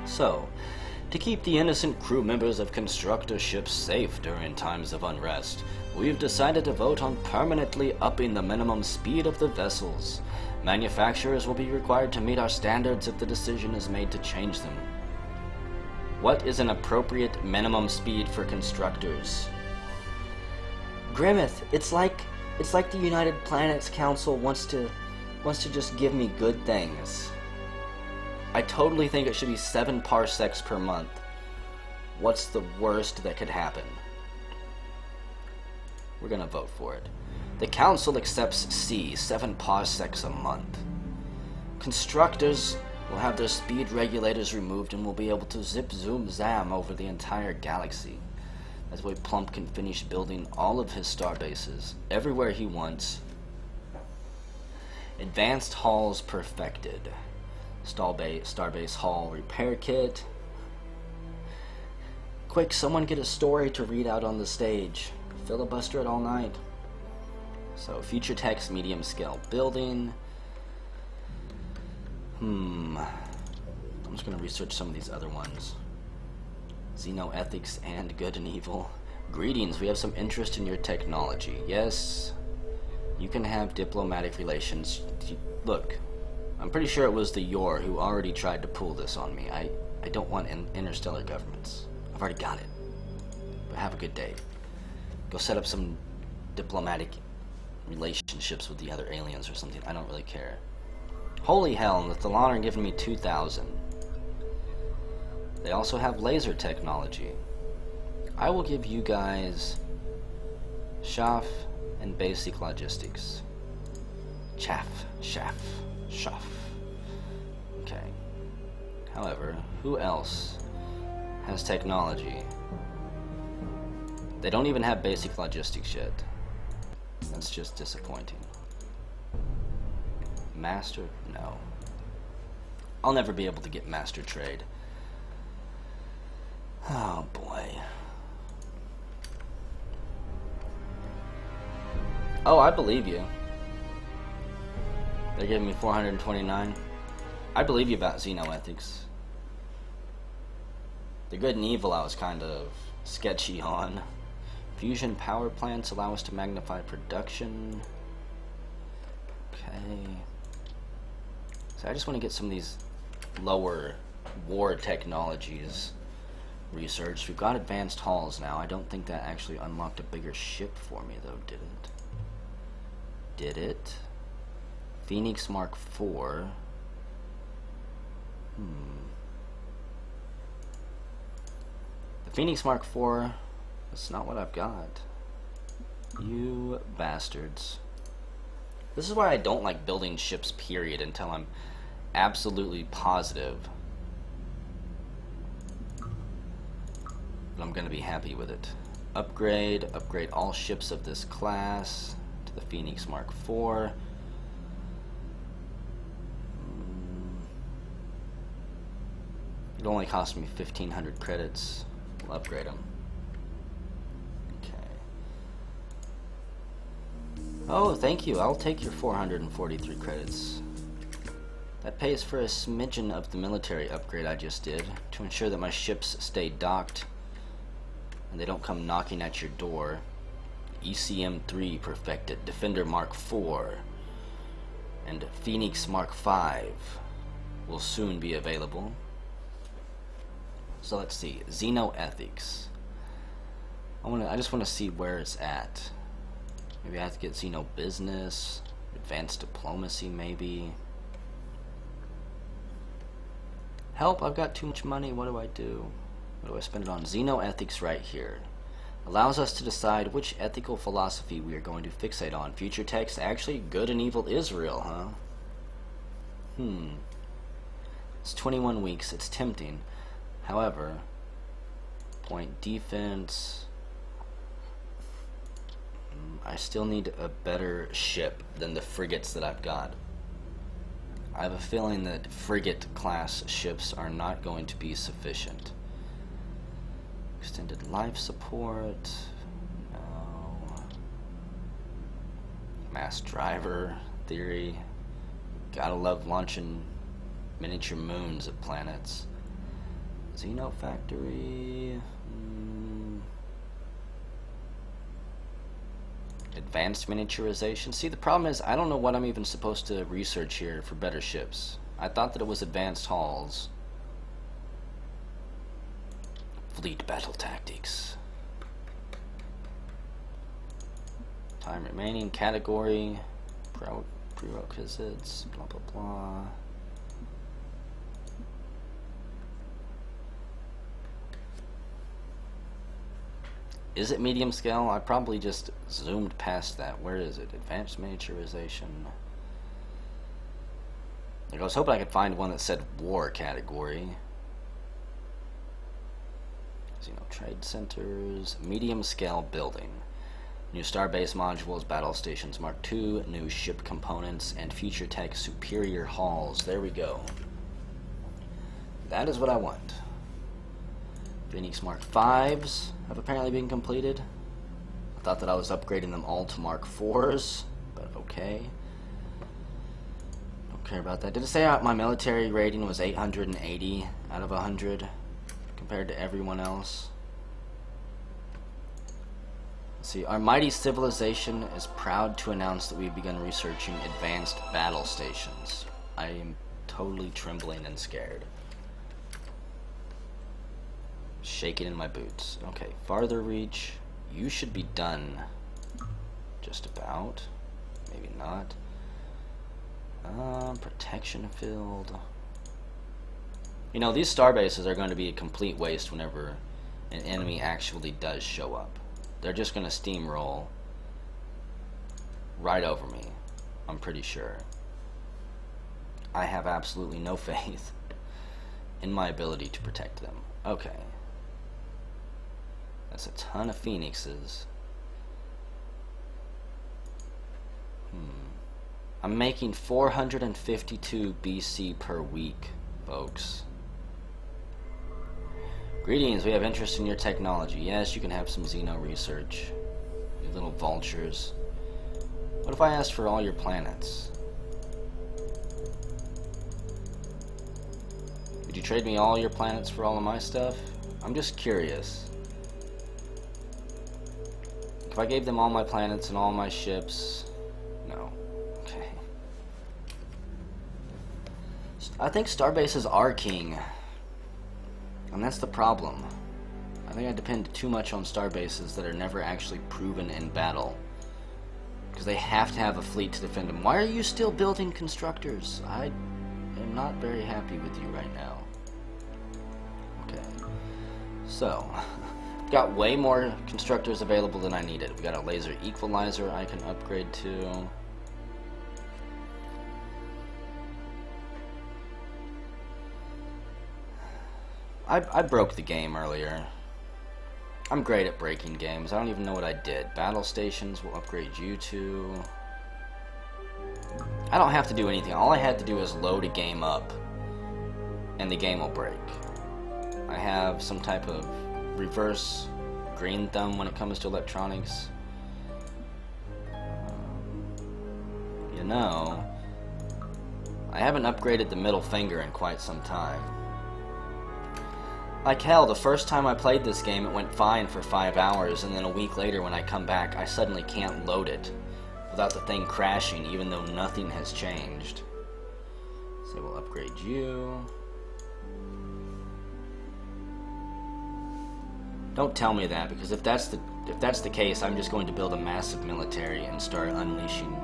So, to keep the innocent crew members of constructor ships safe during times of unrest, we've decided to vote on permanently upping the minimum speed of the vessels. Manufacturers will be required to meet our standards if the decision is made to change them. What is an appropriate minimum speed for constructors? Grimmeth, it's like the United Planets Council wants to just give me good things. I totally think it should be 7 parsecs per month. What's the worst that could happen? We're gonna vote for it. The Council accepts C, 7 parsecs a month. Constructors will have their speed regulators removed and will be able to zip, zoom, zam over the entire galaxy. That way Plump can finish building all of his starbases everywhere he wants. Advanced halls perfected. Starbase hall repair kit. Quick, someone get a story to read out on the stage. Filibuster it all night. So, future text, medium scale building. I'm just gonna research some of these other ones. Xenoethics and good and evil. Greetings, we have some interest in your technology. Yes, you can have diplomatic relations. Look, I'm pretty sure it was the Yor who already tried to pull this on me. I don't want interstellar governments. I've already got it. But have a good day. Go set up some diplomatic relationships with the other aliens or something. I don't really care. Holy hell, the Thalan are giving me 2,000. They also have laser technology. I will give you guys Shaff and basic logistics. Chaff, shaff, shaff. Okay. However, who else has technology? They don't even have basic logistics yet. That's just disappointing. Master? No. I'll never be able to get master trade. Oh boy. Oh, I believe you. They're giving me 429. I believe you about xenoethics. The good and evil I was kind of sketchy on. Fusion power plants allow us to magnify production. Okay. So I just want to get some of these lower war technologies researched. We've got advanced halls now. I don't think that actually unlocked a bigger ship for me though, did it? Did it? Phoenix Mark IV. The Phoenix Mark IV, that's not what I've got. You bastards. This is why I don't like building ships, period, until I'm absolutely positive that I'm going to be happy with it. Upgrade all ships of this class to the Phoenix Mark IV. It only cost me 1,500 credits. We'll upgrade them. Okay. Oh, thank you. I'll take your 443 credits. That pays for a smidgen of the military upgrade I just did to ensure that my ships stay docked and they don't come knocking at your door. ECM-3 perfected, Defender Mark IV, and Phoenix Mark V will soon be available. So let's see, Xenoethics. I just want to see where it's at. Maybe I have to get Xeno Business, Advanced Diplomacy maybe. Help, I've got too much money, what do I do? What do I spend it on? Xenoethics right here. Allows us to decide which ethical philosophy we are going to fixate on. Future text, actually, good and evil Israel, huh? It's 21 weeks, it's tempting. However, point defense, I still need a better ship than the frigates that I've got. I have a feeling that frigate class ships are not going to be sufficient. Extended life support, no. Mass driver theory, gotta love launching miniature moons of planets. Xeno factory, advanced miniaturization. See, the problem is I don't know what I'm even supposed to research here for better ships. I thought that it was advanced hulls. Fleet battle tactics. Time remaining, category, prerequisites, blah blah blah. Is it medium scale? I probably just zoomed past that. Where is it? Advanced miniaturization. Like, I was hoping I could find one that said war category. Trade centers, medium scale building. New starbase modules, battle stations Mark II, new ship components, and future tech superior hulls. There we go. That is what I want. Phoenix Mark V's have apparently been completed. I thought that I was upgrading them all to Mark IVs, but okay. Don't care about that. Did it say my military rating was 880 out of 100 compared to everyone else? Let's see, our mighty civilization is proud to announce that we've begun researching advanced battle stations. I am totally trembling and scared. Shaking in my boots. Okay, farther reach. You should be done. Just about. Maybe not. Protection field. You know, these starbases are going to be a complete waste whenever an enemy actually does show up. They're just going to steamroll right over me. I'm pretty sure. I have absolutely no faith in my ability to protect them. Okay. That's a ton of phoenixes. I'm making 452 BC per week, folks. Greetings, we have interest in your technology. Yes, you can have some Xeno research. You little vultures. What if I asked for all your planets? Would you trade me all your planets for all of my stuff? I'm just curious. If I gave them all my planets and all my ships... No. Okay. I think starbases are king. And that's the problem. I think I depend too much on starbases that are never actually proven in battle. Because they have to have a fleet to defend them. Why are you still building constructors? I am not very happy with you right now. Okay. So, got way more constructors available than I needed. We got a laser equalizer I can upgrade to. I broke the game earlier. I'm great at breaking games. I don't even know what I did. Battle stations will upgrade you to. I don't have to do anything. All I had to do is load a game up, and the game will break. I have some type of reverse green thumb when it comes to electronics. You know, I haven't upgraded the middle finger in quite some time. Like hell, the first time I played this game it went fine for 5 hours, and then a week later when I come back I suddenly can't load it without the thing crashing even though nothing has changed. So we'll upgrade you. Don't tell me that, because if that's the case, I'm just going to build a massive military and start unleashing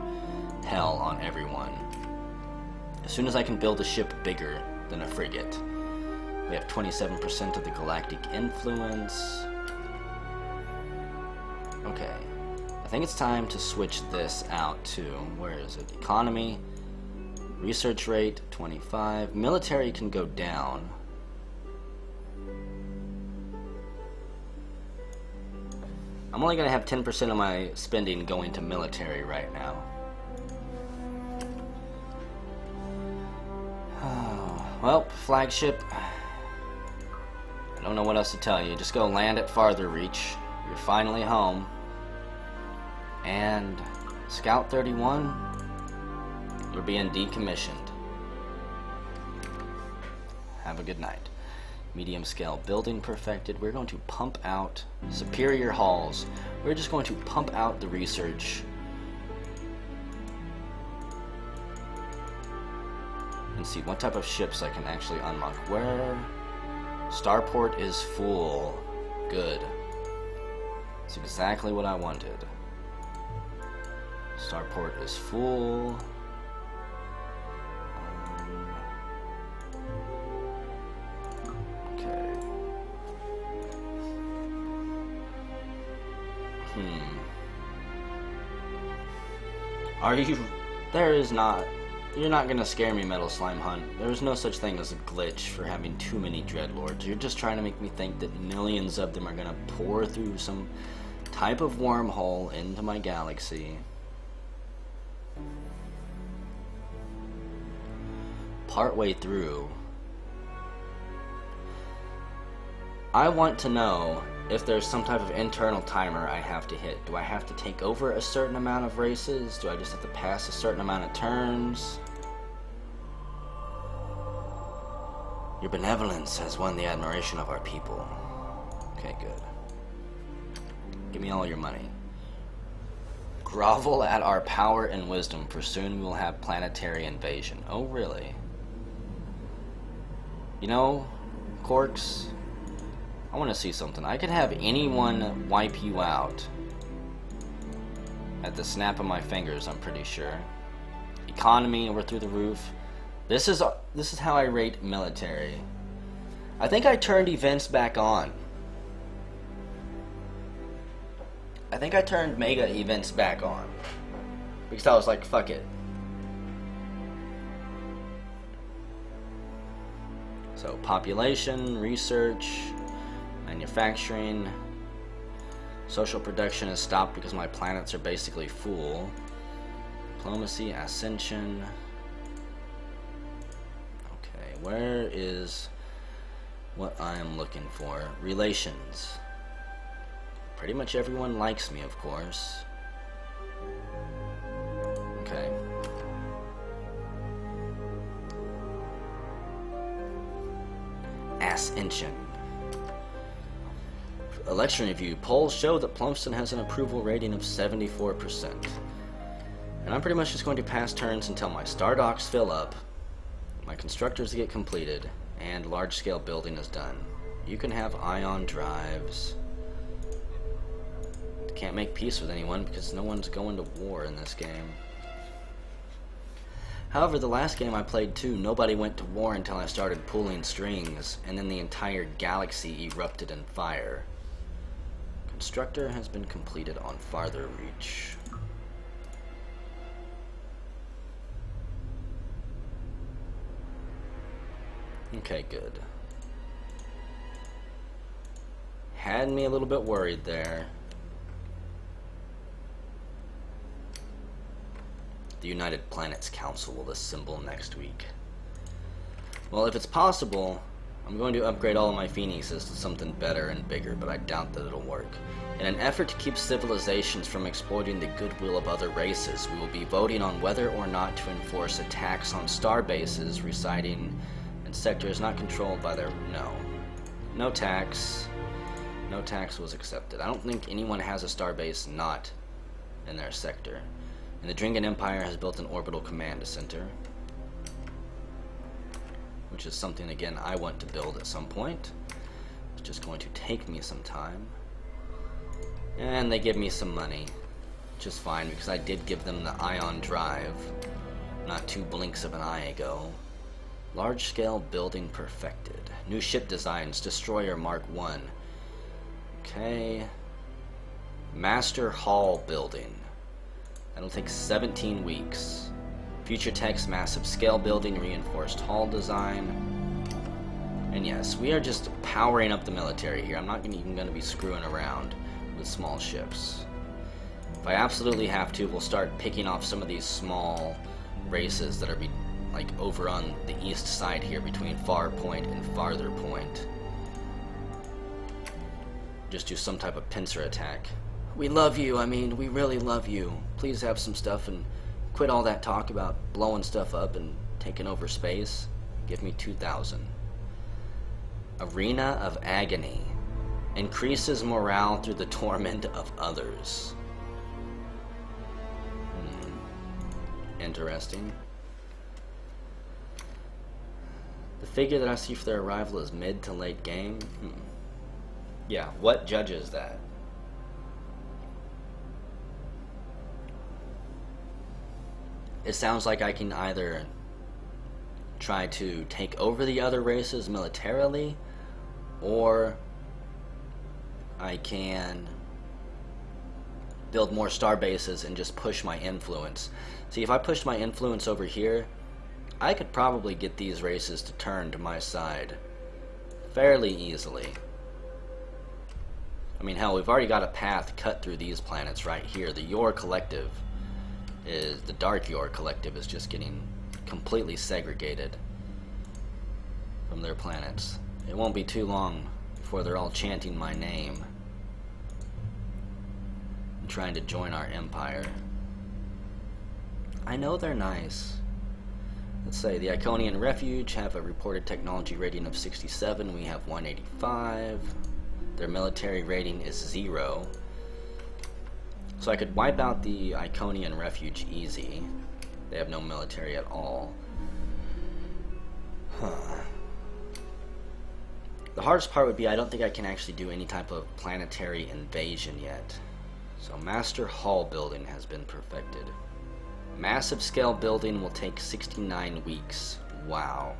hell on everyone. As soon as I can build a ship bigger than a frigate. We have 27% of the galactic influence. Okay. I think it's time to switch this out to, where is it? Economy, research rate, 25. Military can go down. I'm only going to have 10% of my spending going to military right now. Well, flagship. I don't know what else to tell you. Just go land at Farther Reach. You're finally home. And Scout 31, you're being decommissioned. Have a good night. Medium scale building perfected. We're going to pump out superior halls. We're just going to pump out the research. And see what type of ships I can actually unlock. Where? Starport is full. Good. That's exactly what I wanted. Starport is full. Okay. Are you... There is not... You're not gonna scare me, Metal Slime Hunt. There's no such thing as a glitch for having too many Dreadlords. You're just trying to make me think that millions of them are gonna pour through some type of wormhole into my galaxy. Partway through, I want to know if there's some type of internal timer I have to hit. Do I have to take over a certain amount of races? Do I just have to pass a certain amount of turns? Your benevolence has won the admiration of our people. Okay, good. Give me all your money. Grovel at our power and wisdom, for soon we will have planetary invasion. Oh, really? You know, Corks, I want to see something. I could have anyone wipe you out at the snap of my fingers, I'm pretty sure. Economy, we're through the roof. This is how I rate military. I think I turned events back on. I think I turned mega events back on. Because I was like, fuck it. So, population, research, manufacturing, social production is stopped because my planets are basically full. Diplomacy, ascension. Okay, where is what I am looking for? Relations. Pretty much everyone likes me, of course. Okay. Ascension. Election review. Polls show that Plumpston has an approval rating of 74%. And I'm pretty much just going to pass turns until my star docks fill up, my constructors get completed, and large-scale building is done. You can have ion drives. Can't make peace with anyone because no one's going to war in this game. However, the last game I played too, nobody went to war until I started pulling strings, and then the entire galaxy erupted in fire. Constructor has been completed on farther reach. Okay, good. Had me a little bit worried there. The United Planets Council will assemble next week. Well, if it's possible, I'm going to upgrade all of my phoenixes to something better and bigger, but I doubt that it'll work. In an effort to keep civilizations from exploiting the goodwill of other races, we will be voting on whether or not to enforce a tax on star bases residing in sectors not controlled by their... No tax. No tax was accepted. I don't think anyone has a starbase not in their sector. And the Dringan Empire has built an orbital command center, which is something, again, I want to build at some point. It's just going to take me some time. And they give me some money, which is fine, because I did give them the ion drive not 2 blinks of an eye ago. Large-scale building perfected. New ship designs, Destroyer Mark 1. Okay. Master Hall building. That'll take 17 weeks. Future Tech's massive scale building, reinforced hull design. And yes, we are just powering up the military here. I'm not even going to be screwing around with small ships. If I absolutely have to, we'll start picking off some of these small races that are like over on the east side here between Far Point and Farther Point. Just do some type of pincer attack. We love you, I mean, we really love you. Please have some stuff and quit all that talk about blowing stuff up and taking over space. Give me 2,000. Arena of Agony. Increases morale through the torment of others. Interesting. The figure that I see for their arrival is mid to late game. Yeah, what judges that? It sounds like I can either try to take over the other races militarily, or I can build more star bases and just push my influence. See, if I pushed my influence over here, I could probably get these races to turn to my side fairly easily. I mean, hell, we've already got a path cut through these planets right here. The Yor Collective is, the Dark Yor Collective is just getting completely segregated from their planets. It won't be too long before they're all chanting my name and trying to join our empire. I know they're nice. Let's say the Iconian Refuge have a reported technology rating of 67. We have 185. Their military rating is 0. So I could wipe out the Iconian Refuge easy. They have no military at all. The hardest part would be I don't think I can actually do any type of planetary invasion yet. So Master Hall building has been perfected. Massive scale building will take 69 weeks. Wow.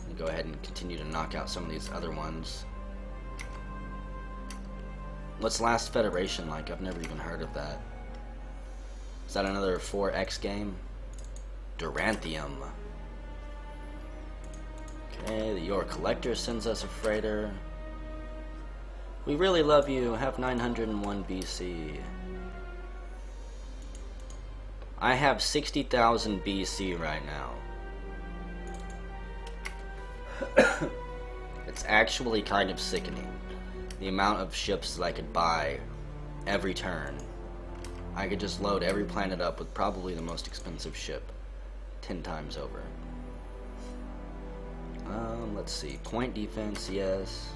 I'll go ahead and continue to knock out some of these other ones. What's Last Federation like? I've never even heard of that. Is that another 4X game? Duranthium. Okay, the Yor Collector sends us a freighter. We really love you. Have 901 BC. I have 60,000 BC right now. It's actually kind of sickening. The amount of ships that I could buy every turn. I could just load every planet up with probably the most expensive ship 10 times over. Let's see. Point defense, yes.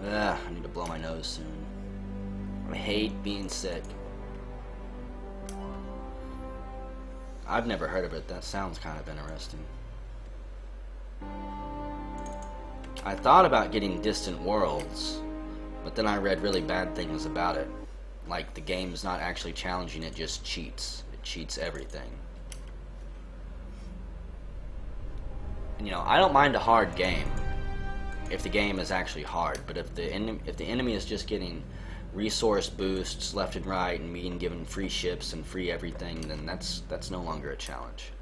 I need to blow my nose soon. I hate being sick. I've never heard of it. That sounds kind of interesting. I thought about getting Distant Worlds, but then I read really bad things about it. Like, the game's not actually challenging, it just cheats. It cheats everything. And, you know, I don't mind a hard game if the game is actually hard, but if the enemy is just getting resource boosts left and right and being given free ships and free everything, then that's no longer a challenge.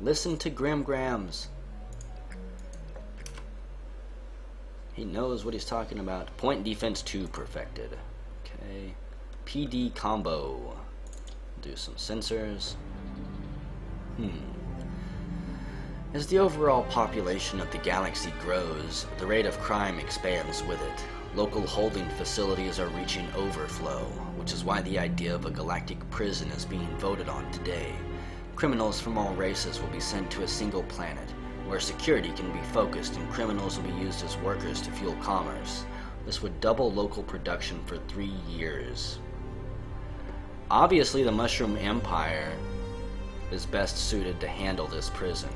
Listen to Grim Grams. He knows what he's talking about. Point defense 2 perfected. Okay. PD combo. Do some sensors. As the overall population of the galaxy grows, the rate of crime expands with it. Local holding facilities are reaching overflow, which is why the idea of a galactic prison is being voted on today. Criminals from all races will be sent to a single planet, where security can be focused and criminals will be used as workers to fuel commerce. This would double local production for 3 years. Obviously, the Mushroom Empire is best suited to handle this prison.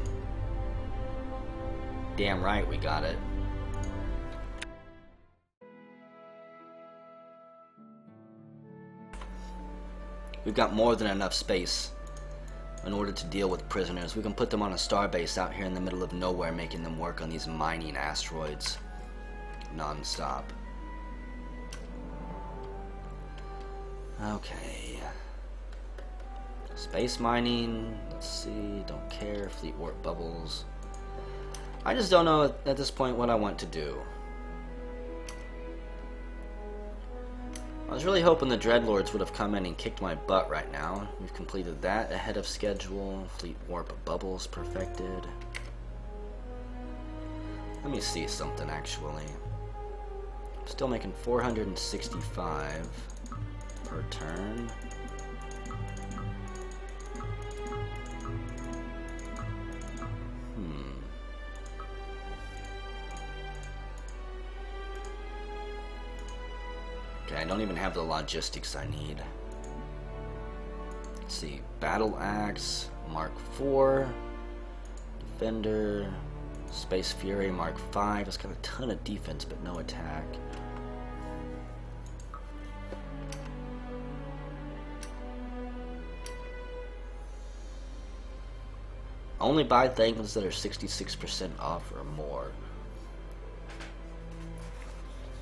Damn right we got it. We've got more than enough space in order to deal with prisoners. We can put them on a starbase out here in the middle of nowhere, making them work on these mining asteroids non-stop. Okay. Space mining, let's see, don't care, fleet warp bubbles. I just don't know at this point what I want to do. I was really hoping the Dreadlords would have come in and kicked my butt right now. We've completed that ahead of schedule. Fleet warp bubbles perfected. Let me see something actually. Still making 465 per turn. Okay, I don't even have the logistics I need. Let's see, Battle Axe, Mark IV, Defender, Space Fury, Mark V. It's got a ton of defense, but no attack. Only buy things that are 66% off or more.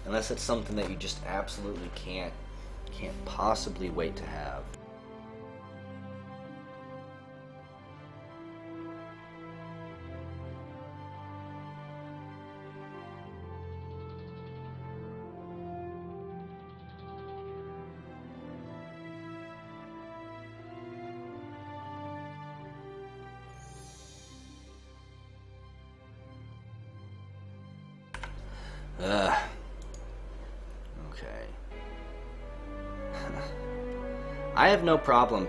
Unless it's something that you just absolutely can't possibly wait to have. Okay. I have no problem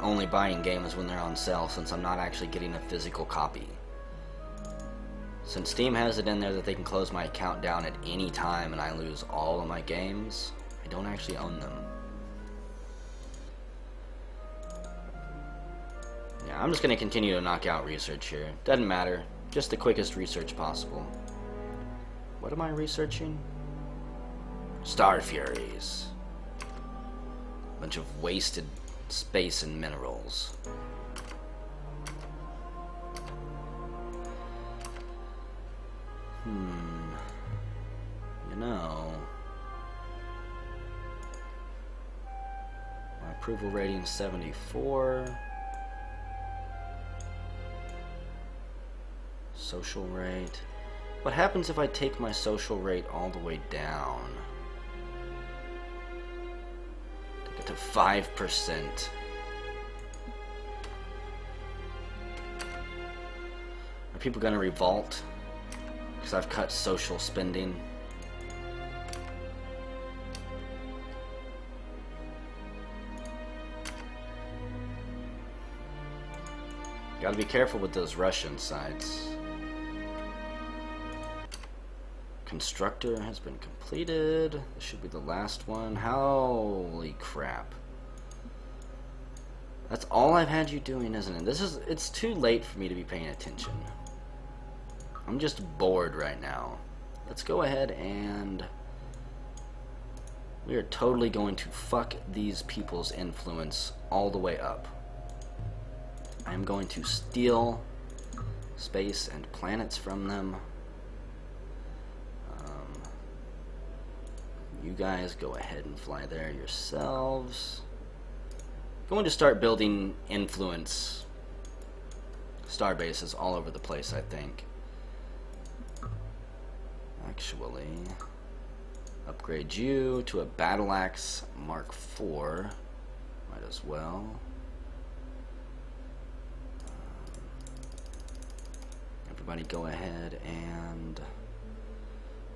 only buying games when they're on sale, since I'm not actually getting a physical copy. Since Steam has it in there that they can close my account down at any time and I lose all of my games, I don't actually own them. Yeah, I'm just going to continue to knock out research here. Doesn't matter. Just the quickest research possible. What am I researching? Star Furies. Bunch of wasted space and minerals. You know, my approval rating is 74. Social rate. What happens if I take my social rate all the way down? To get to 5%. Are people gonna revolt? Because I've cut social spending. Gotta be careful with those Russian sites. Constructor has been completed. This should be the last one. Holy crap. That's all I've had you doing, isn't it? It's too late for me to be paying attention. I'm just bored right now. Let's go ahead and We are totally going to fuck these people's influence all the way up. I am going to steal space and planets from them. You guys go ahead and fly there yourselves. Going to start building influence star bases all over the place, I think. Actually, upgrade you to a Battle Axe Mark IV. Might as well. Everybody go ahead and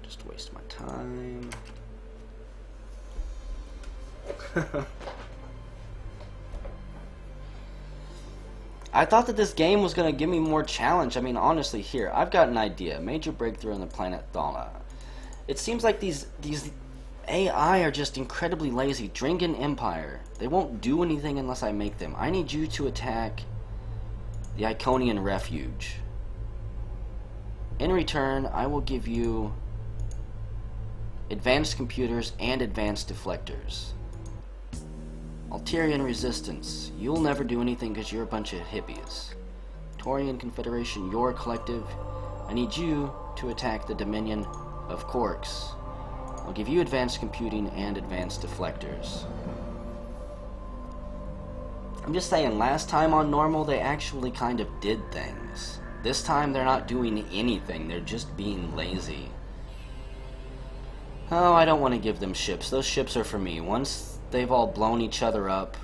just waste my time. I thought that this game was going to give me more challenge. I mean, honestly, here, I've got an idea. Major breakthrough on the planet Thala. It seems like these AI are just incredibly lazy. Dringan Empire. They won't do anything unless I make them. I need you to attack the Iconian Refuge. In return, I will give you advanced computers and advanced deflectors. Altarian Resistance. You'll never do anything because you're a bunch of hippies. Torian Confederation, your collective. I need you to attack the Dominion of Quarks. I'll give you advanced computing and advanced deflectors. I'm just saying, last time on normal they actually kind of did things. This time they're not doing anything, they're just being lazy. Oh, I don't want to give them ships. Those ships are for me. Once they've all blown each other up,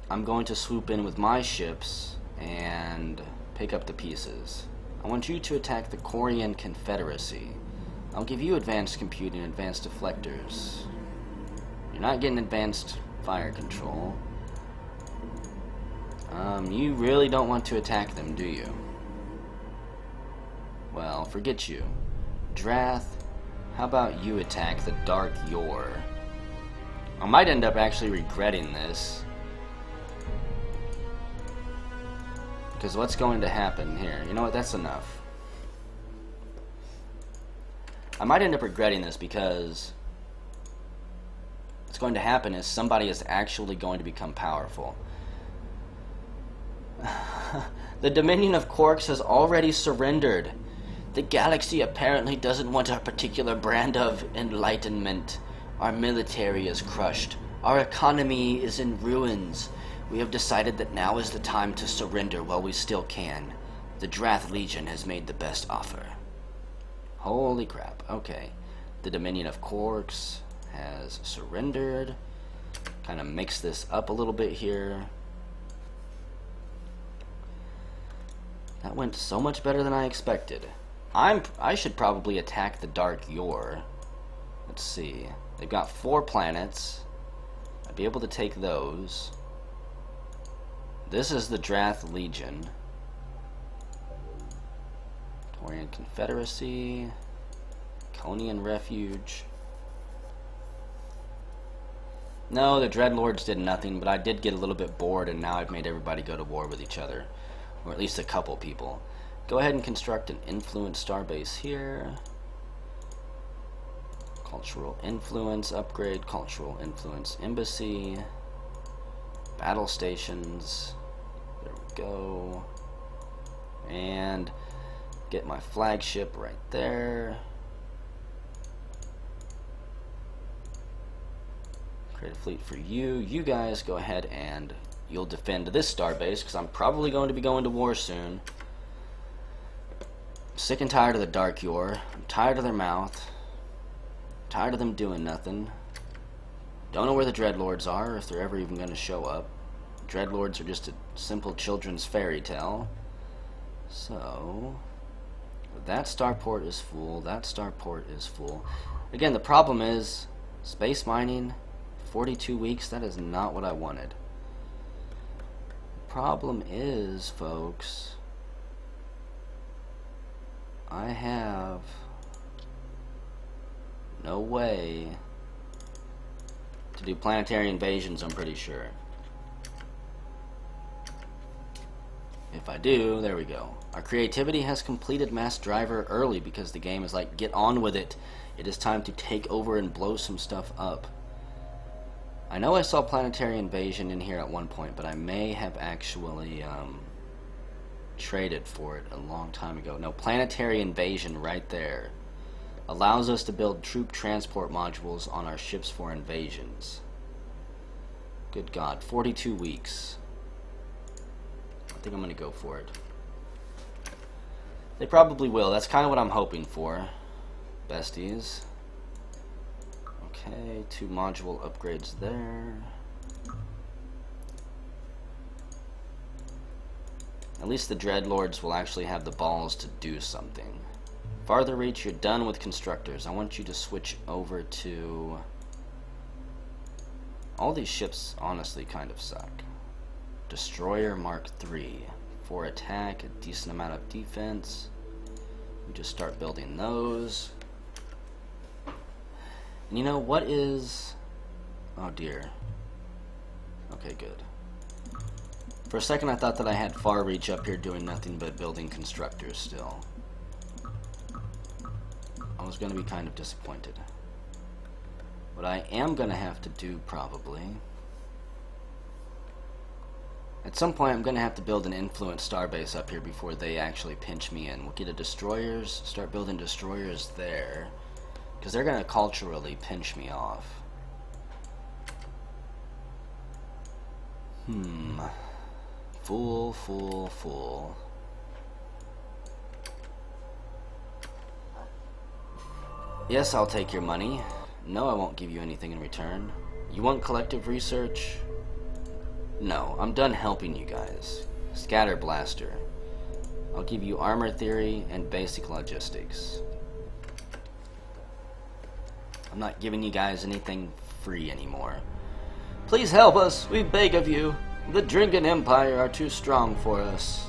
I'm going to swoop in with my ships and pick up the pieces. I want you to attack the Korean Confederacy. I'll give you advanced computing and advanced deflectors. You're not getting advanced fire control. You really don't want to attack them, do you? Well, forget you. Drath, how about you attack the Dark Yor? I might end up actually regretting this. Because what's going to happen here? You know what, that's enough. I might end up regretting this because what's going to happen is somebody is actually going to become powerful. The Dominion of Quarks has already surrendered. The galaxy apparently doesn't want our particular brand of enlightenment. Our military is crushed. Our economy is in ruins. We have decided that now is the time to surrender while we still can. The Drath Legion has made the best offer. Holy crap. Okay. The Dominion of Quarks has surrendered. Kind of mix this up a little bit here. That went so much better than I expected. I should probably attack the Dark Yor. Let's see. They've got 4 planets. I'd be able to take those. This is the Drath Legion. Torian Confederacy. Conian Refuge. No, the Dreadlords did nothing, but I did get a little bit bored, and now I've made everybody go to war with each other. Or at least a couple people. Go ahead and construct an influence starbase here. Cultural influence upgrade, cultural influence embassy, battle stations. There we go. And get my flagship right there. Create a fleet for you. You guys go ahead and you'll defend this starbase because I'm probably going to be going to war soon. I'm sick and tired of the Dark Yor. I'm tired of their mouth. I'm tired of them doing nothing. Don't know where the Dreadlords are, if they're ever even going to show up. Dreadlords are just a simple children's fairy tale. So, that starport is full. That starport is full. Again, the problem is space mining. 42 weeks. That is not what I wanted. Problem is, folks, I have no way to do planetary invasions, I'm pretty sure. If I do, there we go. Our creativity has completed mass driver early because the game is like, get on with it. It is time to take over and blow some stuff up. I know I saw planetary invasion in here at one point, but I may have actually traded for it a long time ago. No, planetary invasion right there. Allows us to build troop transport modules on our ships for invasions. Good God, 42 weeks. I think I'm going to go for it. They probably will. That's kind of what I'm hoping for, besties. Okay, 2 module upgrades there. At least the Dreadlords will actually have the balls to do something. Farther reach, you're done with constructors. I want you to switch over to... All these ships honestly kind of suck. Destroyer Mark III. 4 attack, a decent amount of defense. We just start building those. And you know, what is... Oh dear. Okay, good. For a second I thought that I had far reach up here doing nothing but building constructors still. I was going to be kind of disappointed. What I am going to have to do probably... At some point I'm going to have to build an influence starbase up here before they actually pinch me in. We'll get a destroyers, start building destroyers there. Because they're going to culturally pinch me off. Fool. Yes, I'll take your money. No, I won't give you anything in return. You want collective research? No, I'm done helping you guys. Scatter Blaster. I'll give you armor theory and basic logistics. I'm not giving you guys anything free anymore. Please help us, we beg of you. The Dringan Empire are too strong for us.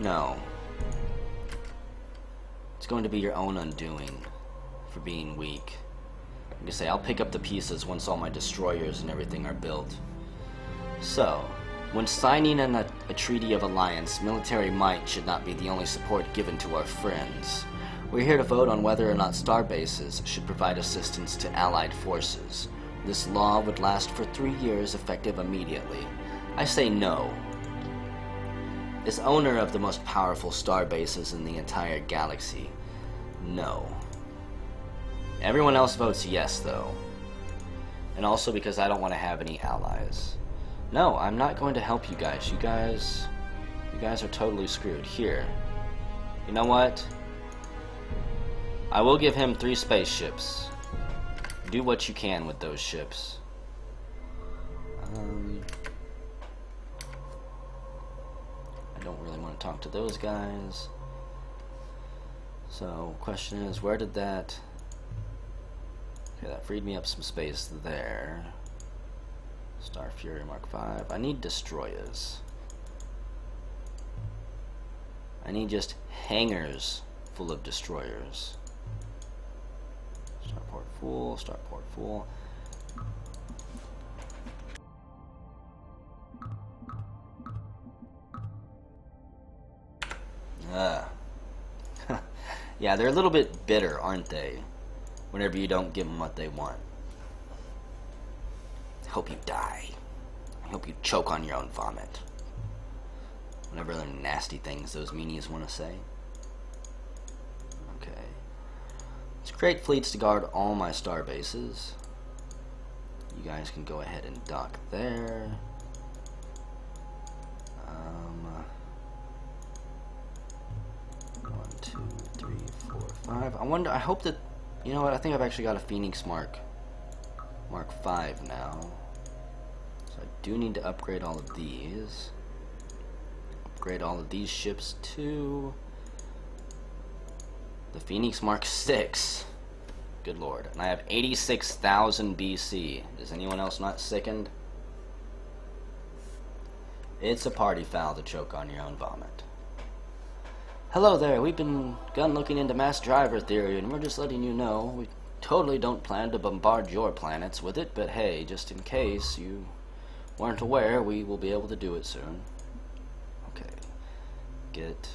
No. It's going to be your own undoing for being weak. I'm gonna say I'll pick up the pieces once all my destroyers and everything are built. So, when signing a treaty of alliance, military might should not be the only support given to our friends. We're here to vote on whether or not starbases should provide assistance to allied forces. This law would last for 3 years, effective immediately. I say no. As owner of the most powerful starbases in the entire galaxy, no. Everyone else votes yes, though. And also because I don't want to have any allies. No, I'm not going to help you guys. You guys are totally screwed. Here. You know what? I will give him 3 spaceships. Do what you can with those ships. I don't really want to talk to those guys. So, question is, where did that... Okay, that freed me up some space there. Star Fury Mark V. I need destroyers. I need just hangars full of destroyers. Starport full, starport full. Yeah, they're a little bit bitter, aren't they? Whenever you don't give them what they want. I hope you die. I hope you choke on your own vomit. Whatever other nasty things those meanies want to say. Okay. Let's create fleets to guard all my star bases. You guys can go ahead and dock there. 1, 2, 3, 4, 5. I hope that, you know what, I think I've actually got a Phoenix Mark V now. So I do need to upgrade all of these. Upgrade all of these ships to the Phoenix Mark VI. Good lord. And I have 86,000 BC. Is anyone else not sickened? It's a party foul to choke on your own vomit. Hello there, we've been looking into mass driver theory, and we're just letting you know we totally don't plan to bombard your planets with it, but hey, just in case you weren't aware, we will be able to do it soon. Okay. Get...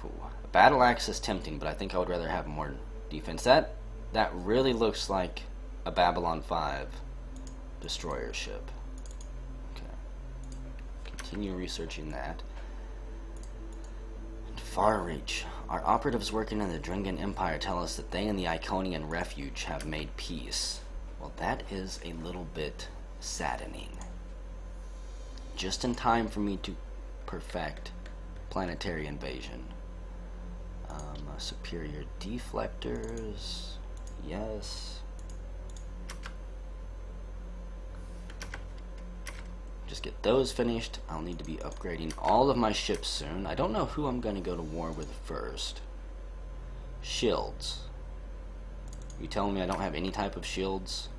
Ooh. A battle axe is tempting, but I think I would rather have more defense. That really looks like a Babylon 5 destroyer ship. Okay. Continue researching that. Far Reach. Our operatives working in the Dringan Empire tell us that they and the Iconian Refuge have made peace. Well, that is a little bit saddening. Just in time for me to perfect planetary invasion. Superior deflectors. Yes. Just get those finished. I'll need to be upgrading all of my ships soon. I don't know who I'm going to go to war with first. Shields. You telling me I don't have any type of shields?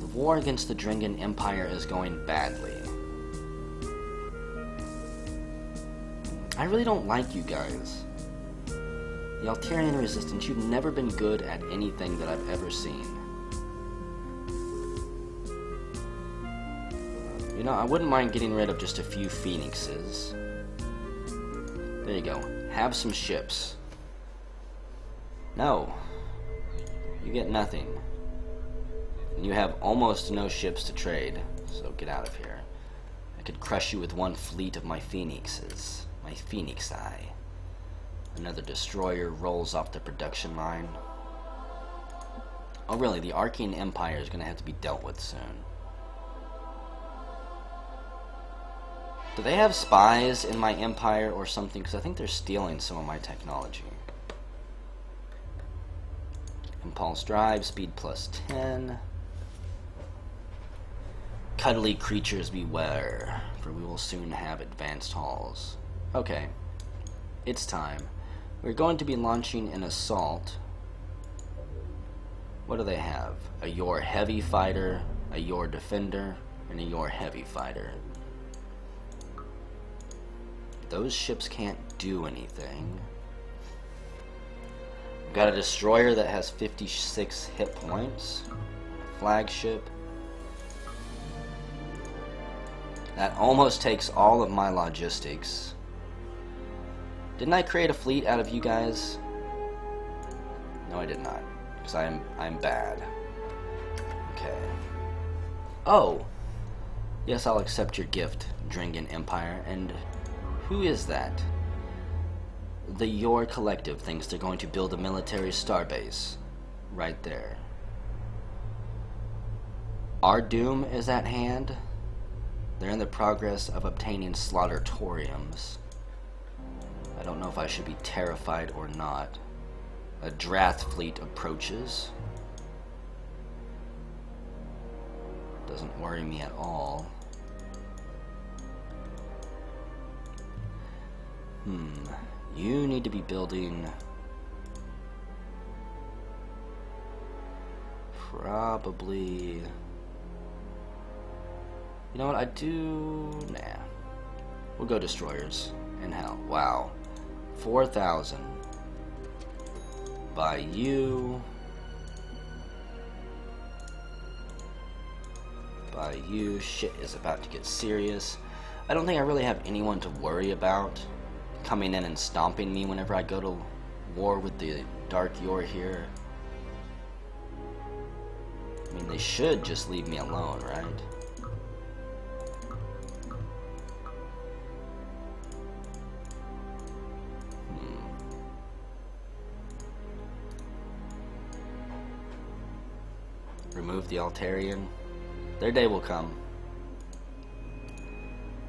The war against the Dringan Empire is going badly. I really don't like you guys. The Altarian Resistance, you've never been good at anything that I've ever seen. You know, I wouldn't mind getting rid of just a few phoenixes. There you go. Have some ships. No. You get nothing. And you have almost no ships to trade, so get out of here. I could crush you with one fleet of my phoenixes. My Phoenix Eye. Another destroyer rolls off the production line. Oh really, the Arcane Empire is going to have to be dealt with soon. Do they have spies in my empire or something? Because I think they're stealing some of my technology. Impulse Drive, speed plus 10. Cuddly creatures beware, for we will soon have advanced halls. Okay, it's time. We're going to be launching an assault. What do they have? A Yor Heavy Fighter, a Yor Defender, and a Yor Heavy Fighter. Those ships can't do anything. We've got a destroyer that has 56 hit points. A flagship. That almost takes all of my logistics. Didn't I create a fleet out of you guys? No, I did not. Because I'm bad. Okay. Oh! Yes, I'll accept your gift, Dringan Empire. And who is that? The Yor Collective thinks they're going to build a military starbase. Right there. Our doom is at hand. They're in the progress of obtaining slaughtertoriums. I don't know if I should be terrified or not. A Drath fleet approaches. Doesn't worry me at all. You need to be building... Probably... You know what, I do... Nah. We'll go destroyers. And hell, wow. 4,000. By you. By you. Shit is about to get serious. I don't think I really have anyone to worry about coming in and stomping me whenever I go to war with the Dark Yor here. I mean, they should just leave me alone, right? Remove the Altarian. Their day will come.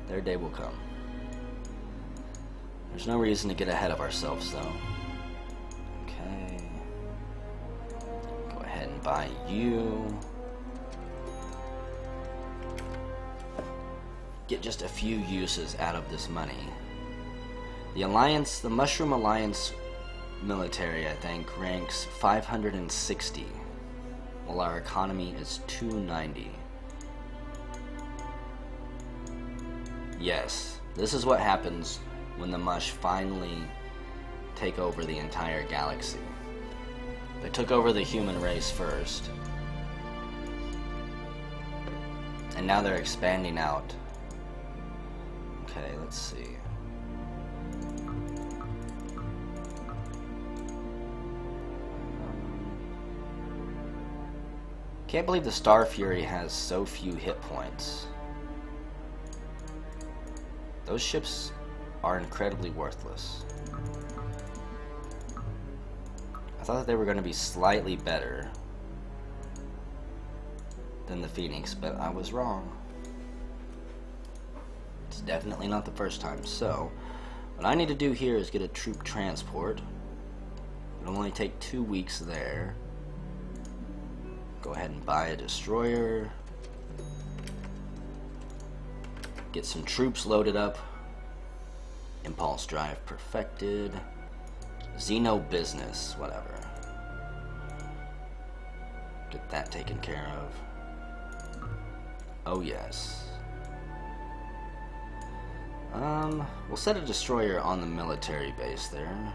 Their day will come. There's no reason to get ahead of ourselves, though. Okay. Go ahead and buy you. Get just a few uses out of this money. The Alliance, the Mushroom Alliance military, I think, ranks 560. While our economy is 290. Yes, this is what happens when the Mush finally take over the entire galaxy. They took over the human race first. And now they're expanding out. Okay, let's see. Can't believe the Star Fury has so few hit points. Those ships are incredibly worthless. I thought that they were going to be slightly better than the Phoenix, but I was wrong. It's definitely not the first time. So, what I need to do here is get a troop transport. It'll only take 2 weeks there. Go ahead and buy a destroyer. Get some troops loaded up. Impulse drive perfected. Xeno business, whatever. Get that taken care of. Oh yes. We'll set a destroyer on the military base there.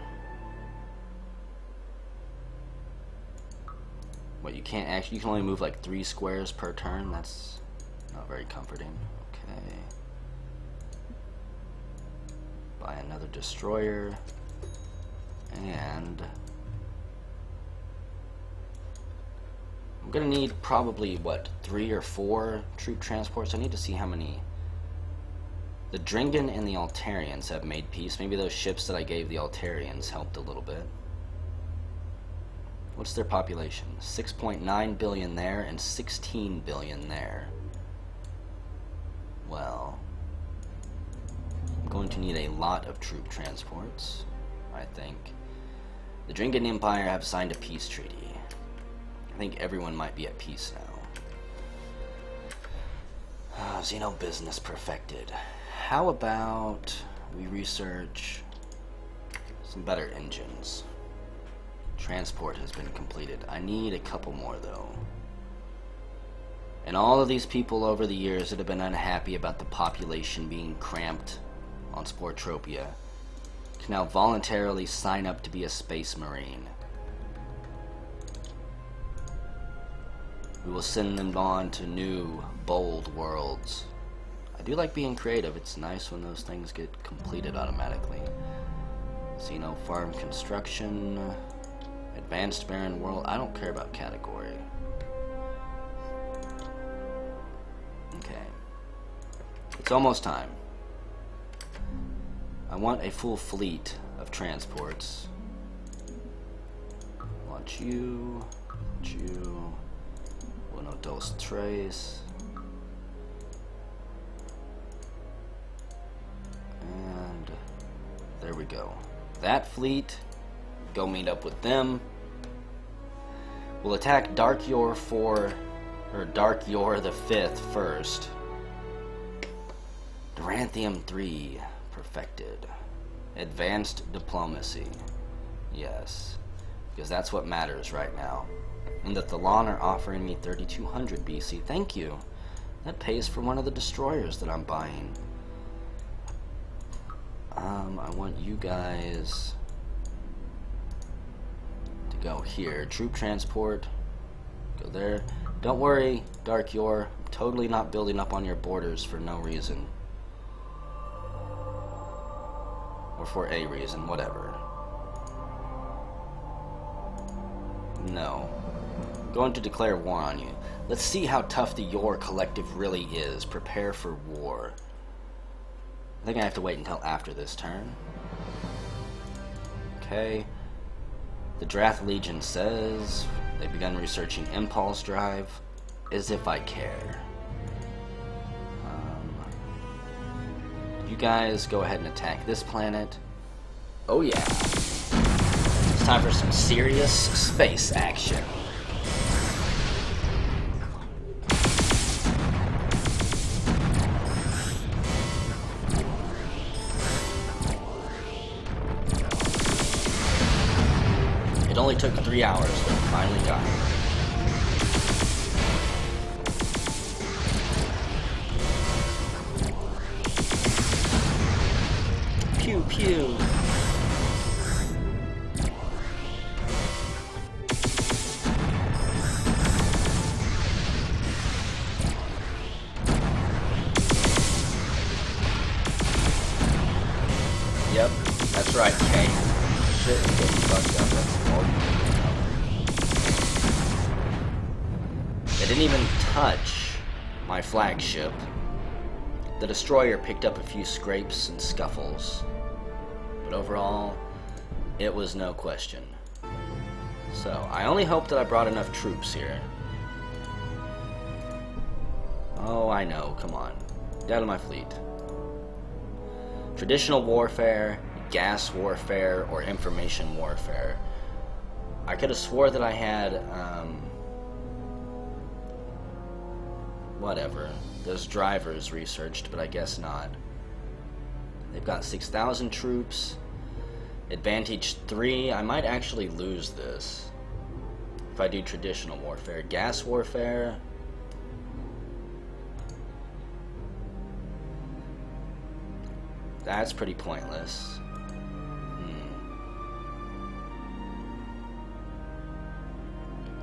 What, you can't actually, you can only move like 3 squares per turn? That's not very comforting. Okay. Buy another destroyer. And I'm gonna need probably, what, 3 or 4 troop transports? I need to see how many. The Dringan and the Altarians have made peace. Maybe those ships that I gave the Altarians helped a little bit. What's their population? 6.9 billion there and 16 billion there. Well, I'm going to need a lot of troop transports, I think. The Dringan Empire have signed a peace treaty. I think everyone might be at peace now. Xeno business perfected. How about we research some better engines? Transport has been completed. I need a couple more though. And all of these people over the years that have been unhappy about the population being cramped on Sportropia can now voluntarily sign up to be a Space Marine. We will send them on to new, bold worlds. I do like being creative. It's nice when those things get completed automatically. Xeno farm construction, advanced barren world. I don't care about category. Okay. It's almost time. I want a full fleet of transports. Want you, uno, dos, tres. And there we go. That fleet, go meet up with them. We'll attack Dark Yor 4, or Dark Yor the 5th first. Duranthium 3, perfected. Advanced diplomacy, yes, because that's what matters right now. And the Thalon are offering me 3200 BC. Thank you. That pays for one of the destroyers that I'm buying. I want you guys to go here. Troop transport, go there. Don't worry, Dark Yor, I'm totally not building up on your borders for no reason. Or for a reason, whatever. No. I'm going to declare war on you. Let's see how tough the Yor Collective really is. Prepare for war. I think I have to wait until after this turn. Okay. The Drath Legion says they've begun researching Impulse Drive. As if I care. You guys go ahead and attack this planet. Oh yeah. It's time for some serious space action. It only took 3 hours, but finally got it. Pew pew. Yep, that's right, Kate. Shit is getting fucked up. That's all you need to know. It didn't even touch my flagship. The destroyer picked up a few scrapes and scuffles, but overall, it was no question. So, I only hope that I brought enough troops here. Oh, I know, come on. Get out of my fleet. Traditional warfare, gas warfare, or information warfare. I could have swore that I had, whatever. Those drivers researched, but I guess not. They've got 6,000 troops. Advantage 3. I might actually lose this if I do traditional warfare. Gas warfare. That's pretty pointless.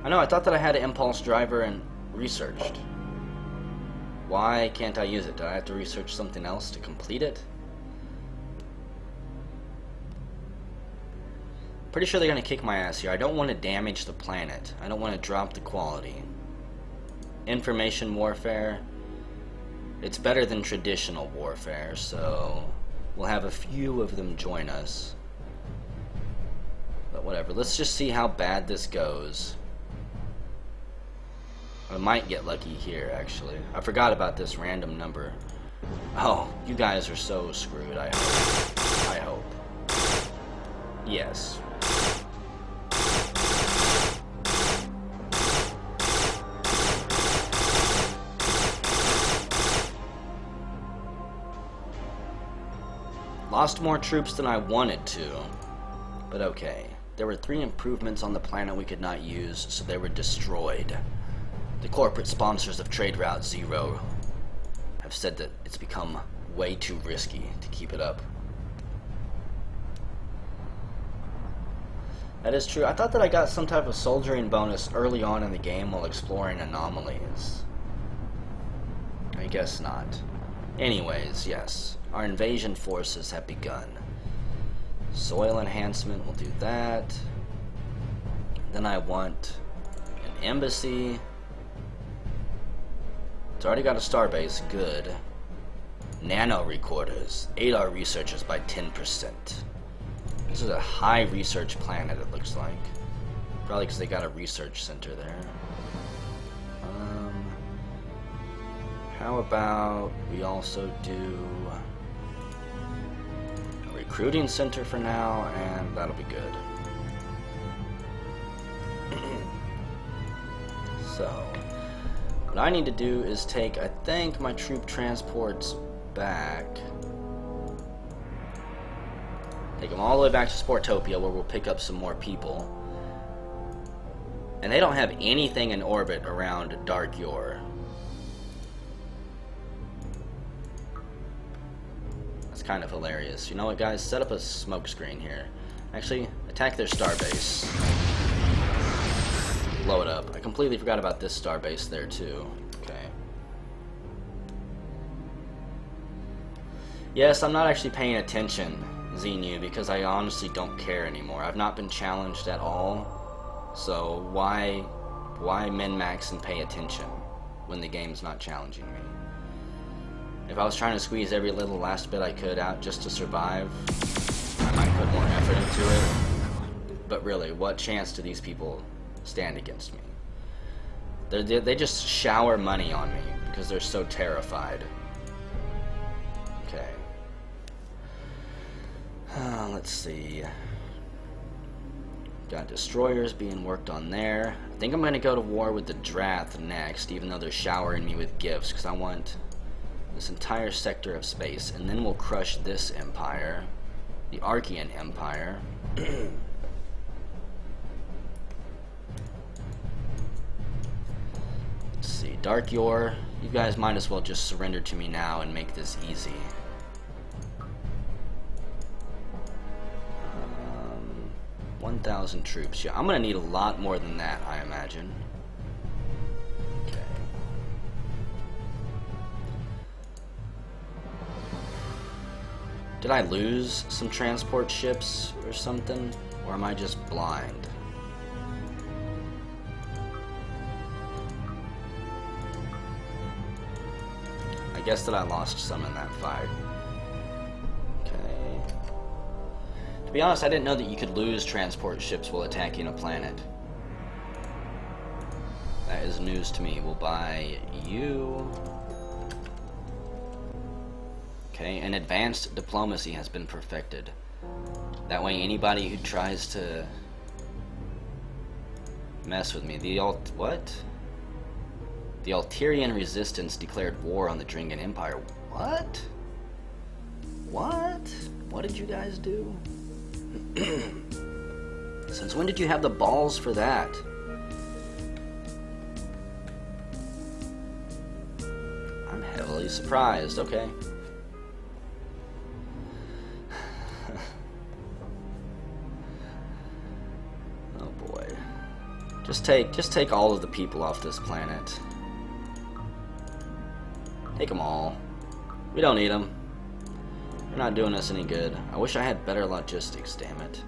I know, I thought that I had an impulse driver and researched. Why can't I use it? Do I have to research something else to complete it? Pretty sure they're going to kick my ass here. I don't want to damage the planet. I don't want to drop the quality. Information warfare. It's better than traditional warfare, so we'll have a few of them join us. But whatever. Let's just see how bad this goes. I might get lucky here, actually. I forgot about this random number. Oh, you guys are so screwed, I hope. I hope. Yes. Lost more troops than I wanted to, but okay. There were 3 improvements on the planet we could not use, so they were destroyed. The corporate sponsors of Trade Route Zero have said that it's become way too risky to keep it up. That is true. I thought that I got some type of soldiering bonus early on in the game while exploring anomalies. I guess not. Anyways, yes. Our invasion forces have begun. Soil enhancement, we'll do that. Then I want an embassy. It's already got a starbase, good. Nano recorders, aid our researchers by 10%. This is a high research planet, it looks like. Probably because they got a research center there. How about we also do a recruiting center for now, and that'll be good. So, what I need to do is take, I think, my troop transports back. Take them all the way back to Sportopia, where we'll pick up some more people. And they don't have anything in orbit around Dark Yor. That's kind of hilarious. You know what, guys? Set up a smoke screen here. Actually, attack their starbase. Blow it up. I completely forgot about this starbase there, too. Okay. Yes, I'm not actually paying attention, Xenu, because I honestly don't care anymore. I've not been challenged at all, so why min-max and pay attention when the game's not challenging me? If I was trying to squeeze every little last bit I could out just to survive, I might put more effort into it. But really, what chance do these people stand against me? They just shower money on me because they're so terrified. Okay. Let's see. Got destroyers being worked on there. I think I'm going to go to war with the Drath next, even though they're showering me with gifts, because I want this entire sector of space, and then we'll crush this empire, the Archean Empire. Let's see, Dark Yor, you guys might as well just surrender to me now and make this easy. 1,000 troops. Yeah, I'm gonna need a lot more than that, I imagine. Okay. Did I lose some transport ships or something? Or am I just blind? guess that I lost some in that fight. Okay. To be honest, I didn't know that you could lose transport ships while attacking a planet. That is news to me. We'll buy you. Okay, and advanced diplomacy has been perfected. That way anybody who tries to mess with me, what? The Alterian resistance declared war on the Dringan Empire. What? What? What did you guys do? Since when did you have the balls for that? I'm heavily surprised. Okay. Just take all of the people off this planet. Take them all. We don't need them. They're not doing us any good. I wish I had better logistics, damn it.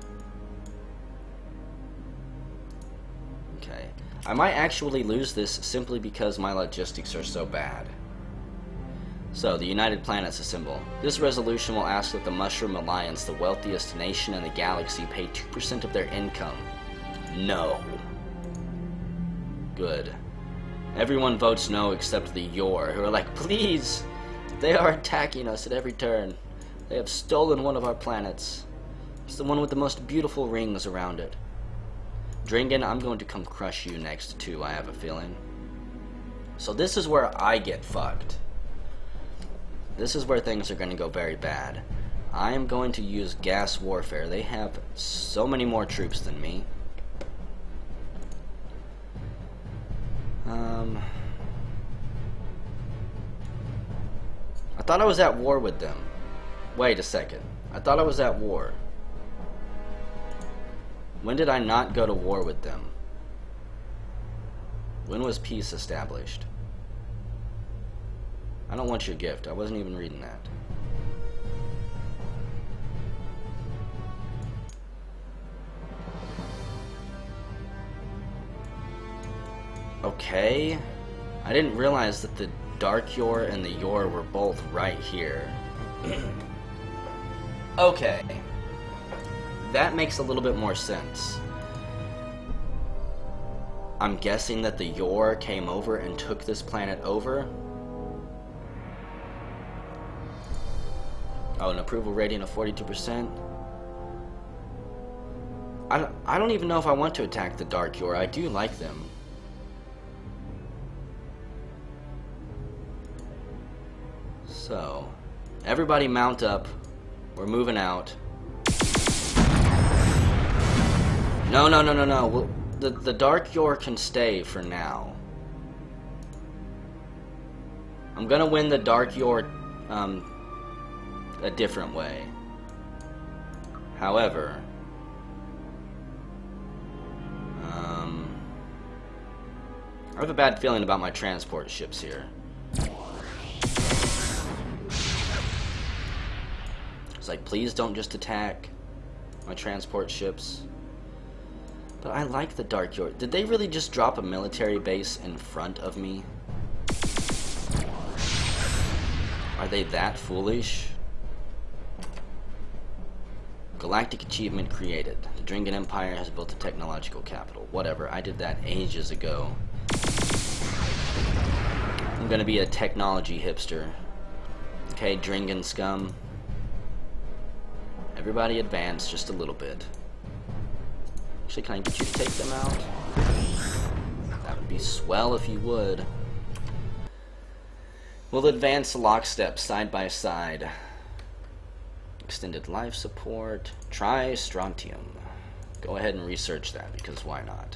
Okay. I might actually lose this simply because my logistics are so bad. So, the United Planets assemble. This resolution will ask that the Mushroom Alliance, the wealthiest nation in the galaxy, pay 2% of their income. No. Good. Everyone votes no except the Yor, who are like, please! They are attacking us at every turn. They have stolen one of our planets. It's the one with the most beautiful rings around it. Dringan, I'm going to come crush you next too, I have a feeling. So this is where I get fucked. This is where things are going to go very bad. I am going to use gas warfare. They have so many more troops than me. I thought I was at war with them. Wait a second. I thought I was at war. When did I not go to war with them? When was peace established? I don't want your gift. I wasn't even reading that. Okay. I didn't realize that the Dark Yor and the Yor were both right here. Okay. That makes a little bit more sense. I'm guessing that the Yor came over and took this planet over. Oh, an approval rating of 42%. I don't even know if I want to attack the Dark Yor. I do like them. So, everybody mount up. We're moving out. No. Well, the Dark Yor can stay for now. I'm gonna win the Dark Yor a different way. However, I have a bad feeling about my transport ships here. It's like, please don't just attack my transport ships. But I like the Dark Yor. Did they really just drop a military base in front of me? Are they that foolish? Galactic achievement created. The Dringan Empire has built a technological capital. Whatever, I did that ages ago. I'm gonna be a technology hipster. Okay, Dringan scum. Everybody advance just a little bit. Actually, can I get you to take them out? That would be swell if you would. We'll advance lockstep, side by side. Extended life support. Try strontium. Go ahead and research that, because why not?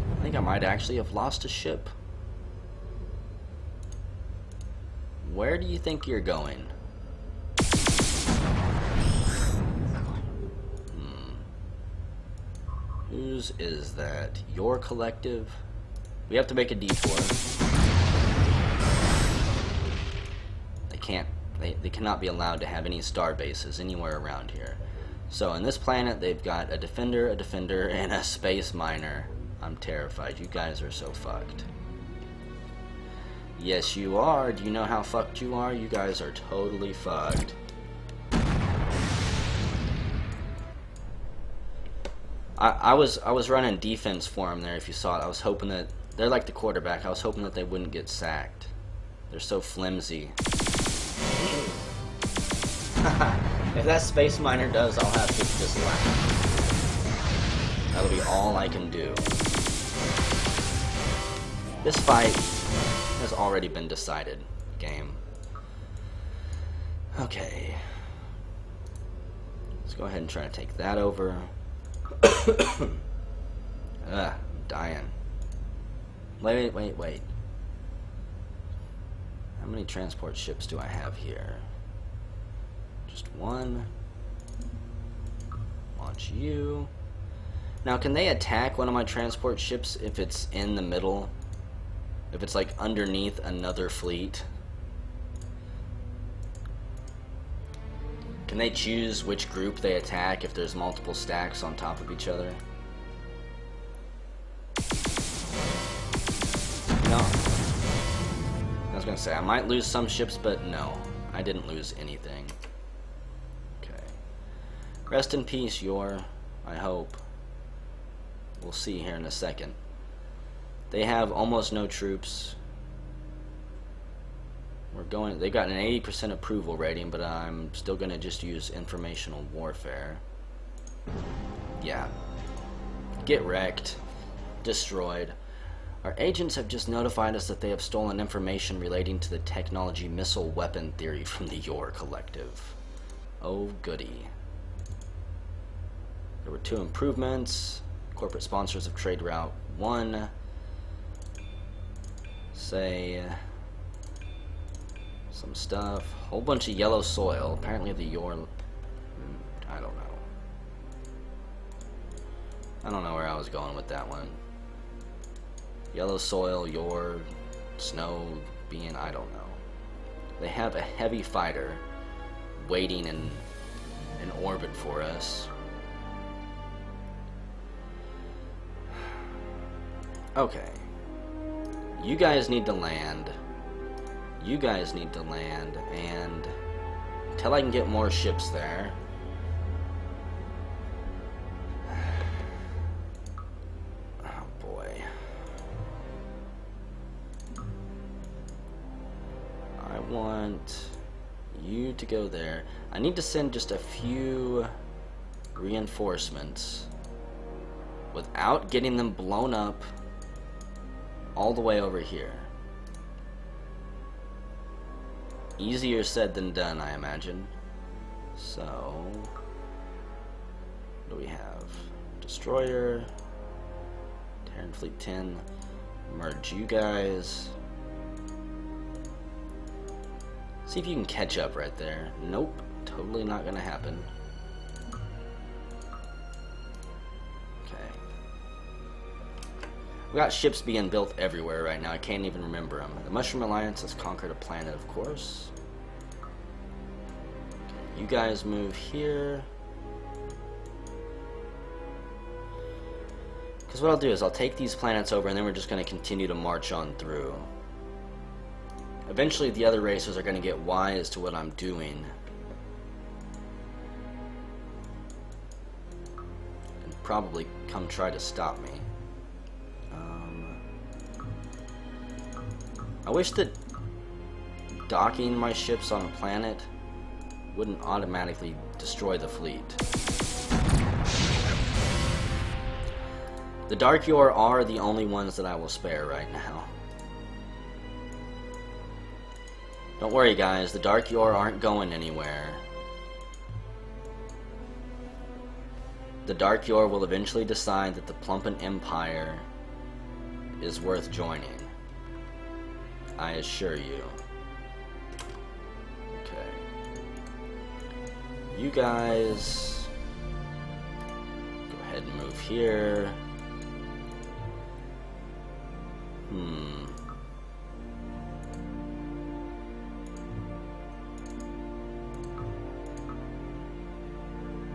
I think I might actually have lost a ship. Where do you think you're going? Whose is that? Your collective? We have to make a detour. They cannot be allowed to have any star bases anywhere around here. So in this planet they've got a defender, and a space miner. I'm terrified. You guys are so fucked. Yes, you are. Do you know how fucked you are? You guys are totally fucked. I was running defense for him there, if you saw it. I was hoping that... They're like the quarterback. I was hoping that they wouldn't get sacked. They're so flimsy. If that space miner does, I'll have to just laugh. That'll be all I can do. This fight has already been decided. Game. Okay. Let's go ahead and try to take that over. I'm dying. Wait. How many transport ships do I have here? Just one. Launch you. Now, can they attack one of my transport ships if it's in the middle? If it's like underneath another fleet? Can they choose which group they attack if there's multiple stacks on top of each other? No. I was gonna say, I might lose some ships, but no. I didn't lose anything. Okay. Rest in peace, Yor. I hope. We'll see here in a second. They have almost no troops. They got an 80% approval rating, but I'm still gonna just use informational warfare. Yeah. Get wrecked. Destroyed. Our agents have just notified us that they have stolen information relating to the technology missile weapon theory from the Yor Collective. Oh goody. There were 2 improvements. Corporate sponsors of Trade Route 1. Say... some stuff. Whole bunch of yellow soil. Apparently the Yor... I don't know. I don't know where I was going with that one. Yellow soil, Yor, snow, being... I don't know. They have a heavy fighter waiting in orbit for us. Okay. You guys need to land. You guys need to land, and until I can get more ships there. Oh boy. I want you to go there. I need to send just a few reinforcements without getting them blown up all the way over here. Easier said than done, I imagine. So, what do we have? Destroyer, Terran Fleet 10, merge you guys. See if you can catch up right there. Nope, totally not gonna happen. Okay. We got ships being built everywhere right now. I can't even remember them. The Mushroom Alliance has conquered a planet, of course. You guys move here. Because what I'll do is I'll take these planets over, and then we're just going to continue to march on through. Eventually the other races are going to get wise to what I'm doing. And probably come try to stop me. I wish that docking my ships on a planet wouldn't automatically destroy the fleet. The Dark Yor are the only ones that I will spare right now. Don't worry guys, the Dark Yor aren't going anywhere. The Dark Yor will eventually decide that the PlumpHelmetPunk is worth joining. I assure you. Okay. You guys go ahead and move here.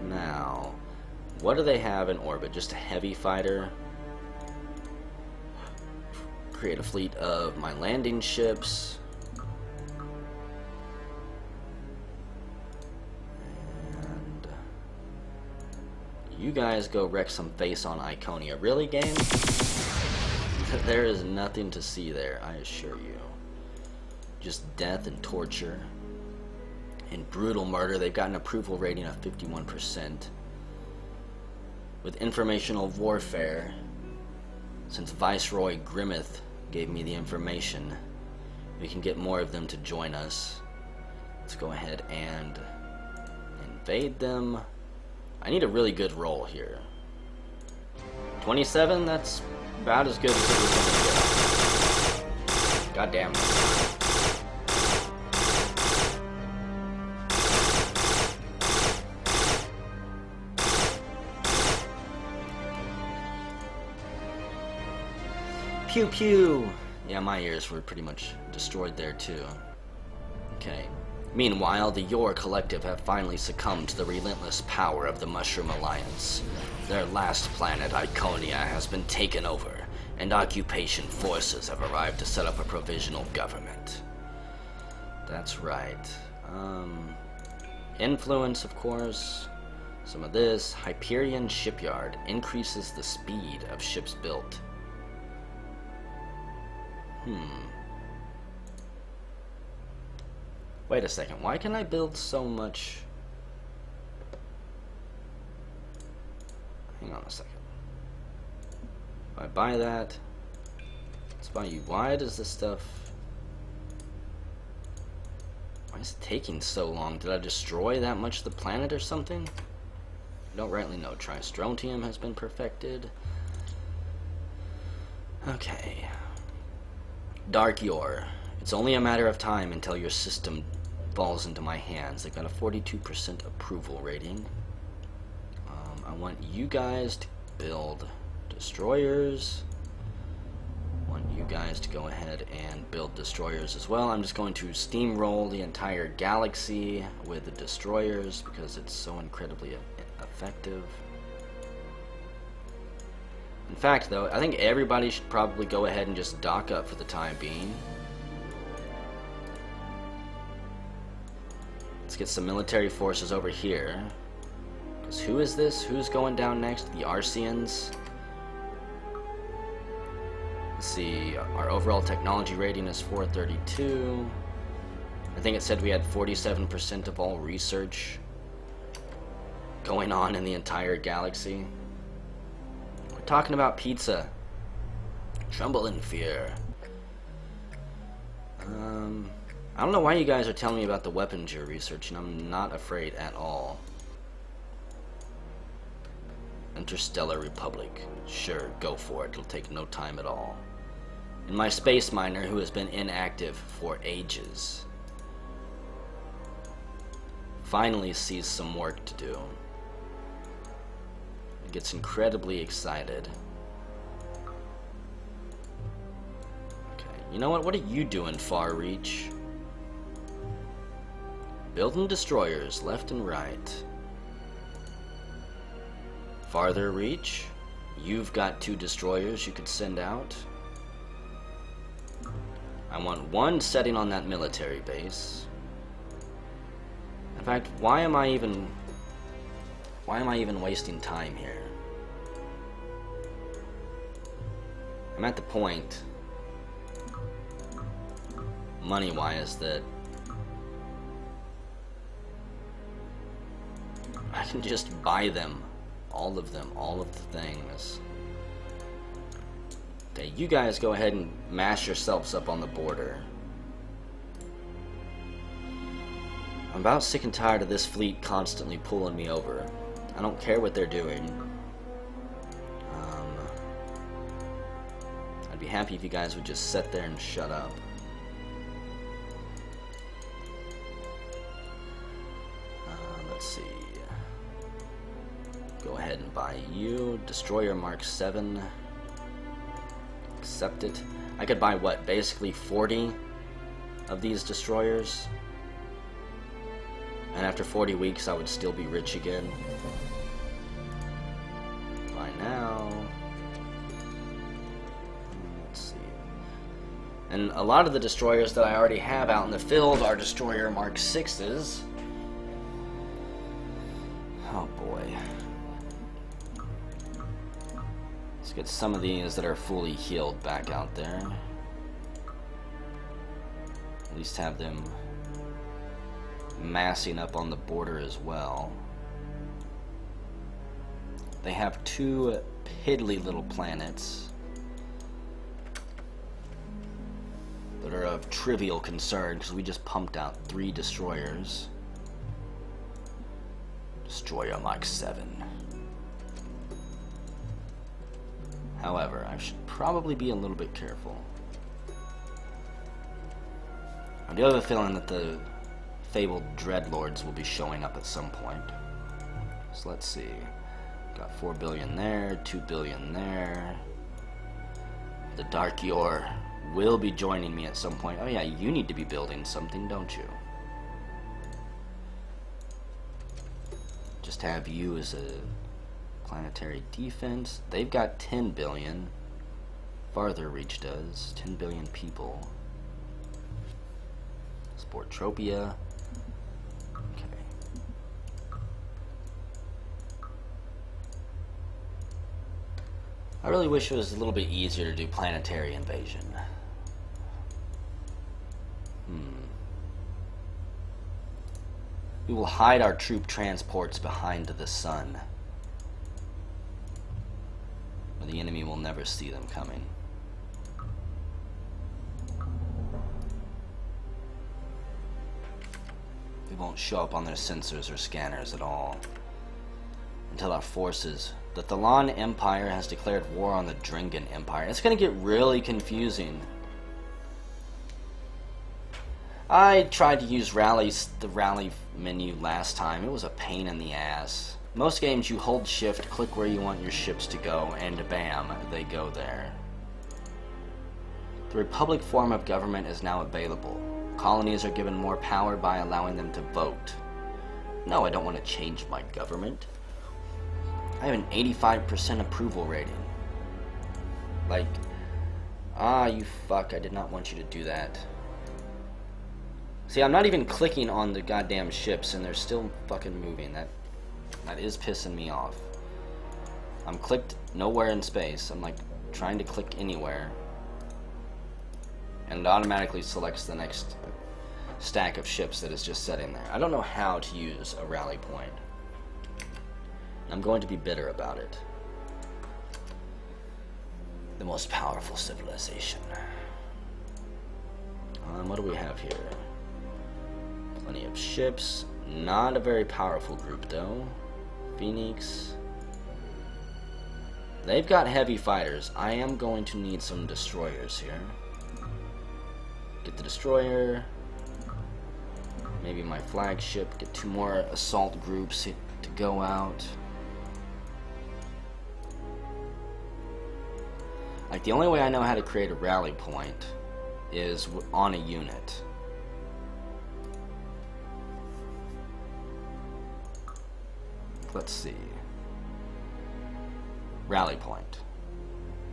Now, what do they have in orbit? Just a heavy fighter? Create a fleet of my landing ships. And you guys go wreck some face on Iconia. Really, game? There is nothing to see there, I assure you. Just death and torture and brutal murder. They've got an approval rating of 51%. With informational warfare, since Viceroy Grimmeth gave me the information, we can get more of them to join us. Let's go ahead and invade them. I need a really good roll here. 27, that's about as good as it was gonna get. God damn. Pew pew! Yeah, my ears were pretty much destroyed there too. Okay. Meanwhile, the Yor Collective have finally succumbed to the relentless power of the Mushroom Alliance. Their last planet, Iconia, has been taken over, and occupation forces have arrived to set up a provisional government. That's right. Influence, of course. Some of this. Hyperion Shipyard increases the speed of ships built. Wait a second, why can I build so much? Hang on a second. If I buy that, let's buy you. Why does this stuff... Why is it taking so long? Did I destroy that much of the planet or something? I don't rightly know. Tristrontium has been perfected. Okay. Dark Yor. It's only a matter of time until your system falls into my hands. They've got a 42% approval rating. I want you guys to build destroyers. I want you guys to go ahead and build destroyers as well. I'm just going to steamroll the entire galaxy with the destroyers because it's so incredibly effective. In fact, though, I think everybody should probably go ahead and just dock up for the time being. Let's get some military forces over here. Because who is this? Who's going down next? The Arceans. Let's see, our overall technology rating is 432. I think it said we had 47% of all research going on in the entire galaxy. Talking about pizza. Tremble in fear. I don't know why you guys are telling me about the weapons you're researching. I'm not afraid at all. Interstellar Republic. Sure, go for it. It'll take no time at all. And my space miner, who has been inactive for ages, finally sees some work to do. Gets incredibly excited. Okay, you know what? What are you doing, Far Reach? Building destroyers left and right. Farther Reach, you've got 2 destroyers you could send out. I want 1 setting on that military base. In fact, why am I even wasting time here? I'm at the point, money-wise, that I can just buy them, all of the things. Okay, you guys go ahead and mash yourselves up on the border. I'm about sick and tired of this fleet constantly pulling me over. I don't care what they're doing. I'd be happy if you guys would just sit there and shut up. Let's see. Go ahead and buy you. Destroyer Mark 7. Accept it. I could buy what? Basically 40 of these destroyers. And after 40 weeks I would still be rich again. By now. Let's see. And a lot of the destroyers that I already have out in the field are destroyer Mark 6s. Oh boy. Let's get some of these that are fully healed back out there. At least have them massing up on the border as well. They have 2 piddly little planets that are of trivial concern because we just pumped out 3 destroyers. Destroyer Mark 7. However, I should probably be a little bit careful. I do have a feeling that the fabled Dreadlords will be showing up at some point. So let's see. Got 4 billion there, 2 billion there. The Dark Yor will be joining me at some point. Oh yeah, you need to be building something, don't you? Just have you as a planetary defense. They've got 10 billion. Farther Reach does. 10 billion people. Sportropia. Okay. I really wish it was a little bit easier to do planetary invasion. We will hide our troop transports behind the sun, where the enemy will never see them coming. We won't show up on their sensors or scanners at all until our forces. The Thalan Empire has declared war on the Dringan Empire. It's going to get really confusing. I tried to use the rally menu last time. It was a pain in the ass. Most games you hold shift, click where you want your ships to go, and bam, they go there. The Republic form of government is now available. Colonies are given more power by allowing them to vote. No, I don't want to change my government. I have an 85% approval rating. Like, you fuck, I did not want you to do that. See, I'm not even clicking on the goddamn ships and they're still fucking moving. That is pissing me off. I'm clicked nowhere in space. I'm like trying to click anywhere. And it automatically selects the next stack of ships that is just sitting there. I don't know how to use a rally point. I'm going to be bitter about it. The most powerful civilization. What do we have here? Plenty of ships. Not a very powerful group though. Phoenix. They've got heavy fighters. I am going to need some destroyers here. Get the destroyer. Maybe my flagship. Get 2 more assault groups to go out. Like, the only way I know how to create a rally point is on a unit. Let's see. Rally point.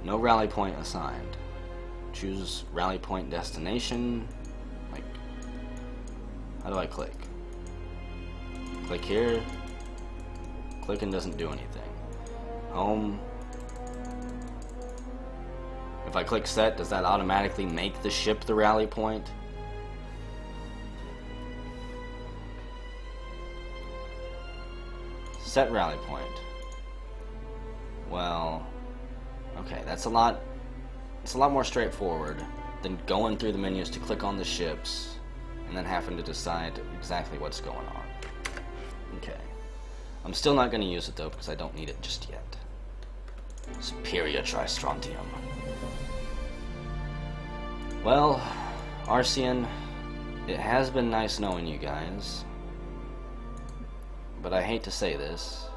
No rally point assigned. Choose rally point destination. Like, how do I click? Click here. Clicking doesn't do anything. Home. If I click set, does that automatically make the ship the rally point? Set rally point. Well, okay, it's a lot more straightforward than going through the menus to click on the ships and then having to decide exactly what's going on. Okay. I'm still not going to use it though because I don't need it just yet. Superior Tristrontium. Well, Arcean, it has been nice knowing you guys. But I hate to say this.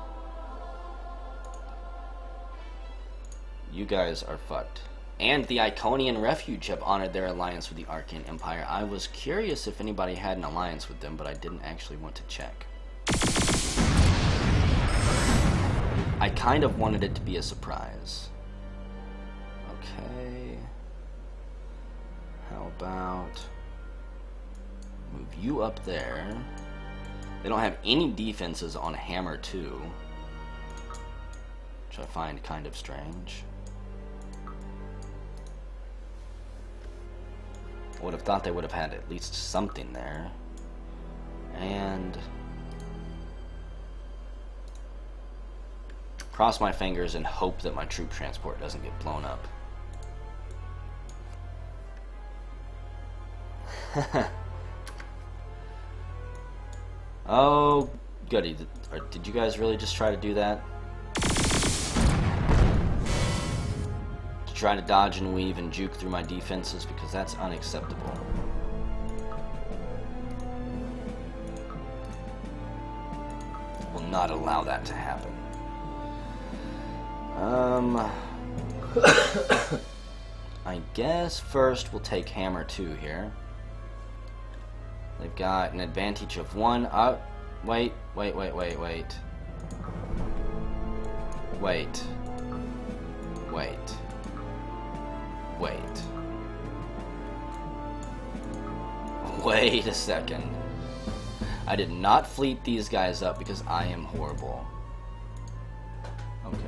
You guys are fucked. And the Iconian Refuge have honored their alliance with the Arcane Empire. I was curious if anybody had an alliance with them, but I didn't actually want to check. I kind of wanted it to be a surprise. Okay. about move you up there? They don't have any defenses on Hammer 2, which I find kind of strange. I would have thought they would have had at least something there. And cross my fingers and hope that my troop transport doesn't get blown up. Oh, goody. Did you guys really just try to do that? To try to dodge and weave and juke through my defenses? Because that's unacceptable. Will not allow that to happen. I guess first we'll take Hammer 2 here. They've got an advantage of 1. Wait. Wait. Wait a second. I did not fleet these guys up because I am horrible. Okay.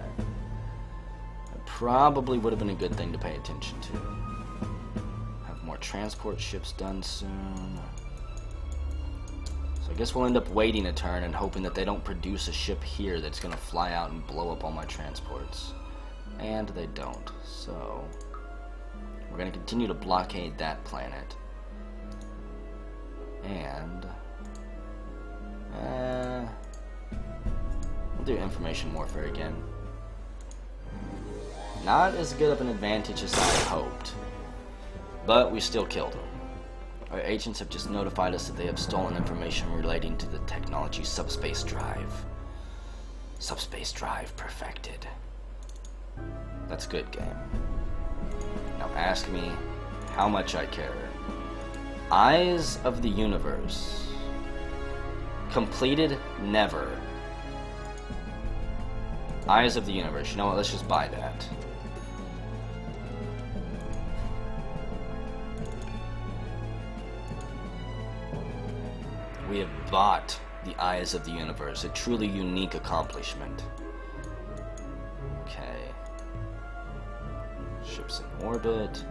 That probably would have been a good thing to pay attention to. Have more transport ships done soon. So I guess we'll end up waiting a turn and hoping that they don't produce a ship here that's going to fly out and blow up all my transports. And they don't. So we're going to continue to blockade that planet. And we'll do information warfare again. Not as good of an advantage as I hoped, but we still killed them. Our agents have just notified us that they have stolen information relating to the technology subspace drive. Subspace drive perfected. That's good, game. Now ask me how much I care. Eyes of the Universe. Completed? Never. Eyes of the Universe. You know what? Let's just buy that. We have bought the Eyes of the Universe. A truly unique accomplishment. Okay. Ships in orbit.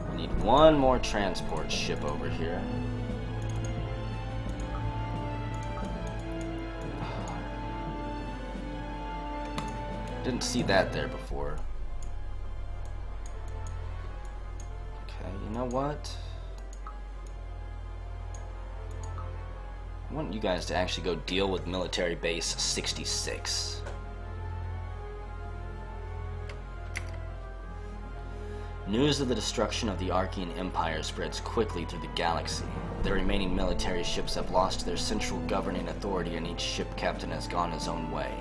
I need one more transport ship over here. Didn't see that there before. Okay, you know what? I want you guys to actually go deal with Military Base 66. News of the destruction of the Archean Empire spreads quickly through the galaxy. The remaining military ships have lost their central governing authority, and each ship captain has gone his own way.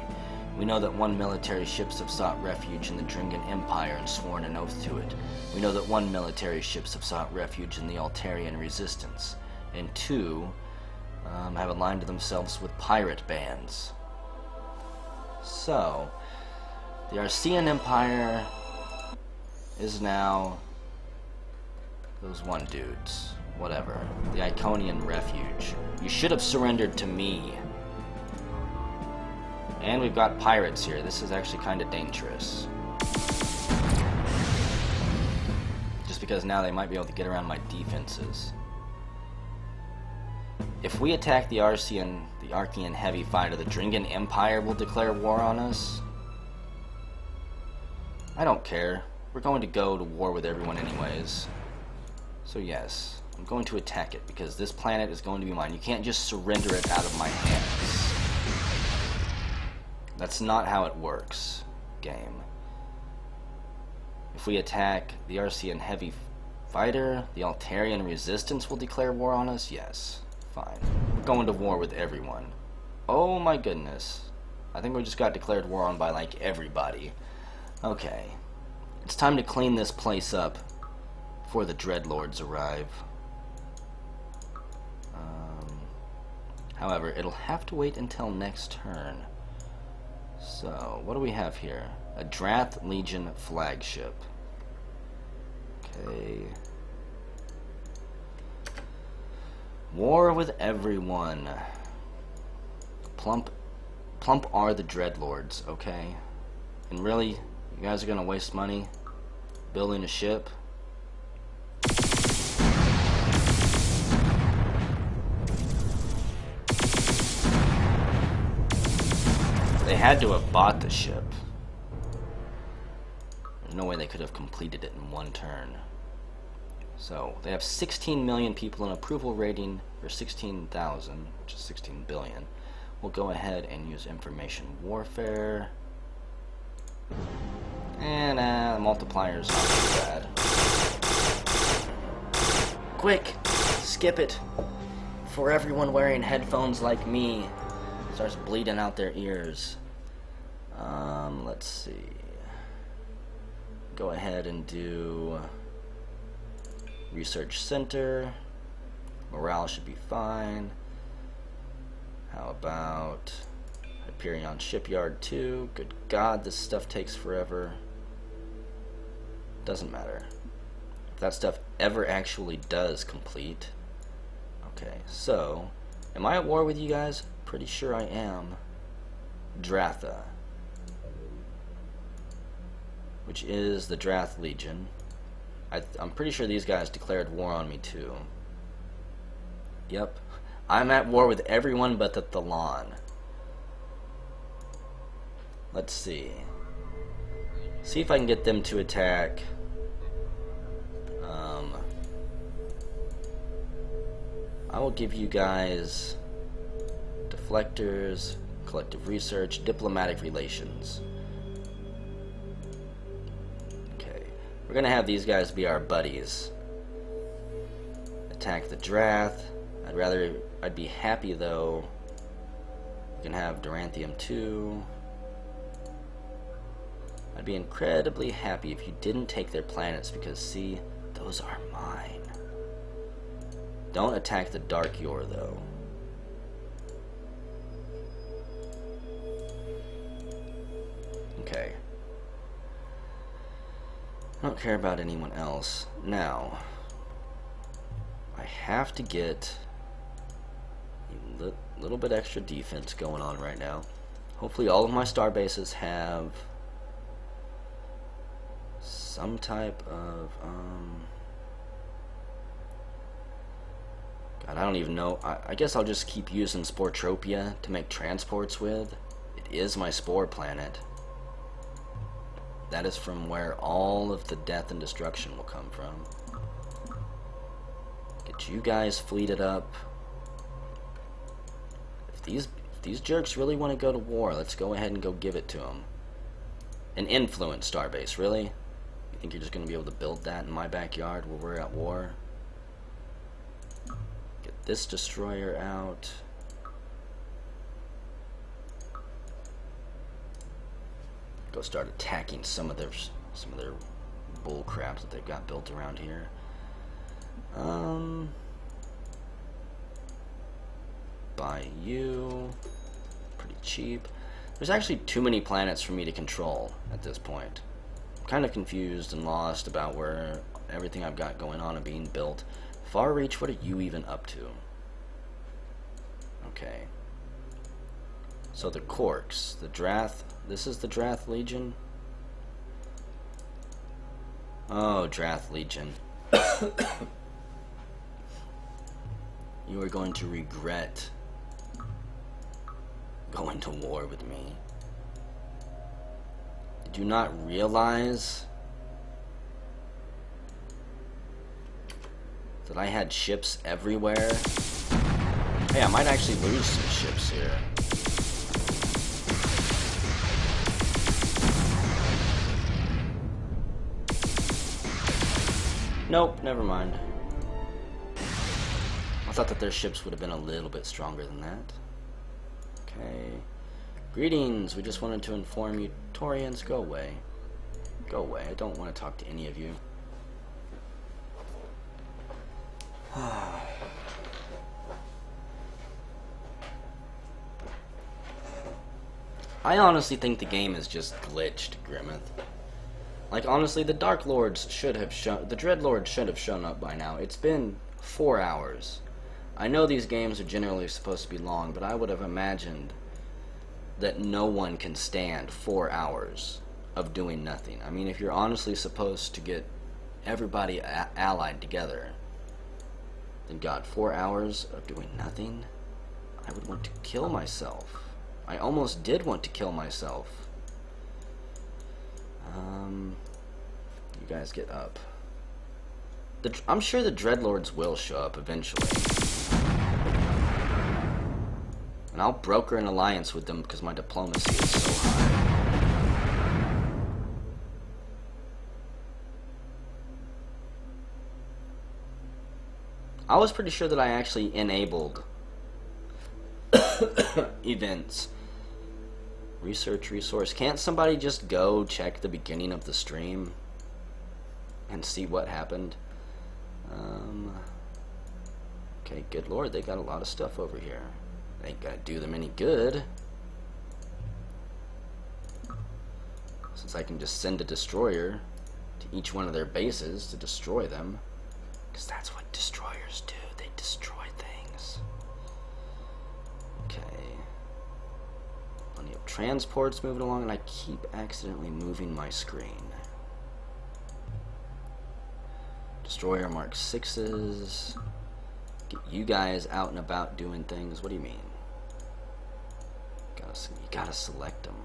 We know that 1 military ships have sought refuge in the Dringan Empire and sworn an oath to it. We know that 1 military ships have sought refuge in the Altarian Resistance, and 2 have aligned themselves with pirate bands. So, the Arcean Empire is now those 1 dudes. Whatever. The Iconian Refuge. You should have surrendered to me. And we've got pirates here. This is actually kind of dangerous. Just because now they might be able to get around my defenses. If we attack the Archean heavy fighter, the Dringan Empire will declare war on us. I don't care. We're going to go to war with everyone anyways. So yes, I'm going to attack it because this planet is going to be mine. You can't just surrender it out of my hands. That's not how it works, game. If we attack the Arcean heavy fighter, the Altarian Resistance will declare war on us? Yes. Fine. We're going to war with everyone. Oh my goodness. I think we just got declared war on by like everybody. Okay. It's time to clean this place up before the Dreadlords arrive. However, it'll have to wait until next turn. So, what do we have here? A Drath Legion flagship. Okay. War with everyone. Plump are the dreadlords, okay? And really, you guys are gonna waste money building a ship? They had to have bought the ship. There's no way they could have completed it in one turn. So, they have 16 million people in approval rating for 16,000, which is 16 billion. We'll go ahead and use information warfare. And the multiplier's not too bad. Quick! Skip it! For everyone wearing headphones like me starts bleeding out their ears. Let's see. Go ahead and do Research Center. Morale should be fine. How about Hyperion Shipyard 2? Good God, this stuff takes forever. Doesn't matter. If that stuff ever actually does complete. Okay, so, am I at war with you guys? Pretty sure I am. Dratha, which is the Drath Legion. I'm pretty sure these guys declared war on me too. Yep. I'm at war with everyone but the Thalan. Let's see. See if I can get them to attack. I will give you guys deflectors, collective research, diplomatic relations. Okay. We're gonna have these guys be our buddies. Attack the Drath. I'd be happy though. We can have Duranthium 2. I'd be incredibly happy if you didn't take their planets because, see, those are mine. Don't attack the Dark Yor though. Okay. I don't care about anyone else. Now, I have to get a little bit extra defense going on right now. Hopefully all of my star bases have some type of God, I don't even know. I guess I'll just keep using Sporetropia to make transports with. It is my spore planet. That is from where all of the death and destruction will come from. Get you guys fleeted up. If these jerks really want to go to war, let's go ahead and go give it to them. An influence starbase, really? You think you're just going to be able to build that in my backyard where we're at war? Get this destroyer out. Go start attacking some of their bull crap that they've got built around here. Buy you. Pretty cheap. There's actually too many planets for me to control at this point. I'm kind of confused and lost about where everything I've got going on and being built. Far Reach, what are you even up to? Okay. So the Quarks, the Drath, this is the Drath Legion. Oh, Drath Legion. You are going to regret going to war with me. Did you not realize that I had ships everywhere? Hey, I might actually lose some ships here. Nope, never mind. I thought that their ships would have been a little bit stronger than that. Okay. Greetings, we just wanted to inform you, Torians, go away. Go away, I don't want to talk to any of you. I honestly think the game is just glitched, Grimmeth. Like, honestly, the Dark Lords should have shown, the Dread Lords should have shown up by now. It's been 4 hours. I know these games are generally supposed to be long, but I would have imagined that no one can stand 4 hours of doing nothing. I mean, if you're honestly supposed to get everybody allied together, then God, 4 hours of doing nothing? I would want to kill myself. I almost did want to kill myself. You guys get up. I'm sure the Dreadlords will show up eventually. And I'll broker an alliance with them because my diplomacy is so high. I was pretty sure that I actually enabled events. Research resource. Can't somebody just go check the beginning of the stream and see what happened? Okay, good lord, they got a lot of stuff over here. Ain't gonna do them any good. Since I can just send a destroyer to each one of their bases to destroy them. Because that's what destroyers do. They destroy things. Okay. Plenty of transports moving along, and I keep accidentally moving my screen. Destroyer Mark 6s. Get you guys out and about doing things. What do you mean? You gotta select them.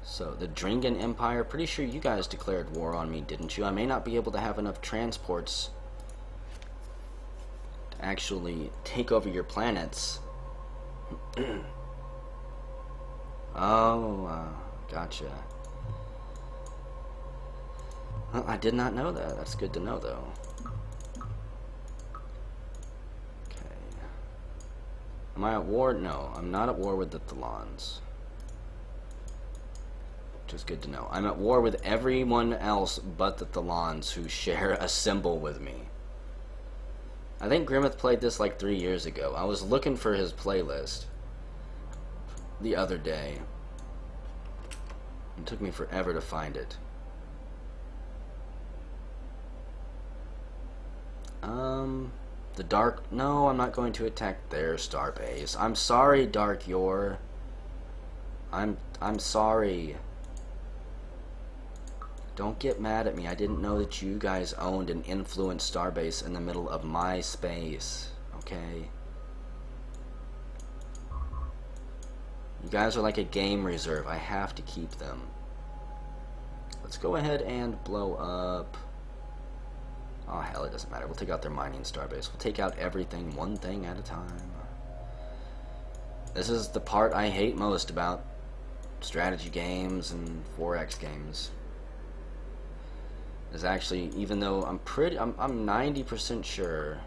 So, the Dringan Empire, pretty sure you guys declared war on me, didn't you? I may not be able to have enough transports to actually take over your planets. Oh, gotcha. Well, I did not know that. That's good to know, though. Am I at war? No, I'm not at war with the Thalons. Which is good to know. I'm at war with everyone else but the Thalons who share a symbol with me. I think Grimmeth played this like 3 years ago. I was looking for his playlist the other day. It took me forever to find it. The Dark... No, I'm not going to attack their starbase. I'm sorry, Dark Yor. I'm sorry. Don't get mad at me. I didn't know that you guys owned an influence starbase in the middle of my space. Okay? You guys are like a game reserve. I have to keep them. Let's go ahead and blow up... Oh, hell, it doesn't matter. We'll take out their mining starbase. We'll take out everything, one thing at a time. This is the part I hate most about strategy games and 4X games. Is actually, even though I'm 90% sure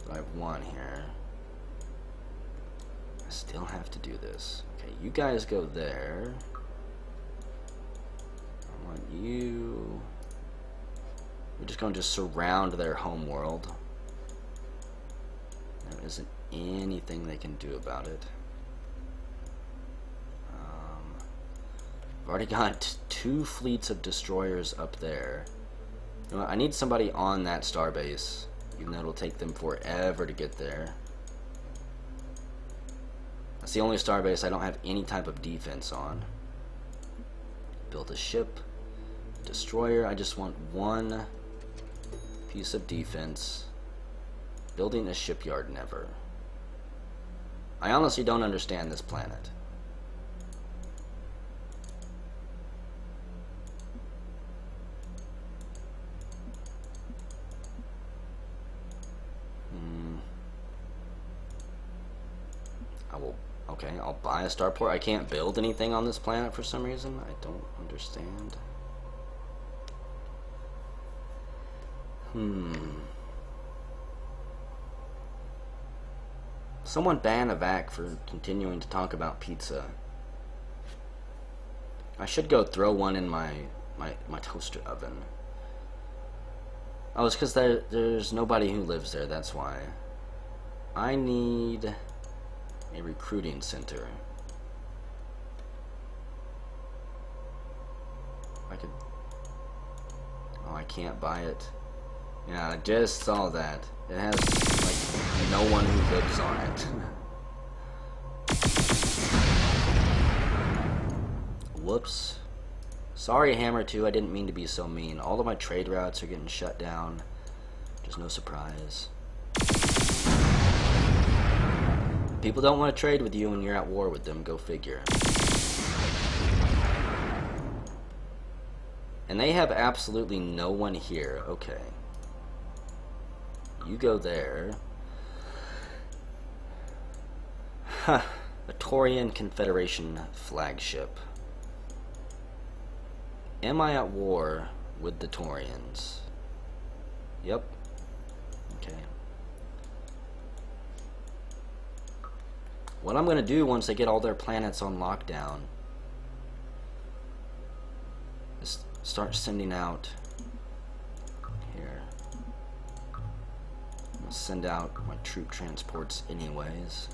that I've won here, I still have to do this. Okay, you guys go there. I want you... We're just going to surround their home world. There isn't anything they can do about it. I've already got 2 fleets of destroyers up there. You know what, I need somebody on that starbase, even though it'll take them forever to get there. That's the only starbase I don't have any type of defense on. Build a ship, destroyer. I just want 1 piece of defense. Building a shipyard, never. I honestly don't understand this planet. Okay, I'll buy a starport. I can't build anything on this planet for some reason. I don't understand. Someone ban Avac for continuing to talk about pizza. I should go throw one in my toaster oven. Oh, it's because there's nobody who lives there, that's why. I need a recruiting center. I could... Oh, I can't buy it. Yeah, I just saw that. It has like no one who lives on it. Whoops. Sorry, Hammer 2, I didn't mean to be so mean. All of my trade routes are getting shut down. Just no surprise. People don't want to trade with you when you're at war with them, go figure. And they have absolutely no one here. Okay. You go there. Huh. A Taurian Confederation flagship. Am I at war with the Taurians? Yep. Okay. What I'm going to do once they get all their planets on lockdown is start sending out here. I'll send out my troop transports anyways.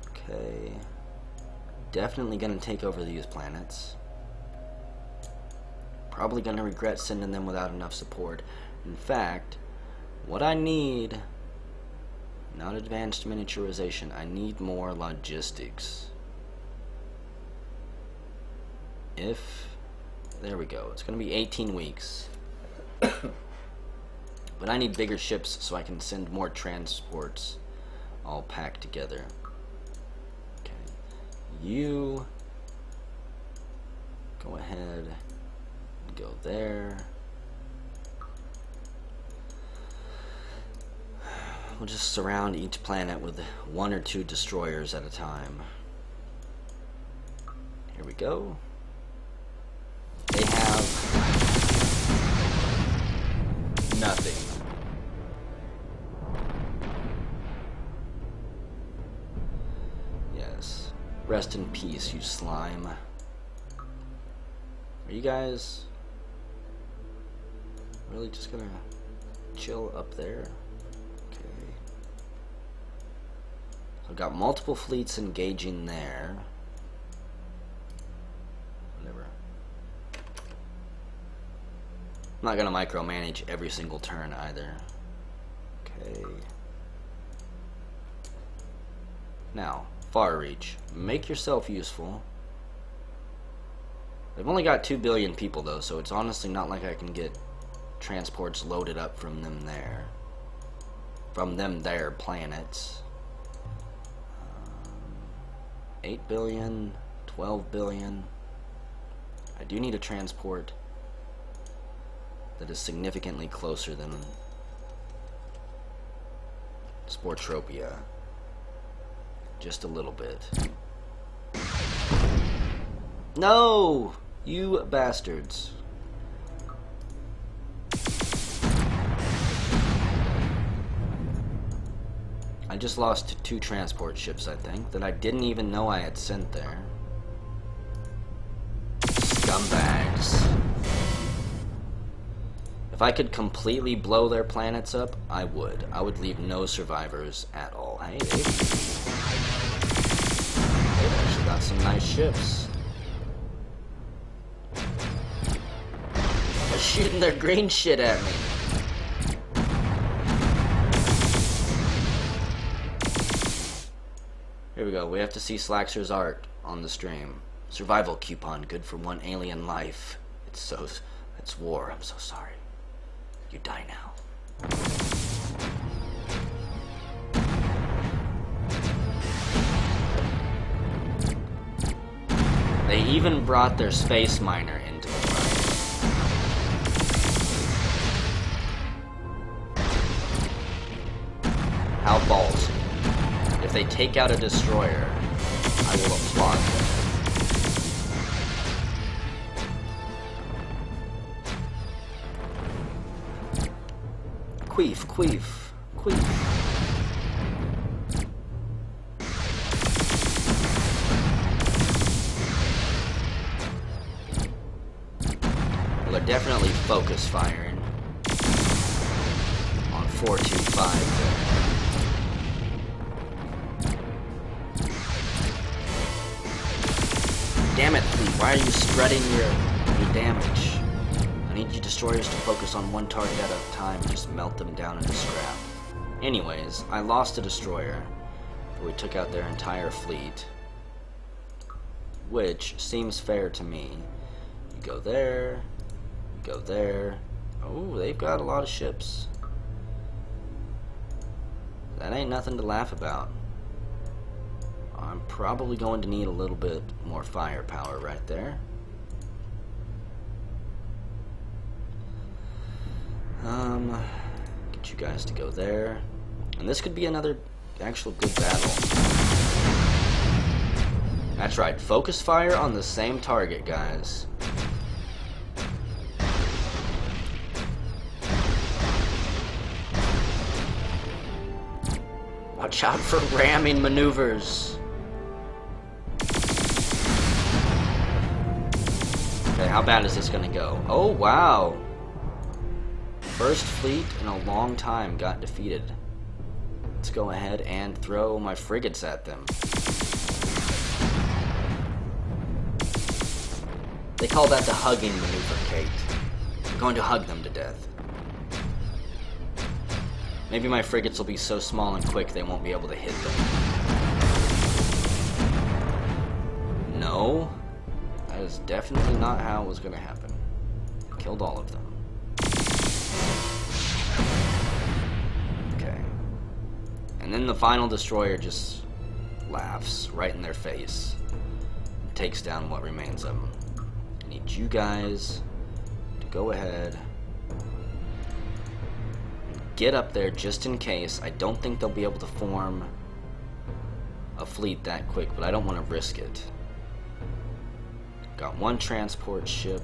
Okay. Definitely going to take over these planets. Probably going to regret sending them without enough support. In fact, what I need, not advanced miniaturization, I need more logistics. There we go. It's going to be 18 weeks. But I need bigger ships so I can send more transports all packed together. You go ahead and go there. We'll just surround each planet with 1 or 2 destroyers at a time. Here we go. They have nothing. Yes. Rest in peace, you slime. Are you guys really just gonna chill up there? Okay. I've got multiple fleets engaging there. Whatever. I'm not gonna micromanage every single turn either. Okay. Now, Far Reach. Make yourself useful. They've only got 2 billion people though, so it's honestly not like I can get transports loaded up from them there. From them their planets. 8 billion, 12 billion. I do need a transport that is significantly closer than Sportropia. Just a little bit. No! You bastards. I just lost 2 transport ships, I think, that I didn't even know I had sent there. Scumbags. If I could completely blow their planets up, I would. I would leave no survivors at all. Hey, they've actually got some nice ships. They're shooting their green shit at me. Here we go. We have to see Slaxer's art on the stream. Survival coupon, good for 1 alien life. It's war. I'm so sorry. You die now. They even brought their space miner into the fight. How ballsy. If they take out a destroyer, I will applaud them. Queef, queef, queef. Well, they're definitely focus firing on 425 there. Damn it, fleet, why are you spreading your damage? I need you destroyers to focus on one target at a time and just melt them down into scrap. Anyways, I lost a destroyer, but we took out their entire fleet, which seems fair to me. You go there, you go there. Oh, they've got a lot of ships. That ain't nothing to laugh about. I'm probably going to need a little bit more firepower right there. Get you guys to go there. And this could be another actual good battle. That's right, focus fire on the same target, guys. Watch out for ramming maneuvers. Okay, how bad is this gonna go? Oh, wow. First fleet in a long time got defeated. Let's go ahead and throw my frigates at them. They call that the hugging maneuver, Kate. We're going to hug them to death. Maybe my frigates will be so small and quick they won't be able to hit them. No, that is definitely not how it was going to happen. Killed all of them. Okay. And then the final destroyer just laughs right in their face. Takes down what remains of them. I need you guys to go ahead. Get up there just in case. I don't think they'll be able to form a fleet that quick, but I don't want to risk it. Got one transport ship.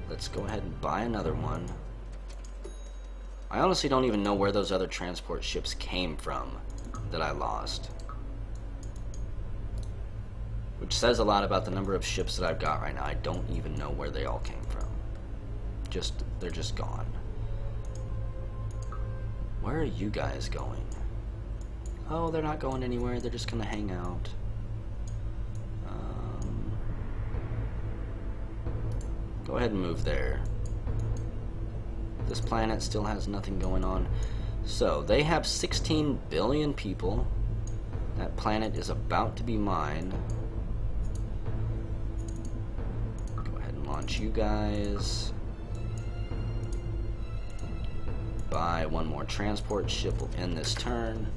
Let's go ahead and buy another one. I honestly don't even know where those other transport ships came from that I lost. Which says a lot about the number of ships that I've got right now. I don't even know where they all came from. They're just gone. Where are you guys going? Oh, they're not going anywhere. They're just gonna hang out. Go ahead and move there. This planet still has nothing going on. So, they have 16 billion people. That planet is about to be mine. Go ahead and launch you guys. Buy one more transport ship. Will end this turn.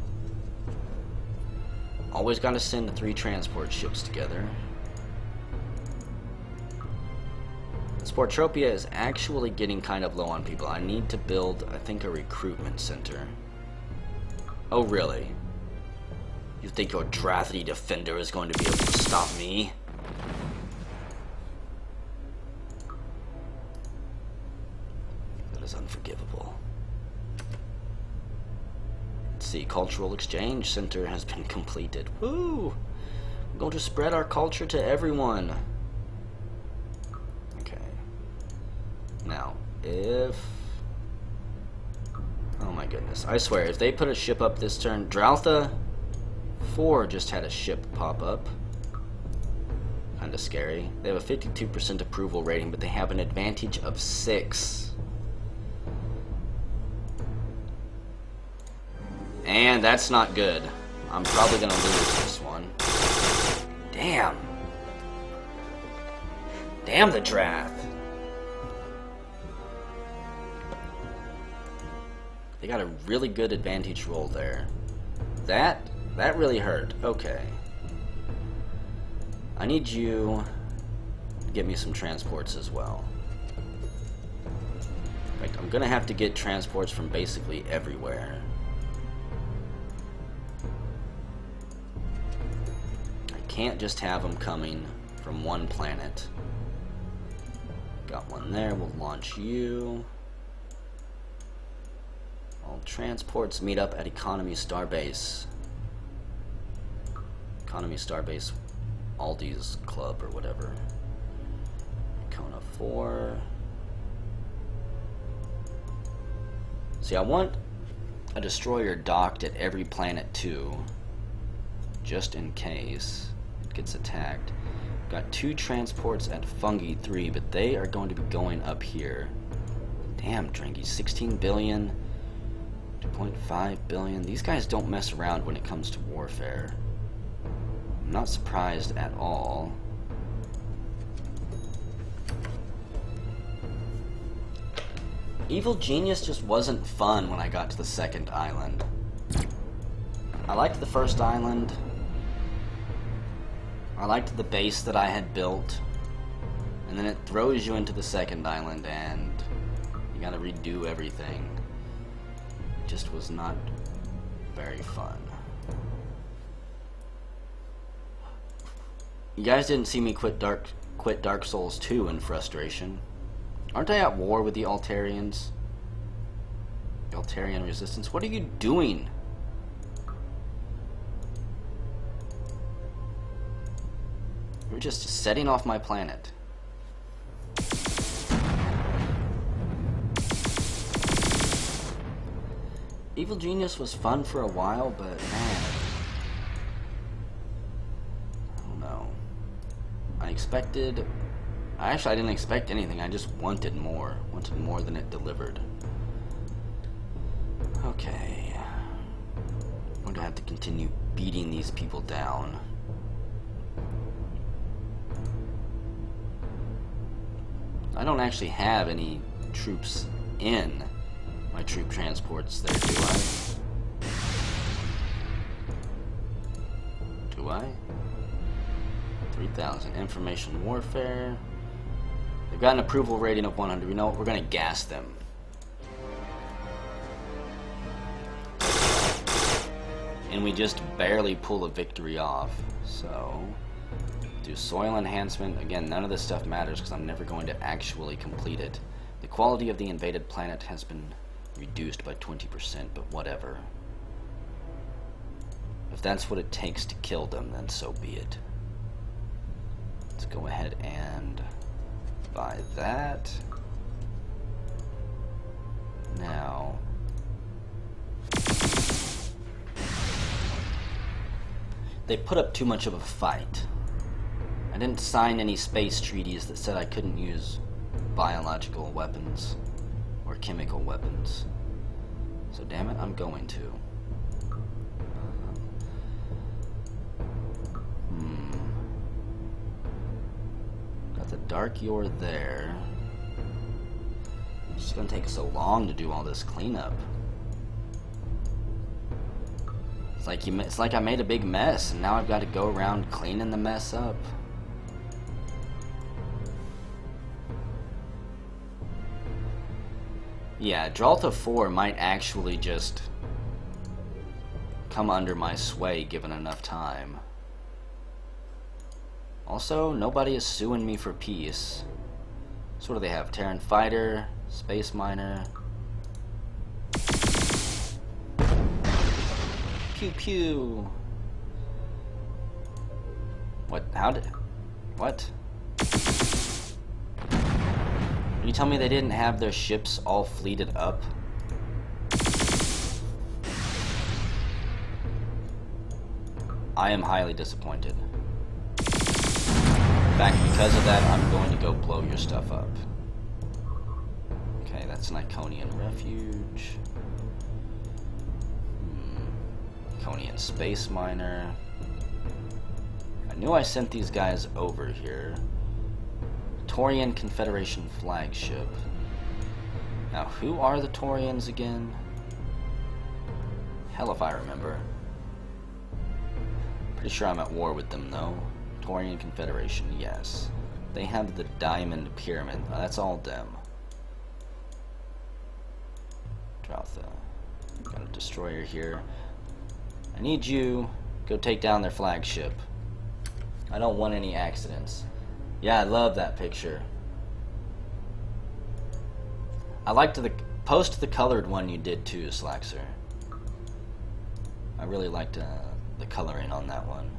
Always got to send 3 transport ships together. Sportropia is actually getting kind of low on people. I need to build, I think, a recruitment center. Oh, really? You think your Drathity Defender is going to be able to stop me? That is unforgivable. Let's see, Cultural Exchange Center has been completed. Woo! We're going to spread our culture to everyone. Now, if... oh my goodness. I swear, if they put a ship up this turn... Draltha 4 just had a ship pop up. Kinda scary. They have a 52% approval rating, but they have an advantage of 6. And that's not good. I'm probably gonna lose this one. Damn. Damn the Drath. They got a really good advantage roll there. That really hurt. Okay. I need you to get me some transports as well. In fact, I'm gonna have to get transports from basically everywhere. I can't just have them coming from one planet. Got one there. We'll launch you. All transports meet up at Economy Starbase. Economy Starbase Aldi's Club or whatever. Kona 4. See, I want a destroyer docked at every planet too, just in case it gets attacked. Got 2 transports at Fungi 3, but they are going to be going up here. Damn, Drinky, 16 billion, 2.5 billion. These guys don't mess around when it comes to warfare. I'm not surprised at all. Evil Genius just wasn't fun when I got to the second island. I liked the first island. I liked the base that I had built. And then it throws you into the second island and you gotta redo everything. It just was not very fun. You guys didn't see me quit Dark Souls 2 in frustration. Aren't I at war with the Altarians? The Altarian resistance? What are you doing? You're just setting off my planet. Evil Genius was fun for a while, but man, I don't know. I didn't expect anything. I just wanted more than it delivered. Okay, I'm going to have to continue beating these people down. I don't actually have any troops in my troop transports there, do I? Do I? 3,000. Information warfare. They've got an approval rating of 100. You know what? We're gonna gas them. And we just barely pull a victory off. So, do soil enhancement. Again, none of this stuff matters because I'm never going to actually complete it. The quality of the invaded planet has been reduced by 20%, but whatever. If that's what it takes to kill them, then so be it. Let's go ahead and buy that. Now, they put up too much of a fight. I didn't sign any space treaties that said I couldn't use biological weapons or chemical weapons. So damn it, I'm going to. Got the Dark Yor there. It's just gonna take so long to do all this cleanup. It's like I made a big mess and now I've got to go around cleaning the mess up. Yeah, Dralta 4 might actually just come under my sway given enough time. Also, nobody is suing me for peace. So what do they have? Terran Fighter, Space Miner. Pew pew. What? What? You tell me they didn't have their ships all fleeted up? I am highly disappointed. In fact, because of that, I'm going to go blow your stuff up. Okay, that's an Iconian refuge. Iconian space miner. I knew I sent these guys over here. Taurian Confederation flagship. Now, who are the Taurians again? Hell if I remember. Pretty sure I'm at war with them, though. Taurian Confederation, yes. They have the Diamond Pyramid. That's all them. Drop the... Got a destroyer here. I need you. Go take down their flagship. I don't want any accidents. Yeah, I love that picture. I liked the post the colored one you did too, Slaxer. I really liked the coloring on that one.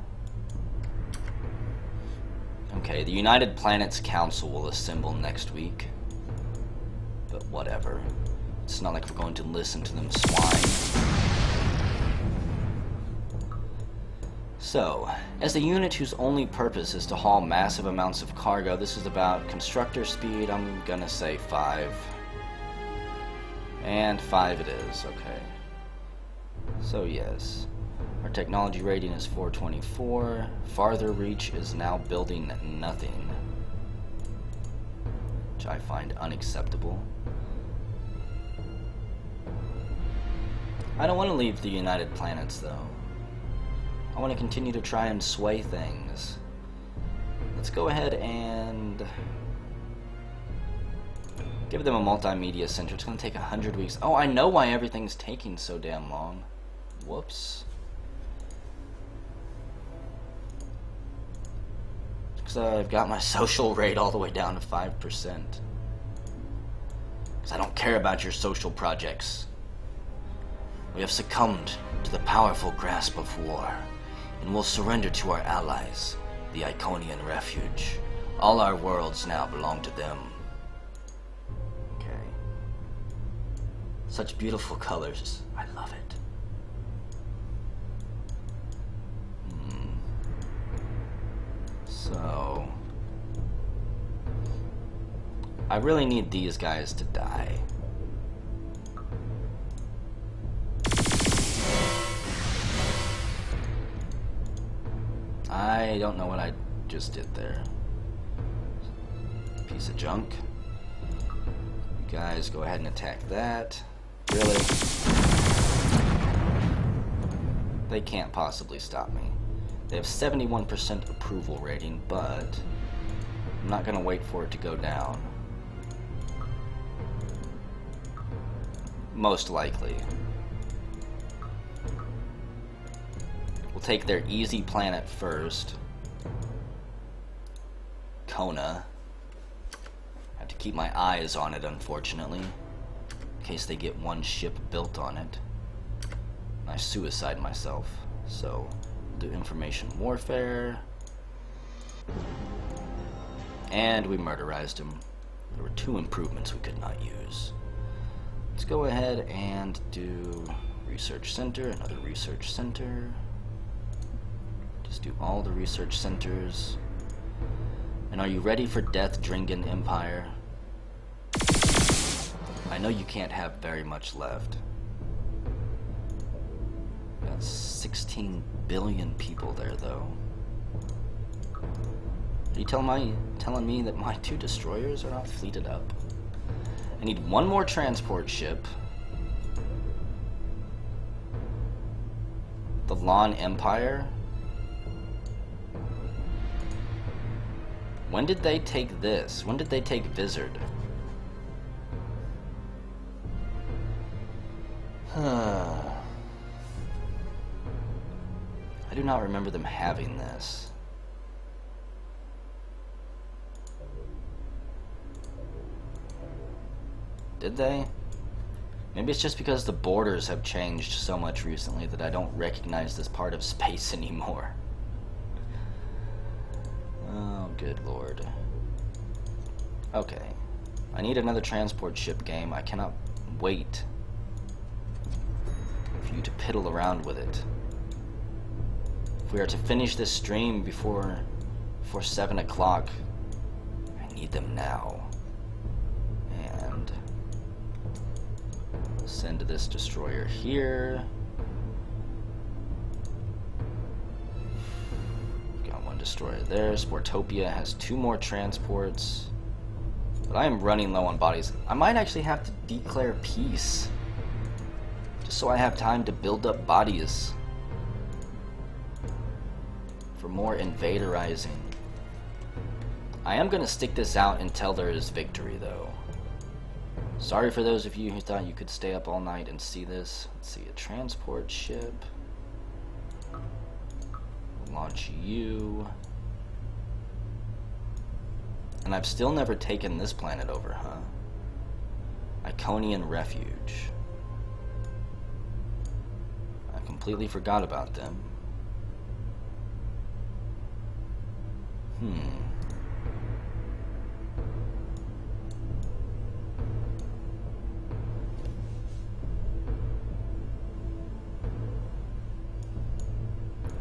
Okay, the United Planets Council will assemble next week. But whatever. It's not like we're going to listen to them swine. So, as a unit whose only purpose is to haul massive amounts of cargo, this is about constructor speed, I'm gonna say 5. And 5 it is, okay. So yes. Our technology rating is 424. Farther reach is now building nothing, which I find unacceptable. I don't want to leave the United Planets though. I want to continue to try and sway things. Let's go ahead and give them a multimedia center. It's going to take 100 weeks. Oh, I know why everything's taking so damn long. Whoops. Because I've got my social rate all the way down to 5%. Because I don't care about your social projects. We have succumbed to the powerful grasp of war, and will surrender to our allies, the Iconian Refuge. All our worlds now belong to them. Okay. Such beautiful colors. I love it. So I really need these guys to die. I don't know what I just did there. Piece of junk. You guys go ahead and attack that. Really? They can't possibly stop me. They have 71% approval rating, but I'm not gonna wait for it to go down. Most likely. We'll take their easy planet first. Kona. I have to keep my eyes on it, unfortunately, in case they get one ship built on it. I suicide myself, so we'll do information warfare. And we murderized him. There were 2 improvements we could not use. Let's go ahead and do research center, another research center. Just do all the research centers. And are you ready for Death, Dringan Empire? I know you can't have very much left. Got 16 billion people there, though. Are you telling me that my 2 destroyers are not fleeted up? I need 1 more transport ship. The Lawn Empire? When did they take this? When did they take Vizard? I do not remember them having this. Did they? Maybe it's just because the borders have changed so much recently that I don't recognize this part of space anymore. Oh, good lord. Okay. I need another transport ship game. I cannot wait for you to piddle around with it. If we are to finish this stream before 7 o'clock, I need them now. And send this destroyer here. Got 1 destroyer there. Sportopia has 2 more transports. But I am running low on bodies. I might actually have to declare peace, just so I have time to build up bodies for more invaderizing. I am going to stick this out until there is victory, though. Sorry for those of you who thought you could stay up all night and see this. Let's see, a transport ship. Launch you. And I've still never taken this planet over, huh? Iconian Refuge. I completely forgot about them.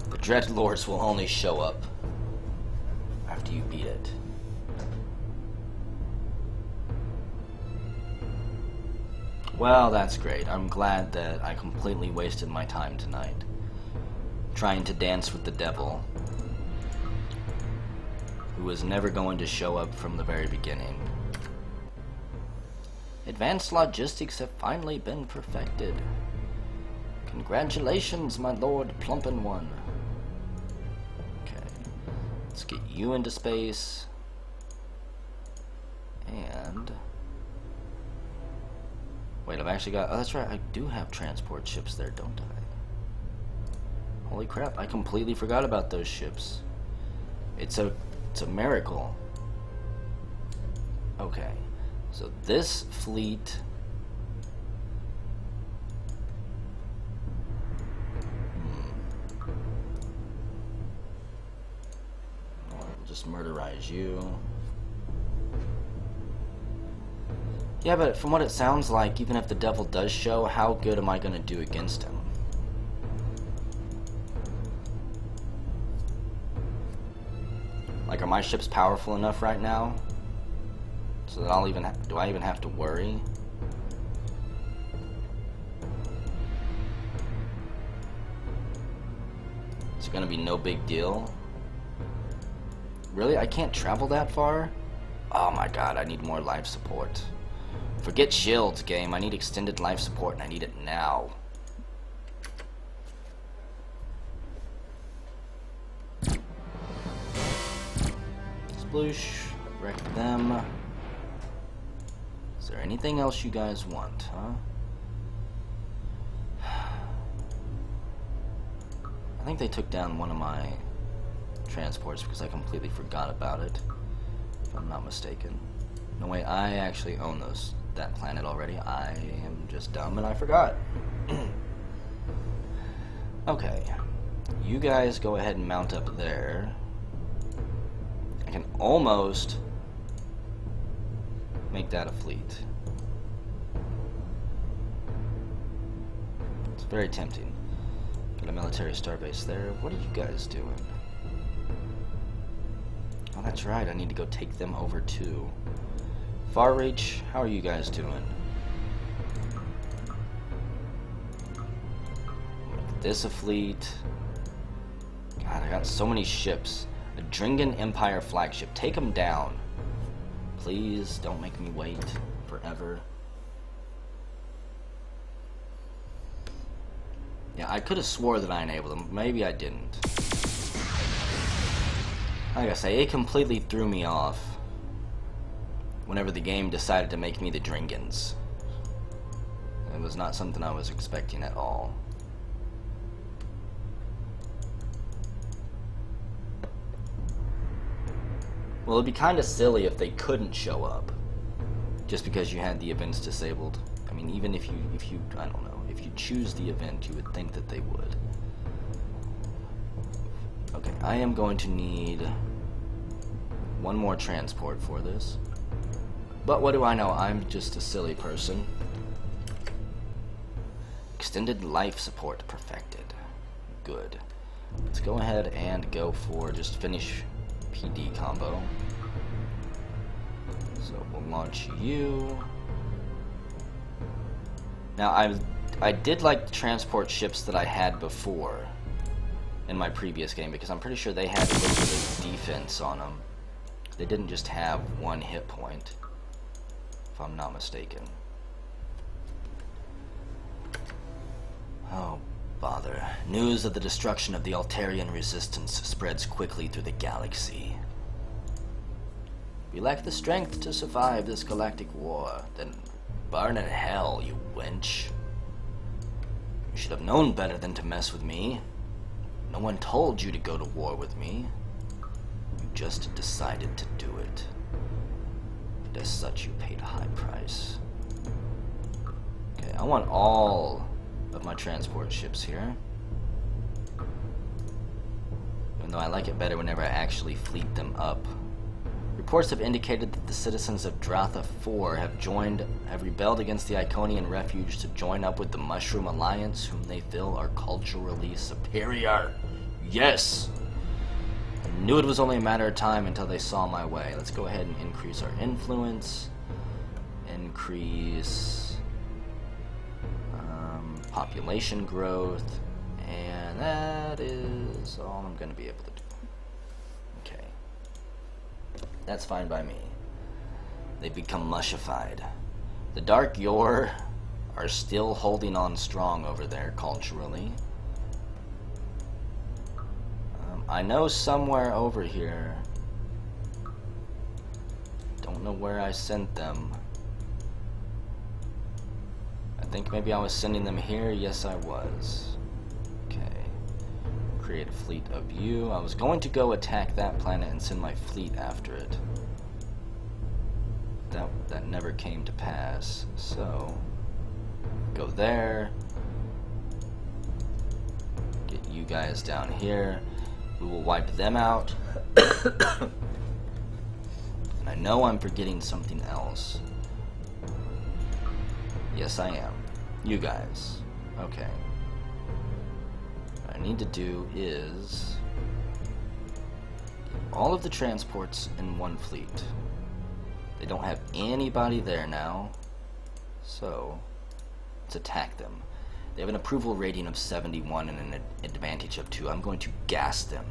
The Dreadlords will only show up after you beat it. Well, that's great. I'm glad that I completely wasted my time tonight trying to dance with the devil, who was never going to show up from the very beginning. Advanced logistics have finally been perfected. Congratulations, my lord Plumpin' One. Okay, let's get you into space. And wait, I've actually got, oh that's right, I do have transport ships there, don't I? Holy crap, I completely forgot about those ships. It's a miracle. Okay, so this fleet I'll just murderize you. Yeah, but from what it sounds like, even if the devil does show, how good am I going to do against him? Like, are my ships powerful enough right now so that I'll even do I even have to worry? It's going to be no big deal. Really? I can't travel that far? Oh my god, I need more life support. Forget shields, game. I need extended life support, and I need it now. Sploosh. Wreck them. Is there anything else you guys want, huh? I think they took down one of my transports because I completely forgot about it, if I'm not mistaken. No way, I actually own that planet already. I am just dumb and I forgot. Okay, you guys go ahead and mount up there. I can almost make that a fleet. It's very tempting. Got a military starbase there. What are you guys doing? Oh, that's right, I need to go take them over too. Far Reach, how are you guys doing? Make this a fleet. God, I got so many ships. A Dringan Empire flagship. Take them down. Please don't make me wait forever. Yeah, I could have swore that I enabled them. Maybe I didn't. Like I say, it completely threw me off whenever the game decided to make me the Dringans. It was not something I was expecting at all. Well, it'd be kind of silly if they couldn't show up just because you had the events disabled. I mean, even if you I don't know, if you choose the event, you would think that they would. Okay, I am going to need one more transport for this. But what do I know? I'm just a silly person. Extended life support perfected. Good. Let's go ahead and go for just finish PD combo. So we'll launch you. Now I did like the transport ships that I had before in my previous game because I'm pretty sure they had a little bit of defense on them. They didn't just have one hit point, if I'm not mistaken. Oh, bother. News of the destruction of the Altarian resistance spreads quickly through the galaxy. We lack the strength to survive this galactic war. Then burn in hell, you wench. You should have known better than to mess with me. No one told you to go to war with me. You just decided to do it. And as such, you paid a high price. Okay, I want all of my transport ships here. Even though I like it better whenever I actually fleet them up. Reports have indicated that the citizens of Dratha 4 have rebelled against the Iconian refuge to join up with the Mushroom Alliance, whom they feel are culturally superior. Yes! I knew it was only a matter of time until they saw my way. Let's go ahead and increase our influence. Increase population growth, and that is all I'm going to be able to do. Okay. That's fine by me. They become mushified. The Dark Yor are still holding on strong over there culturally. I know somewhere over here. Don't know where I sent them. I think maybe I was sending them here. Yes, I was. Okay. Create a fleet of you. I was going to go attack that planet and send my fleet after it. That never came to pass. So, go there. Get you guys down here. We will wipe them out. And I know I'm forgetting something else. Yes, I am. You guys. Okay. What I need to do is get all of the transports in one fleet. They don't have anybody there now, so let's attack them. They have an approval rating of 71 and an advantage of 2. I'm going to gas them.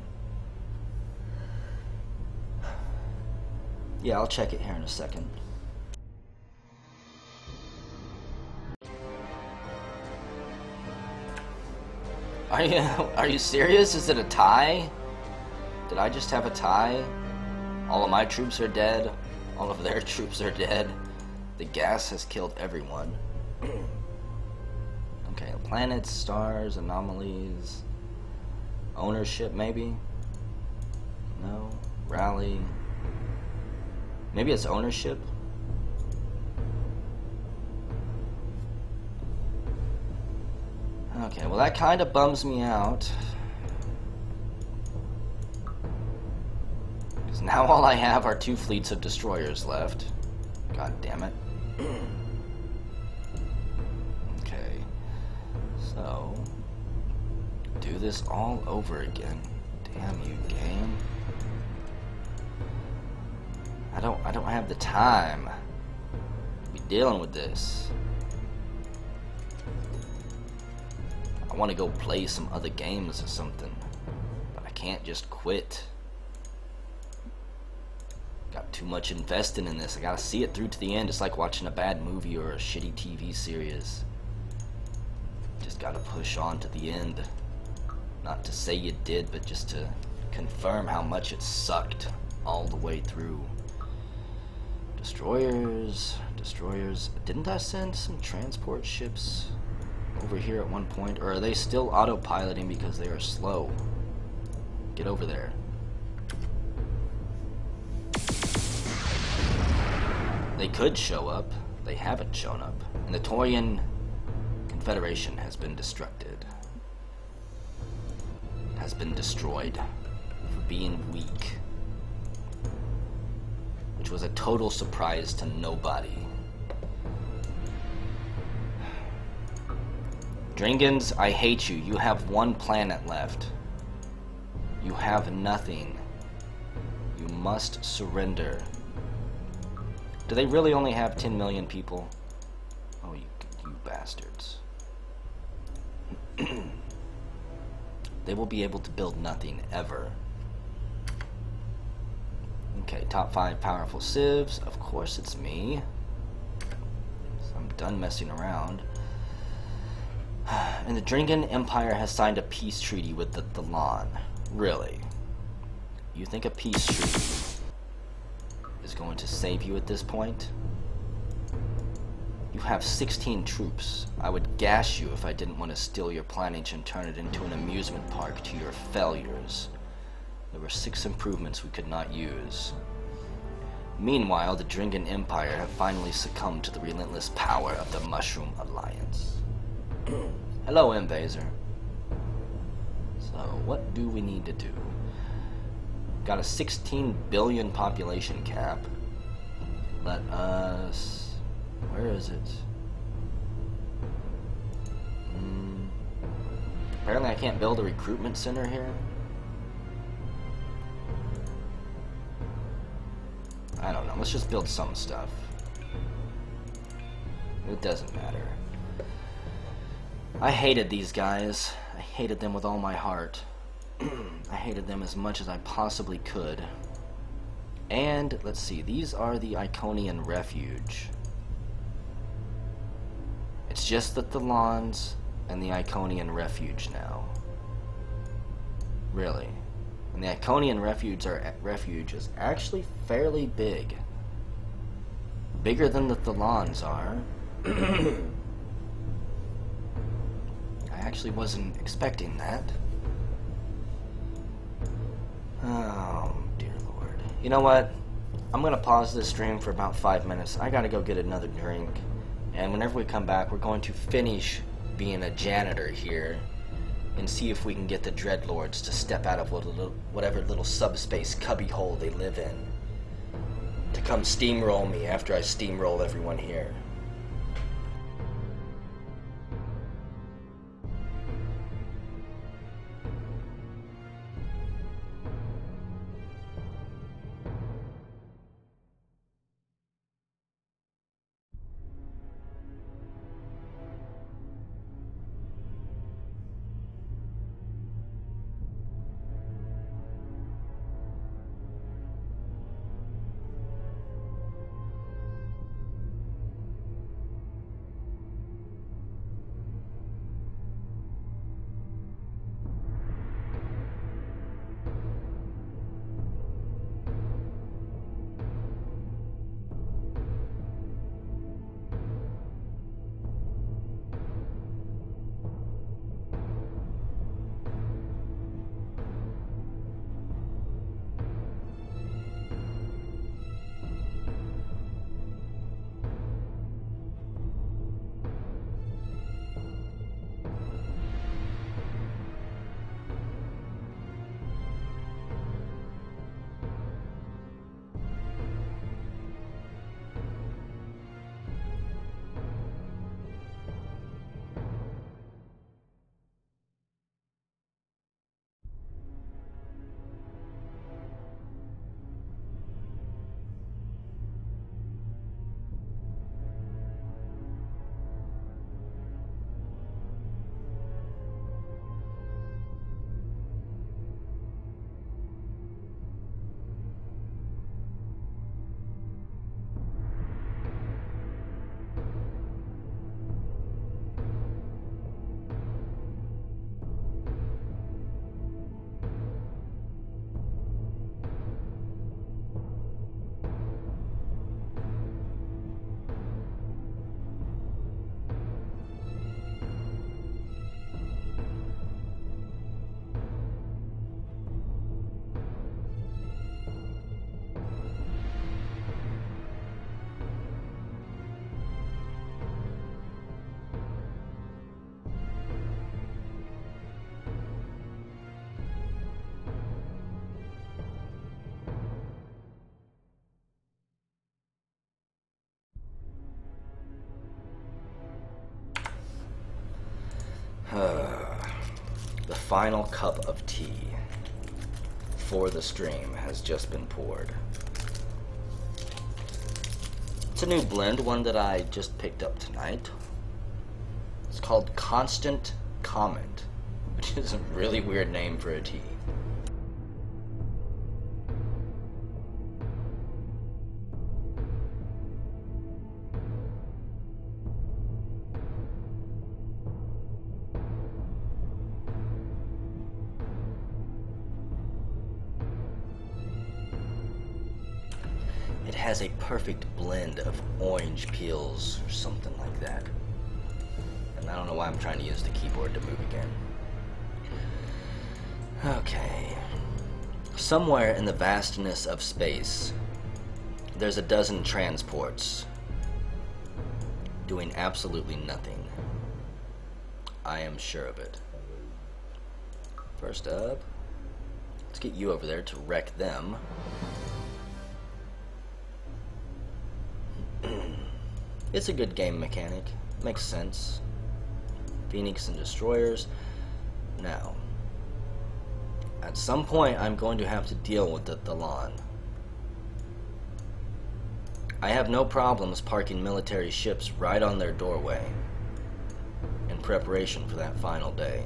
Yeah, I'll check it here in a second. Are you serious? Is it a tie? Did I just have a tie? All of my troops are dead. All of their troops are dead. The gas has killed everyone. Okay, planets, stars, anomalies. Ownership, maybe? No. Rally. Maybe it's ownership? Okay, well that kind of bums me out. Because now all I have are 2 fleets of destroyers left. God damn it. Okay. So, do this all over again. Damn you, game. I don't have the time to be dealing with this. I want to go play some other games or something, but I can't just quit. Got too much invested in this. I gotta see it through to the end. It's like watching a bad movie or a shitty TV series. Just gotta push on to the end. Not to say you did, but just to confirm how much it sucked all the way through. Destroyers, destroyers. Didn't I send some transport ships over here at one point? Or are they still autopiloting because they are slow? Get over there. They could show up. They haven't shown up. And the Torian Confederation has been destructed. Has been destroyed for being weak. Which was a total surprise to nobody. Dringans, I hate you. You have 1 planet left. You have nothing. You must surrender. Do they really only have 10 million people? Oh, you bastards. They will be able to build nothing, ever. Okay, top 5 powerful civs. Of course it's me. So I'm done messing around. And the Dringan Empire has signed a peace treaty with the Thalan. Really? You think a peace treaty is going to save you at this point? You have 16 troops. I would gas you if I didn't want to steal your planage and turn it into an amusement park to your failures. There were 6 improvements we could not use. Meanwhile, the Dringan Empire have finally succumbed to the relentless power of the Mushroom Alliance. Hello, Invaser. So, what do we need to do? Got a 16 billion population cap. Let us... Where is it? Apparently I can't build a recruitment center here. I don't know. Let's just build some stuff. It doesn't matter. I hated these guys. I hated them with all my heart. I hated them as much as I possibly could. And, let's see, these are the Iconian Refuge. It's just that the Lawns and the Iconian Refuge now. Really. And the Iconian Refuge is actually fairly big. Bigger than the Lawns are. I actually wasn't expecting that. Oh, dear Lord. You know what? I'm gonna pause this stream for about 5 minutes. I gotta go get another drink. And whenever we come back, we're going to finish being a janitor here and see if we can get the Dreadlords to step out of whatever little subspace cubbyhole they live in to come steamroll me after I steamroll everyone here. The final cup of tea for the stream has just been poured. It's a new blend, one that I just picked up tonight. It's called Constant Comment, which is a really weird name for a tea. It has a perfect blend of orange peels or something like that. And I don't know why I'm trying to use the keyboard to move again. Okay. Somewhere in the vastness of space, there's a dozen transports doing absolutely nothing. I am sure of it. First up, let's get you over there to wreck them. It's a good game mechanic. Makes sense. Phoenix and destroyers. Now, at some point I'm going to have to deal with the Thalan. I have no problems parking military ships right on their doorway and preparation for that final day.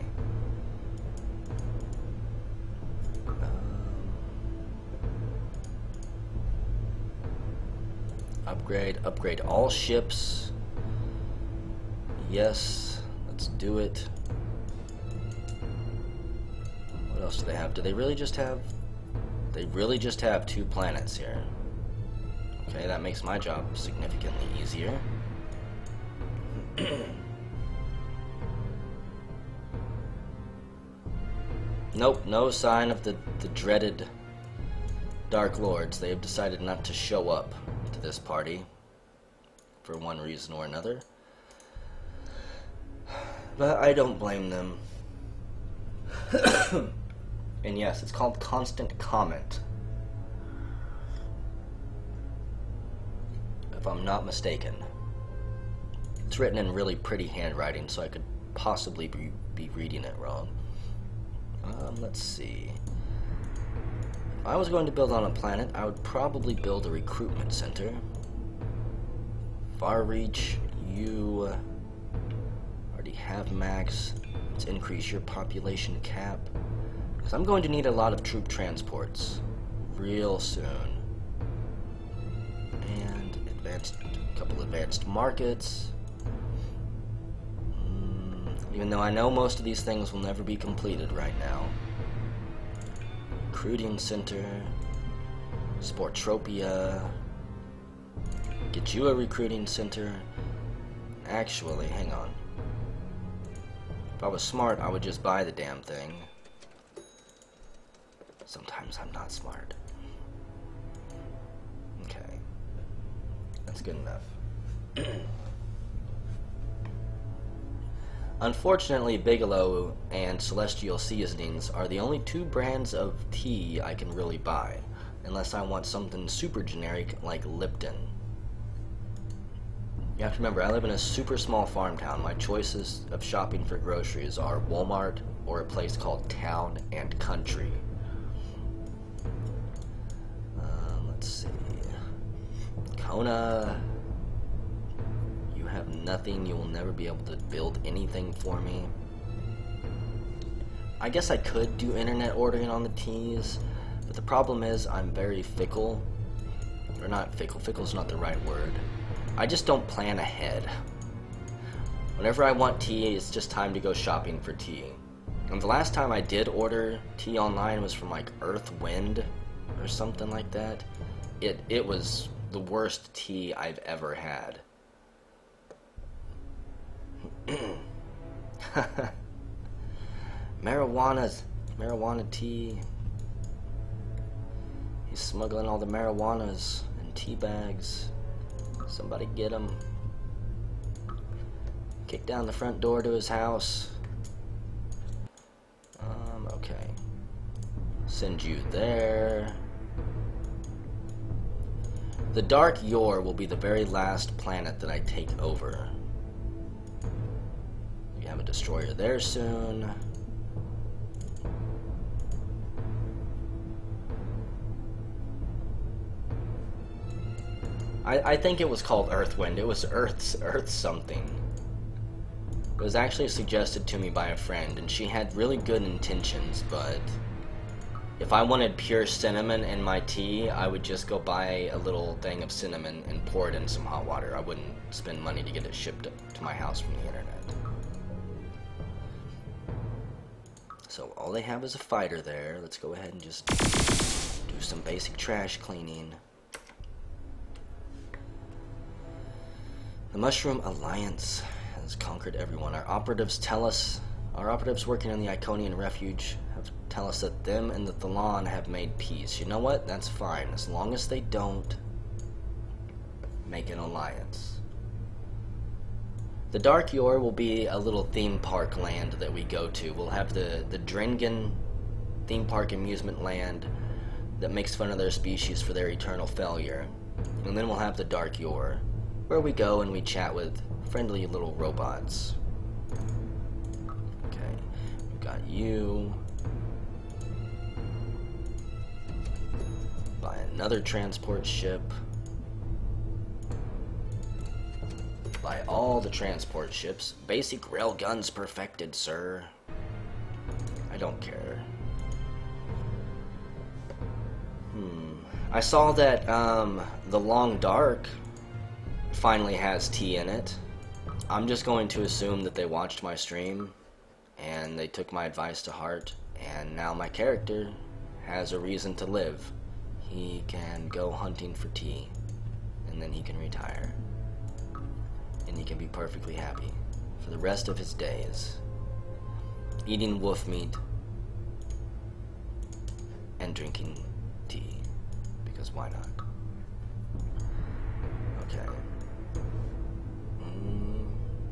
Upgrade all ships. Yes, let's do it. What else do they have? Do they really just have... They really just have 2 planets here. Okay, that makes my job significantly easier. Nope, no sign of the dreaded Dark Lords. They have decided not to show up to this party for one reason or another. But I don't blame them. And yes, it's called Constant Comment, if I'm not mistaken. It's written in really pretty handwriting, so I could possibly be reading it wrong. Let's see. If I was going to build on a planet, I would probably build a recruitment center. Far Reach, you already have max. Let's increase your population cap. Because I'm going to need a lot of troop transports real soon. And a couple advanced markets. Even though I know most of these things will never be completed right now. Recruiting center. Sportropia. Get you a recruiting center. Actually, hang on. If I was smart, I would just buy the damn thing. Sometimes I'm not smart. Okay. That's good enough. Unfortunately, Bigelow and Celestial Seasonings are the only 2 brands of tea I can really buy, unless I want something super generic like Lipton. You have to remember, I live in a super small farm town. My choices of shopping for groceries are Walmart or a place called Town and Country. Let's see. Kona. You have nothing. You will never be able to build anything for me. I guess I could do internet ordering on the teas, but the problem is I'm very fickle. Or not fickle. Fickle's not the right word. I just don't plan ahead. Whenever I want tea, it's just time to go shopping for tea. And the last time I did order tea online was from like Earth Wind or something like that. It was the worst tea I've ever had. Marijuana tea. He's smuggling all the marijuanas in tea bags. Somebody get him. Kick down the front door to his house. Okay. Send you there. The Dark Yor will be the very last planet that I take over. We have a destroyer there soon. I think it was called Earthwind. It was Earth something. It was actually suggested to me by a friend, and she had really good intentions, but if I wanted pure cinnamon in my tea, I would just go buy a little thing of cinnamon and pour it in some hot water. I wouldn't spend money to get it shipped to my house from the internet. So all they have is a fighter there. Let's go ahead and just do some basic trash cleaning. The Mushroom Alliance has conquered everyone. Our operatives working in the Iconian Refuge tell us that them and the Thalan have made peace. You know what? That's fine, as long as they don't make an alliance. The Dark Yor will be a little theme park land that we go to. We'll have the Drengen theme park amusement land that makes fun of their species for their eternal failure. And then we'll have the Dark Yor, where we go and we chat with friendly little robots. Okay, we've got you. Buy another transport ship. Buy all the transport ships. Basic railguns perfected, sir. I don't care. I saw that the Long Dark finally has tea in it. I'm just going to assume that they watched my stream and they took my advice to heart, and now my character has a reason to live. He can go hunting for tea, and then he can retire. And he can be perfectly happy for the rest of his days, eating wolf meat and drinking tea, because why not? Okay.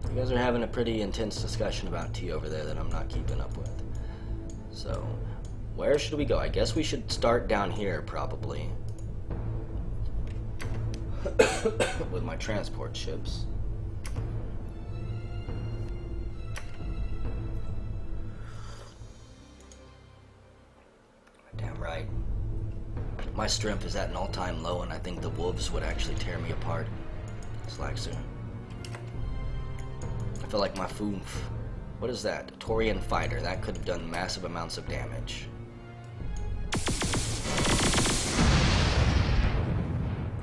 You guys are having a pretty intense discussion about tea over there that I'm not keeping up with. So, where should we go? I guess we should start down here, probably. With my transport ships. Damn right. My strength is at an all-time low, and I think the wolves would actually tear me apart. Slaxer. I feel like my foof. What is that? Torian fighter. That could have done massive amounts of damage.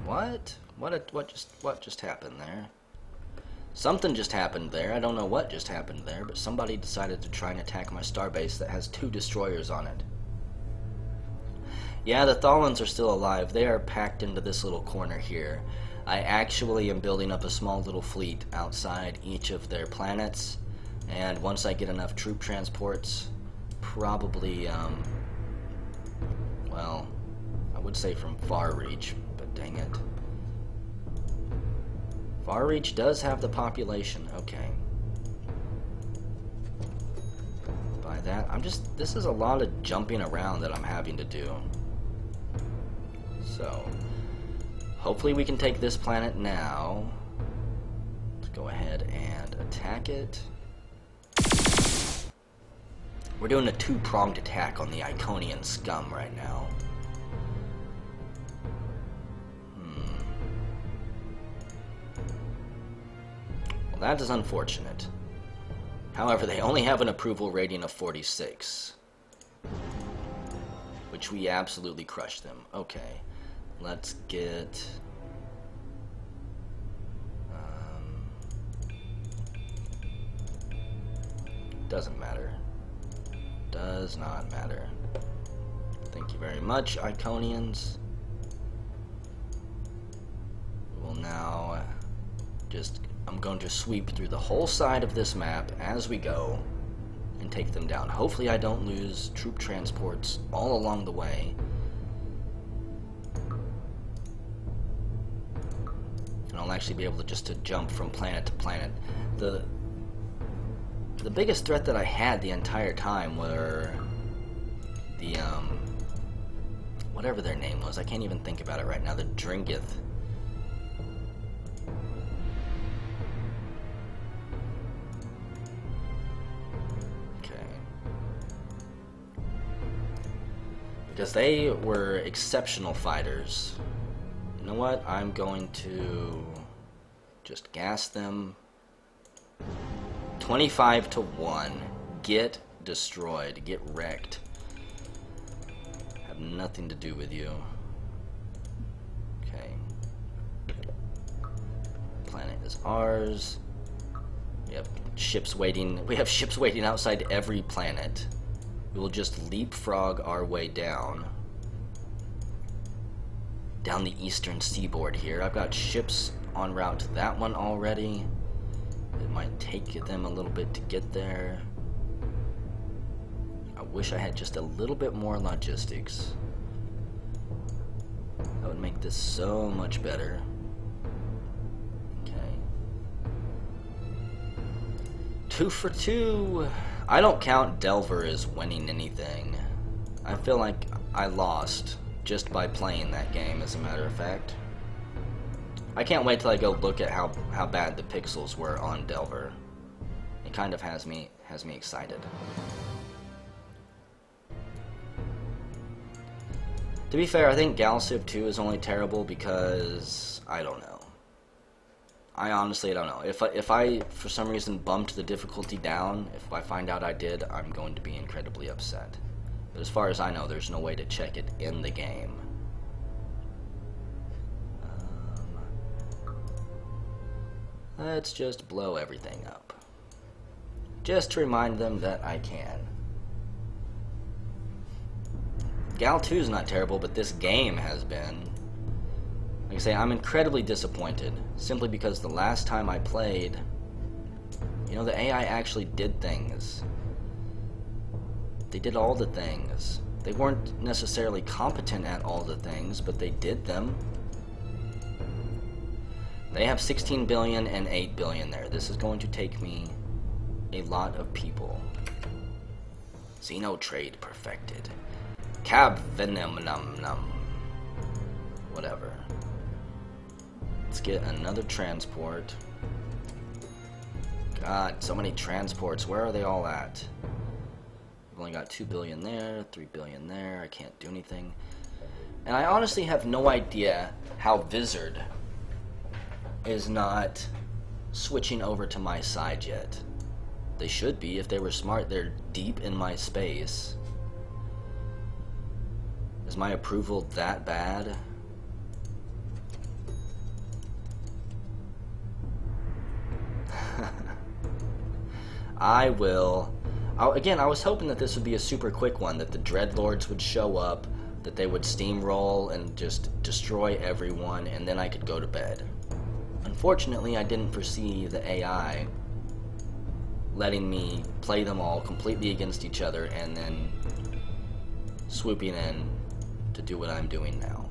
What? What just happened there? Something just happened there. I don't know what just happened there, but somebody decided to try and attack my starbase that has 2 destroyers on it. Yeah, the Thalans are still alive. They are packed into this little corner here. I actually am building up a small little fleet outside each of their planets, and once I get enough troop transports, probably, well, I would say from Far Reach, but dang it. Far Reach does have the population, okay. By that, this is a lot of jumping around that I'm having to do. So, hopefully we can take this planet now. Let's go ahead and attack it. We're doing a 2-pronged attack on the Iconian scum right now. Well, that is unfortunate. However, they only have an approval rating of 46. Which we absolutely crushed them. Okay. Let's get... doesn't matter. Does not matter. Thank you very much, Iconians. We'll now I'm going to sweep through the whole side of this map as we go and take them down. Hopefully I don't lose troop transports all along the way. And I'll actually be able to jump from planet to planet. The biggest threat that I had the entire time were the, whatever their name was. I can't even think about it right now. The Dringith. Okay. Because they were exceptional fighters. You know what? I'm going to just gas them. 25-1. Get destroyed. Get wrecked. Have nothing to do with you. Okay. Planet is ours. We have ships waiting. We have ships waiting outside every planet. We will just leapfrog our way down the eastern seaboard here. I've got ships en route to that one already. It might take them a little bit to get there. I wish I had just a little bit more logistics. That would make this so much better. Okay. 2 for 2. I don't count Delver as winning anything. I feel like I lost just by playing that game, as a matter of fact. I can't wait till I go look at how bad the pixels were on Delver. It kind of has me excited. To be fair, I think Galactic 2 is only terrible because I don't know. I honestly don't know. If I for some reason bumped the difficulty down, if I find out I did, I'm going to be incredibly upset. But as far as I know, there's no way to check it in the game. Let's just blow everything up. Just to remind them that I can. Gal 2 is not terrible, but this game has been. Like I say, I'm incredibly disappointed, simply because the last time I played, you know, the AI actually did things. They did all the things. They weren't necessarily competent at all the things, but they did them. They have 16 billion and 8 billion there. This is going to take me a lot of people. Xeno trade perfected. Cab venom num num. Whatever. Let's get another transport. God, so many transports. Where are they all at? We've only got 2 billion there, 3 billion there. I can't do anything. And I honestly have no idea how Vizard is not switching over to my side yet. They should be. If they were smart, they're deep in my space. Is my approval that bad? Again, I was hoping that this would be a super quick one, that the Dreadlords would show up, that they would steamroll and just destroy everyone, and then I could go to bed. Unfortunately, I didn't foresee the AI letting me play them all completely against each other and then swooping in to do what I'm doing now.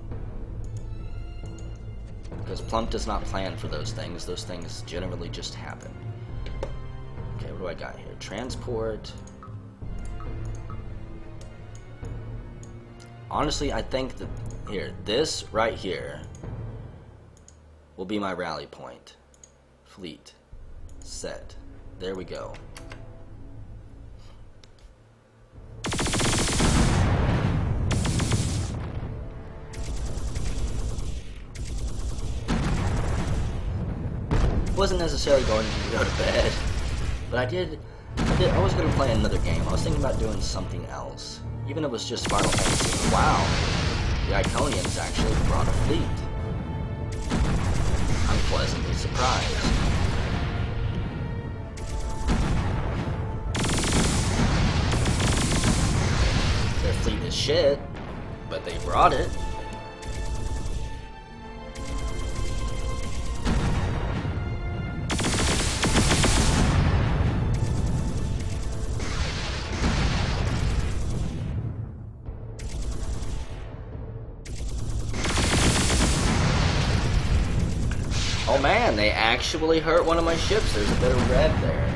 Because Plump does not plan for those things generally just happen. Okay, what do I got here? Transport. Honestly, I think that this right here will be my rally point. Fleet. Set. There we go. Wasn't necessarily going to go to bed, but I was going to play another game. I was thinking about doing something else. Even if it was just Final Fantasy. Wow, the Iconians actually brought a fleet. I'm pleasantly surprised. Their fleet is shit, but they brought it. Oh man, they actually hurt one of my ships. There's a bit of red there.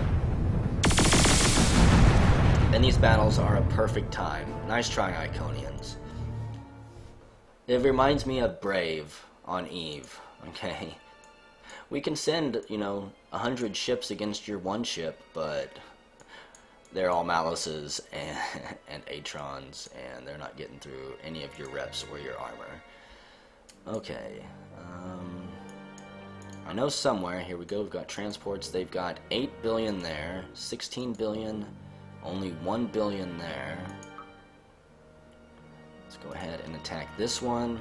And these battles are a perfect time. Nice try, Iconians. It reminds me of Brave on Eve, okay? We can send, 100 ships against your one ship, but they're all Malices and Atrons, and they're not getting through any of your reps or your armor. Okay, I know somewhere, here we go, we've got transports, they've got 8 billion there, 16 billion, only 1 billion there. Let's go ahead and attack this one.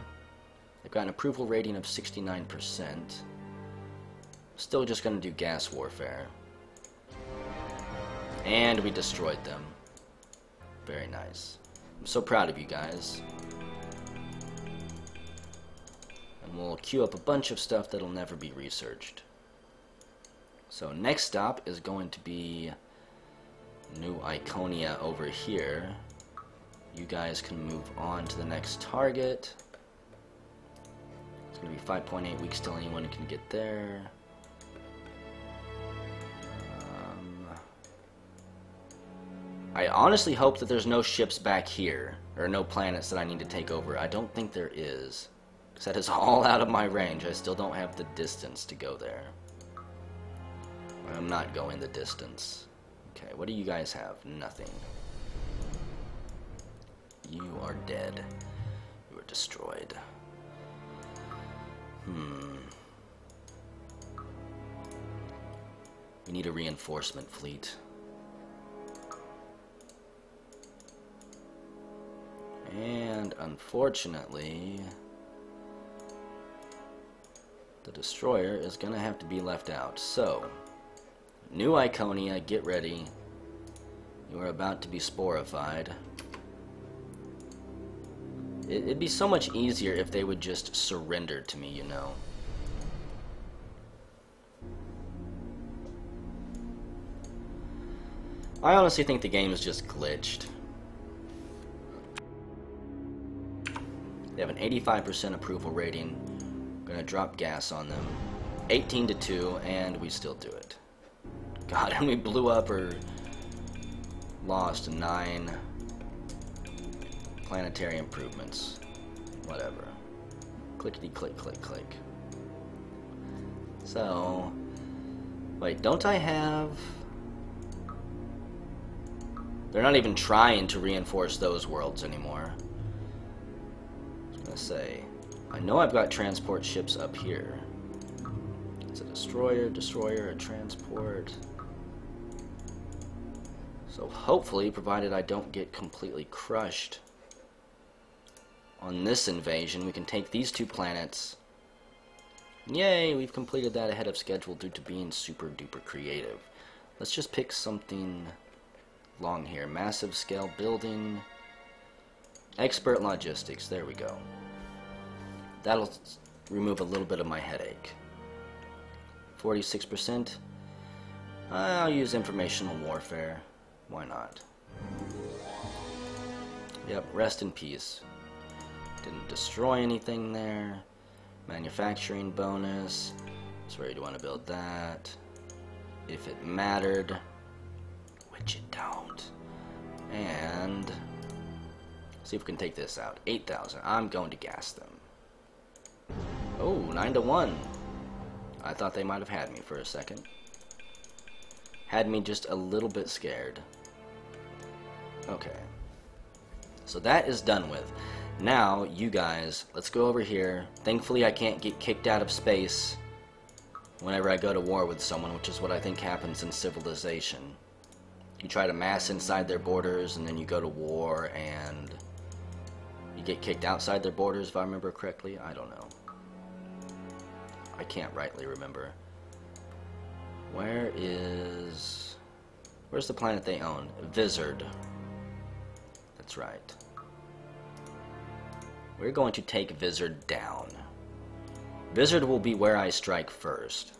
They've got an approval rating of 69%. Still just going to do gas warfare. And we destroyed them. Very nice. I'm so proud of you guys. And we'll queue up a bunch of stuff that'll never be researched. So next stop is going to be New Iconia over here. You guys can move on to the next target. It's going to be 5.8 weeks till anyone can get there. I honestly hope that there's no ships back here, or no planets that I need to take over. I don't think there is, because that is all out of my range. I still don't have the distance to go there. I'm not going the distance. Okay, what do you guys have? Nothing. You are dead. You are destroyed. We need a reinforcement fleet. And unfortunately, the destroyer is going to have to be left out. So, new Iconia, get ready. You are about to be sporified. It'd be so much easier if they would just surrender to me, you know. I honestly think the game is just glitched. They have an 85% approval rating. I'm gonna drop gas on them. 18-2, and we still do it. God, and we blew up or lost 9 planetary improvements. Whatever. Clickety click click click. So, wait, don't I have... They're not even trying to reinforce those worlds anymore. I was gonna say, I know I've got transport ships up here. It's a destroyer, a transport. So hopefully, provided I don't get completely crushed on this invasion, we can take these 2 planets. Yay, we've completed that ahead of schedule due to being super duper creative. Let's just pick something long here. Massive scale building. Expert logistics, there we go. That'll remove a little bit of my headache. 46%. I'll use informational warfare. Why not? Yep, rest in peace. Didn't destroy anything there. Manufacturing bonus. So where do you want to build that? If it mattered. Which it don't. And see if we can take this out. 8,000. I'm going to gas them. Oh, 9-1. I thought they might have had me for a second. Had me just a little bit scared. Okay. So that is done with. Now, you guys, let's go over here. Thankfully, I can't get kicked out of space whenever I go to war with someone, which is what I think happens in Civilization. You try to mass inside their borders, and then you go to war, and you get kicked outside their borders, if I remember correctly. I don't know. I can't rightly remember. Where's the planet they own? Vizard. That's right. We're going to take Vizard down. Vizard will be where I strike first.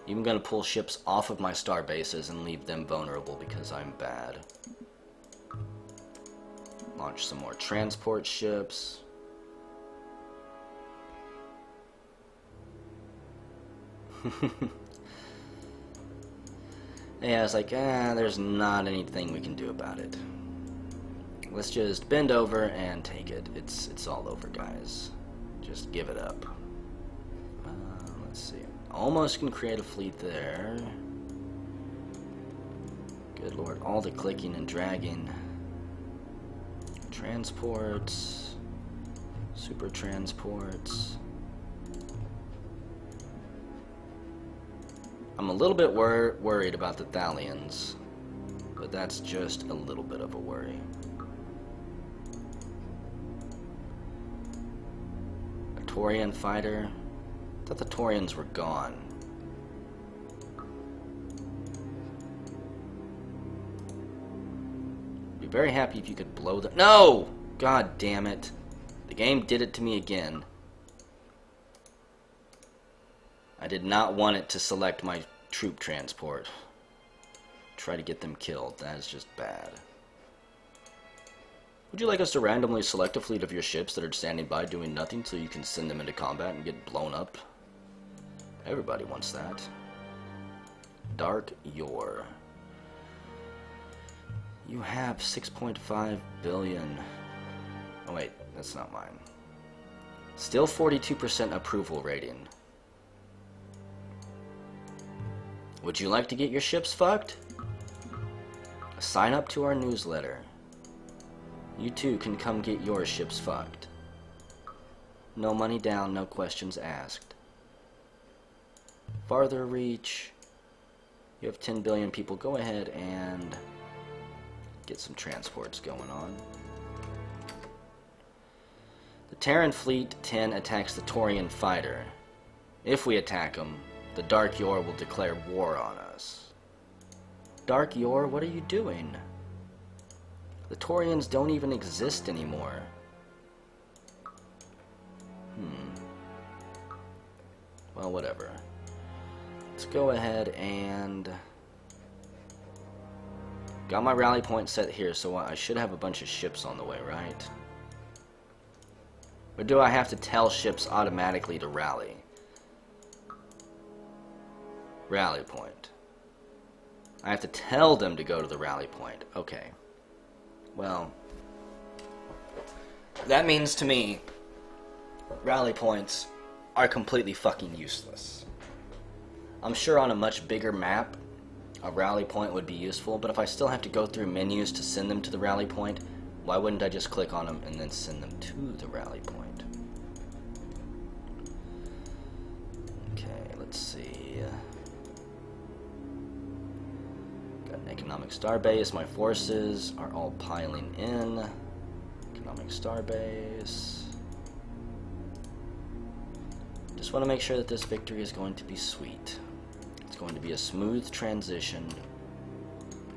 Even gonna pull ships off of my star bases and leave them vulnerable because I'm bad. Launch some more transport ships. Yeah, I was like, there's not anything we can do about it. Let's just bend over and take it. It's all over, guys. Just give it up. Let's see. Almost can create a fleet there. Good lord, all the clicking and dragging. Transports. Super transports. I'm a little bit worried about the Thalians, but that's just a little bit of a worry. A Taurian fighter? I thought the Taurians were gone. Be very happy if you could blow the— No! God damn it. The game did it to me again. I did not want it to select my troop transport. Try to get them killed. That is just bad. Would you like us to randomly select a fleet of your ships that are standing by doing nothing so you can send them into combat and get blown up? Everybody wants that. Dark Yor. You have 6.5 billion. Oh wait, that's not mine. Still 42% approval rating. Would you like to get your ships fucked? Sign up to our newsletter. You too can come get your ships fucked. No money down, no questions asked. farther reach. You have 10 billion people. Go ahead and get some transports going on. The Terran Fleet 10 attacks the Taurian fighter. If we attack them, the Dark Yor will declare war on us. Dark Yor, what are you doing? The Taurians don't even exist anymore. Well, whatever. Let's go ahead and... Got my rally point set here, so I should have a bunch of ships on the way, right? Or do I have to tell ships automatically to rally? Rally point. I have to tell them to go to the rally point. Okay. Well, that means to me, rally points are completely fucking useless. I'm sure on a much bigger map, a rally point would be useful, but if I still have to go through menus to send them to the rally point, why wouldn't I just click on them and then send them to the rally point? Okay, let's see. Got an economic starbase. My forces are all piling in. Economic starbase. Just want to make sure that this victory is going to be sweet. It's going to be a smooth transition.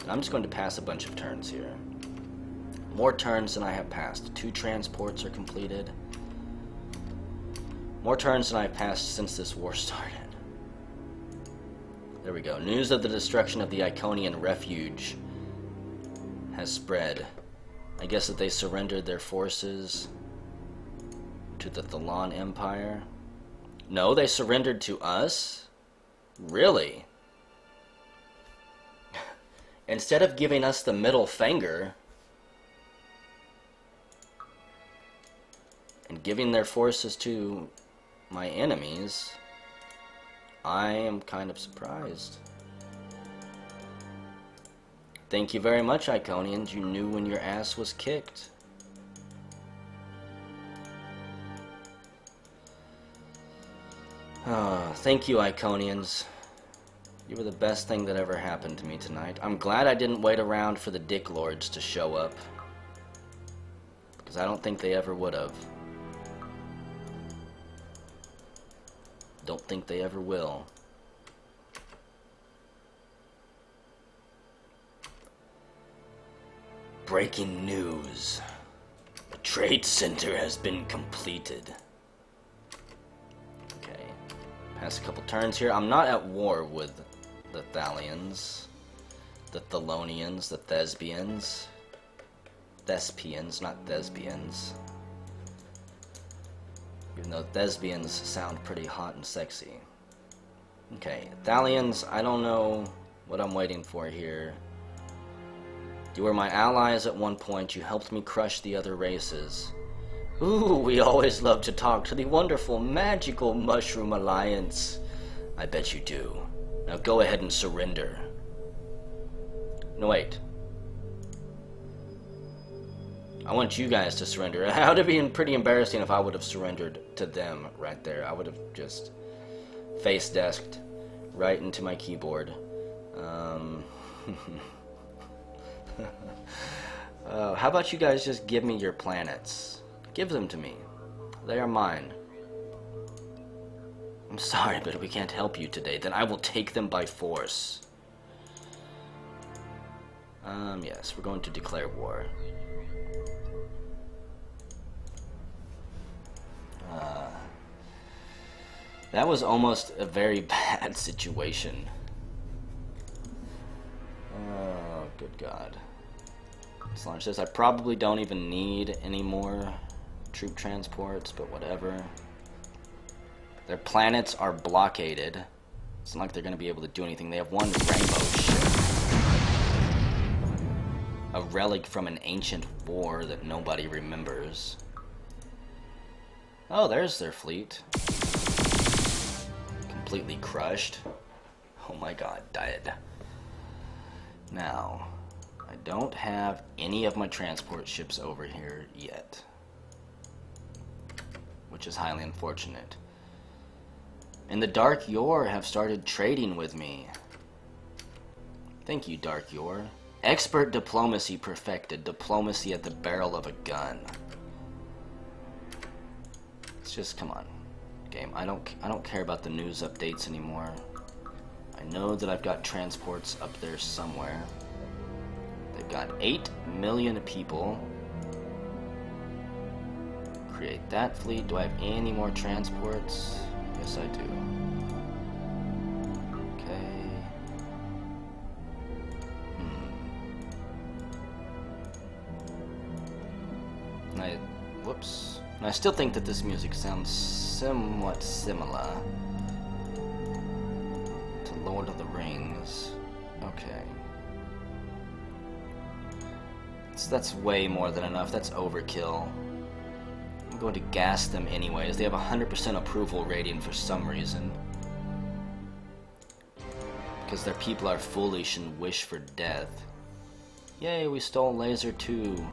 And I'm just going to pass a bunch of turns here. More turns than I have passed. 2 transports are completed. More turns than I've passed since this war started. There we go. News of the destruction of the Iconian refuge has spread. I guess that they surrendered their forces to the Thalan Empire. No, they surrendered to us? Really? Instead of giving us the middle finger and giving their forces to my enemies, I am kind of surprised. Thank you very much, Iconians. You knew when your ass was kicked. Thank you, Iconians. You were the best thing that ever happened to me tonight. I'm glad I didn't wait around for the Dick Lords to show up, because I don't think they ever would have. Don't think they ever will. Breaking news. The trade center has been completed. Okay. Pass a couple turns here. I'm not at war with the Thalians. The Thelonians. The Thespians. Thespians, not Thespians. Even though Thespians sound pretty hot and sexy. Okay, Thalians, I don't know what I'm waiting for here. You were my allies at one point. You helped me crush the other races. Ooh, we always love to talk to the wonderful, magical Mushroom Alliance. I bet you do. Now go ahead and surrender. No, wait. I want you guys to surrender. It would have been pretty embarrassing if I would have surrendered to them right there. I would have just face-desked right into my keyboard. How about you guys just give me your planets? Give them to me. They are mine. I'm sorry, but we can't help you today. Then I will take them by force. Yes, we're going to declare war. That was almost a very bad situation. Oh, good God. Let's launch this. I probably don't even need any more troop transports, but whatever. Their planets are blockaded. It's not like they're going to be able to do anything. They have one rainbow ship. A relic from an ancient war that nobody remembers. Oh, there's their fleet. Completely crushed. Oh my God, dead. Now, I don't have any of my transport ships over here yet, which is highly unfortunate. And the Dark Yor have started trading with me. Thank you, Dark Yor. Expert diplomacy perfected. Diplomacy at the barrel of a gun. It's just, come on, game. I don't care about the news updates anymore. I know that I've got transports up there somewhere. They've got 8 million people. Create that fleet. Do I have any more transports? Yes, I do. Okay. Whoops. And I still think that this music sounds somewhat similar to Lord of the Rings. Okay. So that's way more than enough. That's overkill. I'm going to gas them anyways. They have a 100% approval rating for some reason. Because their people are foolish and wish for death. Yay, we stole Laser 2.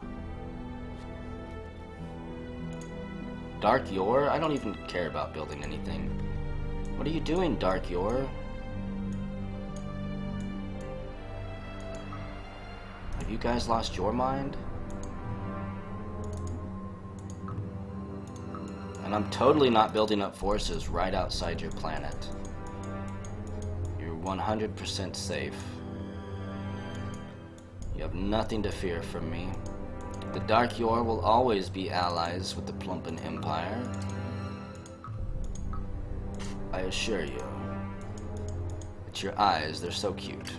Dark Yor? I don't even care about building anything. What are you doing, Dark Yor? Have you guys lost your mind? And I'm totally not building up forces right outside your planet. You're 100% safe. You have nothing to fear from me. The Dark Yor will always be allies with the Plumpen Empire. I assure you. It's your eyes, they're so cute.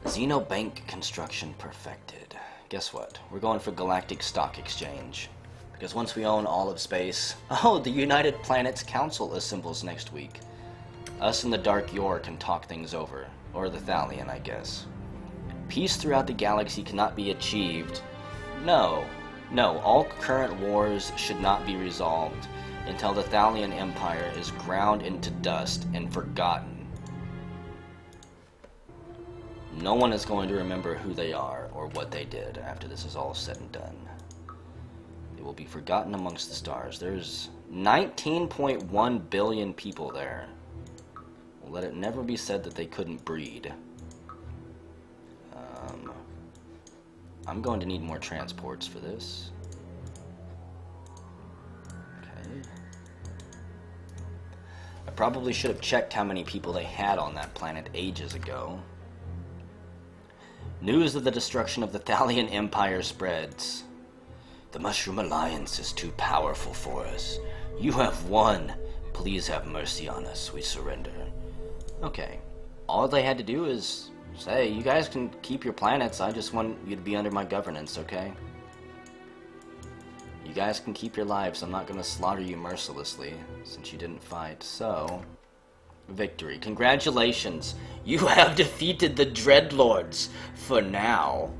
Xenobank construction perfected. Guess what? We're going for Galactic Stock Exchange. Because once we own all of space... Oh, the United Planets Council assembles next week. Us and the Dark Yor can talk things over. Or the Thalian, I guess. Peace throughout the galaxy cannot be achieved. No, all current wars should not be resolved until the Thalian Empire is ground into dust and forgotten. No one is going to remember who they are or what they did after this is all said and done. They will be forgotten amongst the stars. There's 19.1 billion people there. Let it never be said that they couldn't breed. I'm going to need more transports for this. Okay. I probably should have checked how many people they had on that planet ages ago. News of the destruction of the Thalian Empire spreads. The Mushroom Alliance is too powerful for us. You have won. Please have mercy on us. We surrender. Okay. All they had to do is say, you guys can keep your planets, I just want you to be under my governance, okay? You guys can keep your lives, I'm not going to slaughter you mercilessly, since you didn't fight, so... Victory. Congratulations! You have defeated the Dreadlords, for now.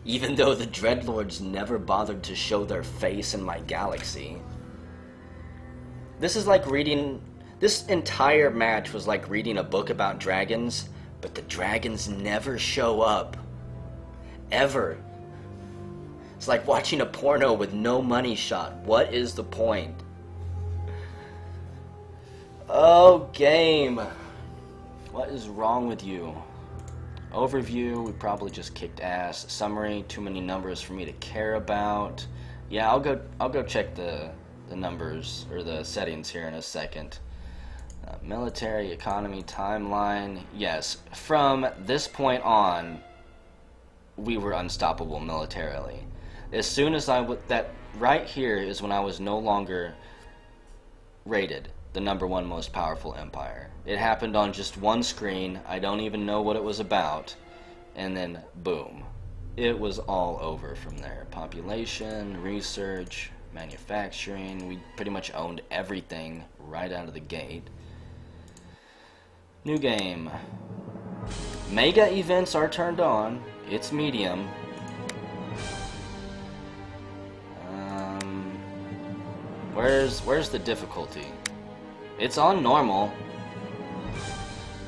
Even though the Dreadlords never bothered to show their face in my galaxy. This is like reading... This entire match was like reading a book about dragons, but the dragons never show up. Ever. It's like watching a porno with no money shot. What is the point? Oh, game. What is wrong with you? Overview, we probably just kicked ass. Summary, too many numbers for me to care about. Yeah, I'll go check the numbers, or the settings here in a second. Military, economy, timeline. Yes, from this point on, we were unstoppable militarily. As soon as that right here is when I was no longer rated the #1 most powerful empire. It happened on just one screen. I don't even know what it was about. And then, boom. It was all over from there. Population, research, manufacturing. We pretty much owned everything right out of the gate. New game. Mega events are turned on. It's medium. Where's the difficulty? It's on normal.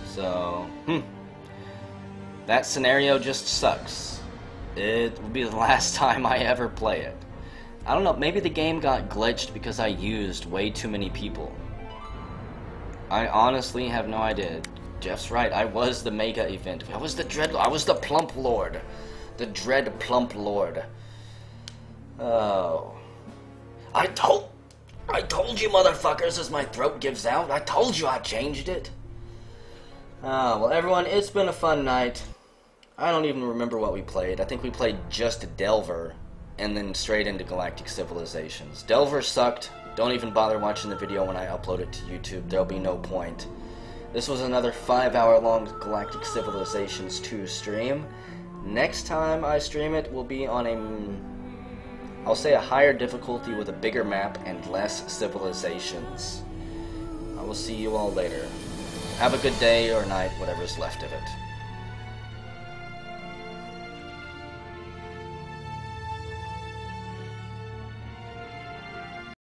So, that scenario just sucks. It will be the last time I ever play it. I don't know, maybe the game got glitched because I used way too many people. I honestly have no idea. Jeff's right, I was the mega event. I was the Plump Lord. The Dread Plump Lord. Oh. I told you, motherfuckers, as my throat gives out. I told you I changed it. Well, everyone, it's been a fun night. I don't even remember what we played. I think we played just Delver, and then straight into Galactic Civilizations. Delver sucked. Don't even bother watching the video when I upload it to YouTube. There'll be no point. This was another 5-hour-long Galactic Civilizations 2 stream. Next time I stream it will be on I'll say a higher difficulty with a bigger map and less civilizations. I will see you all later. Have a good day or night, whatever's left of it.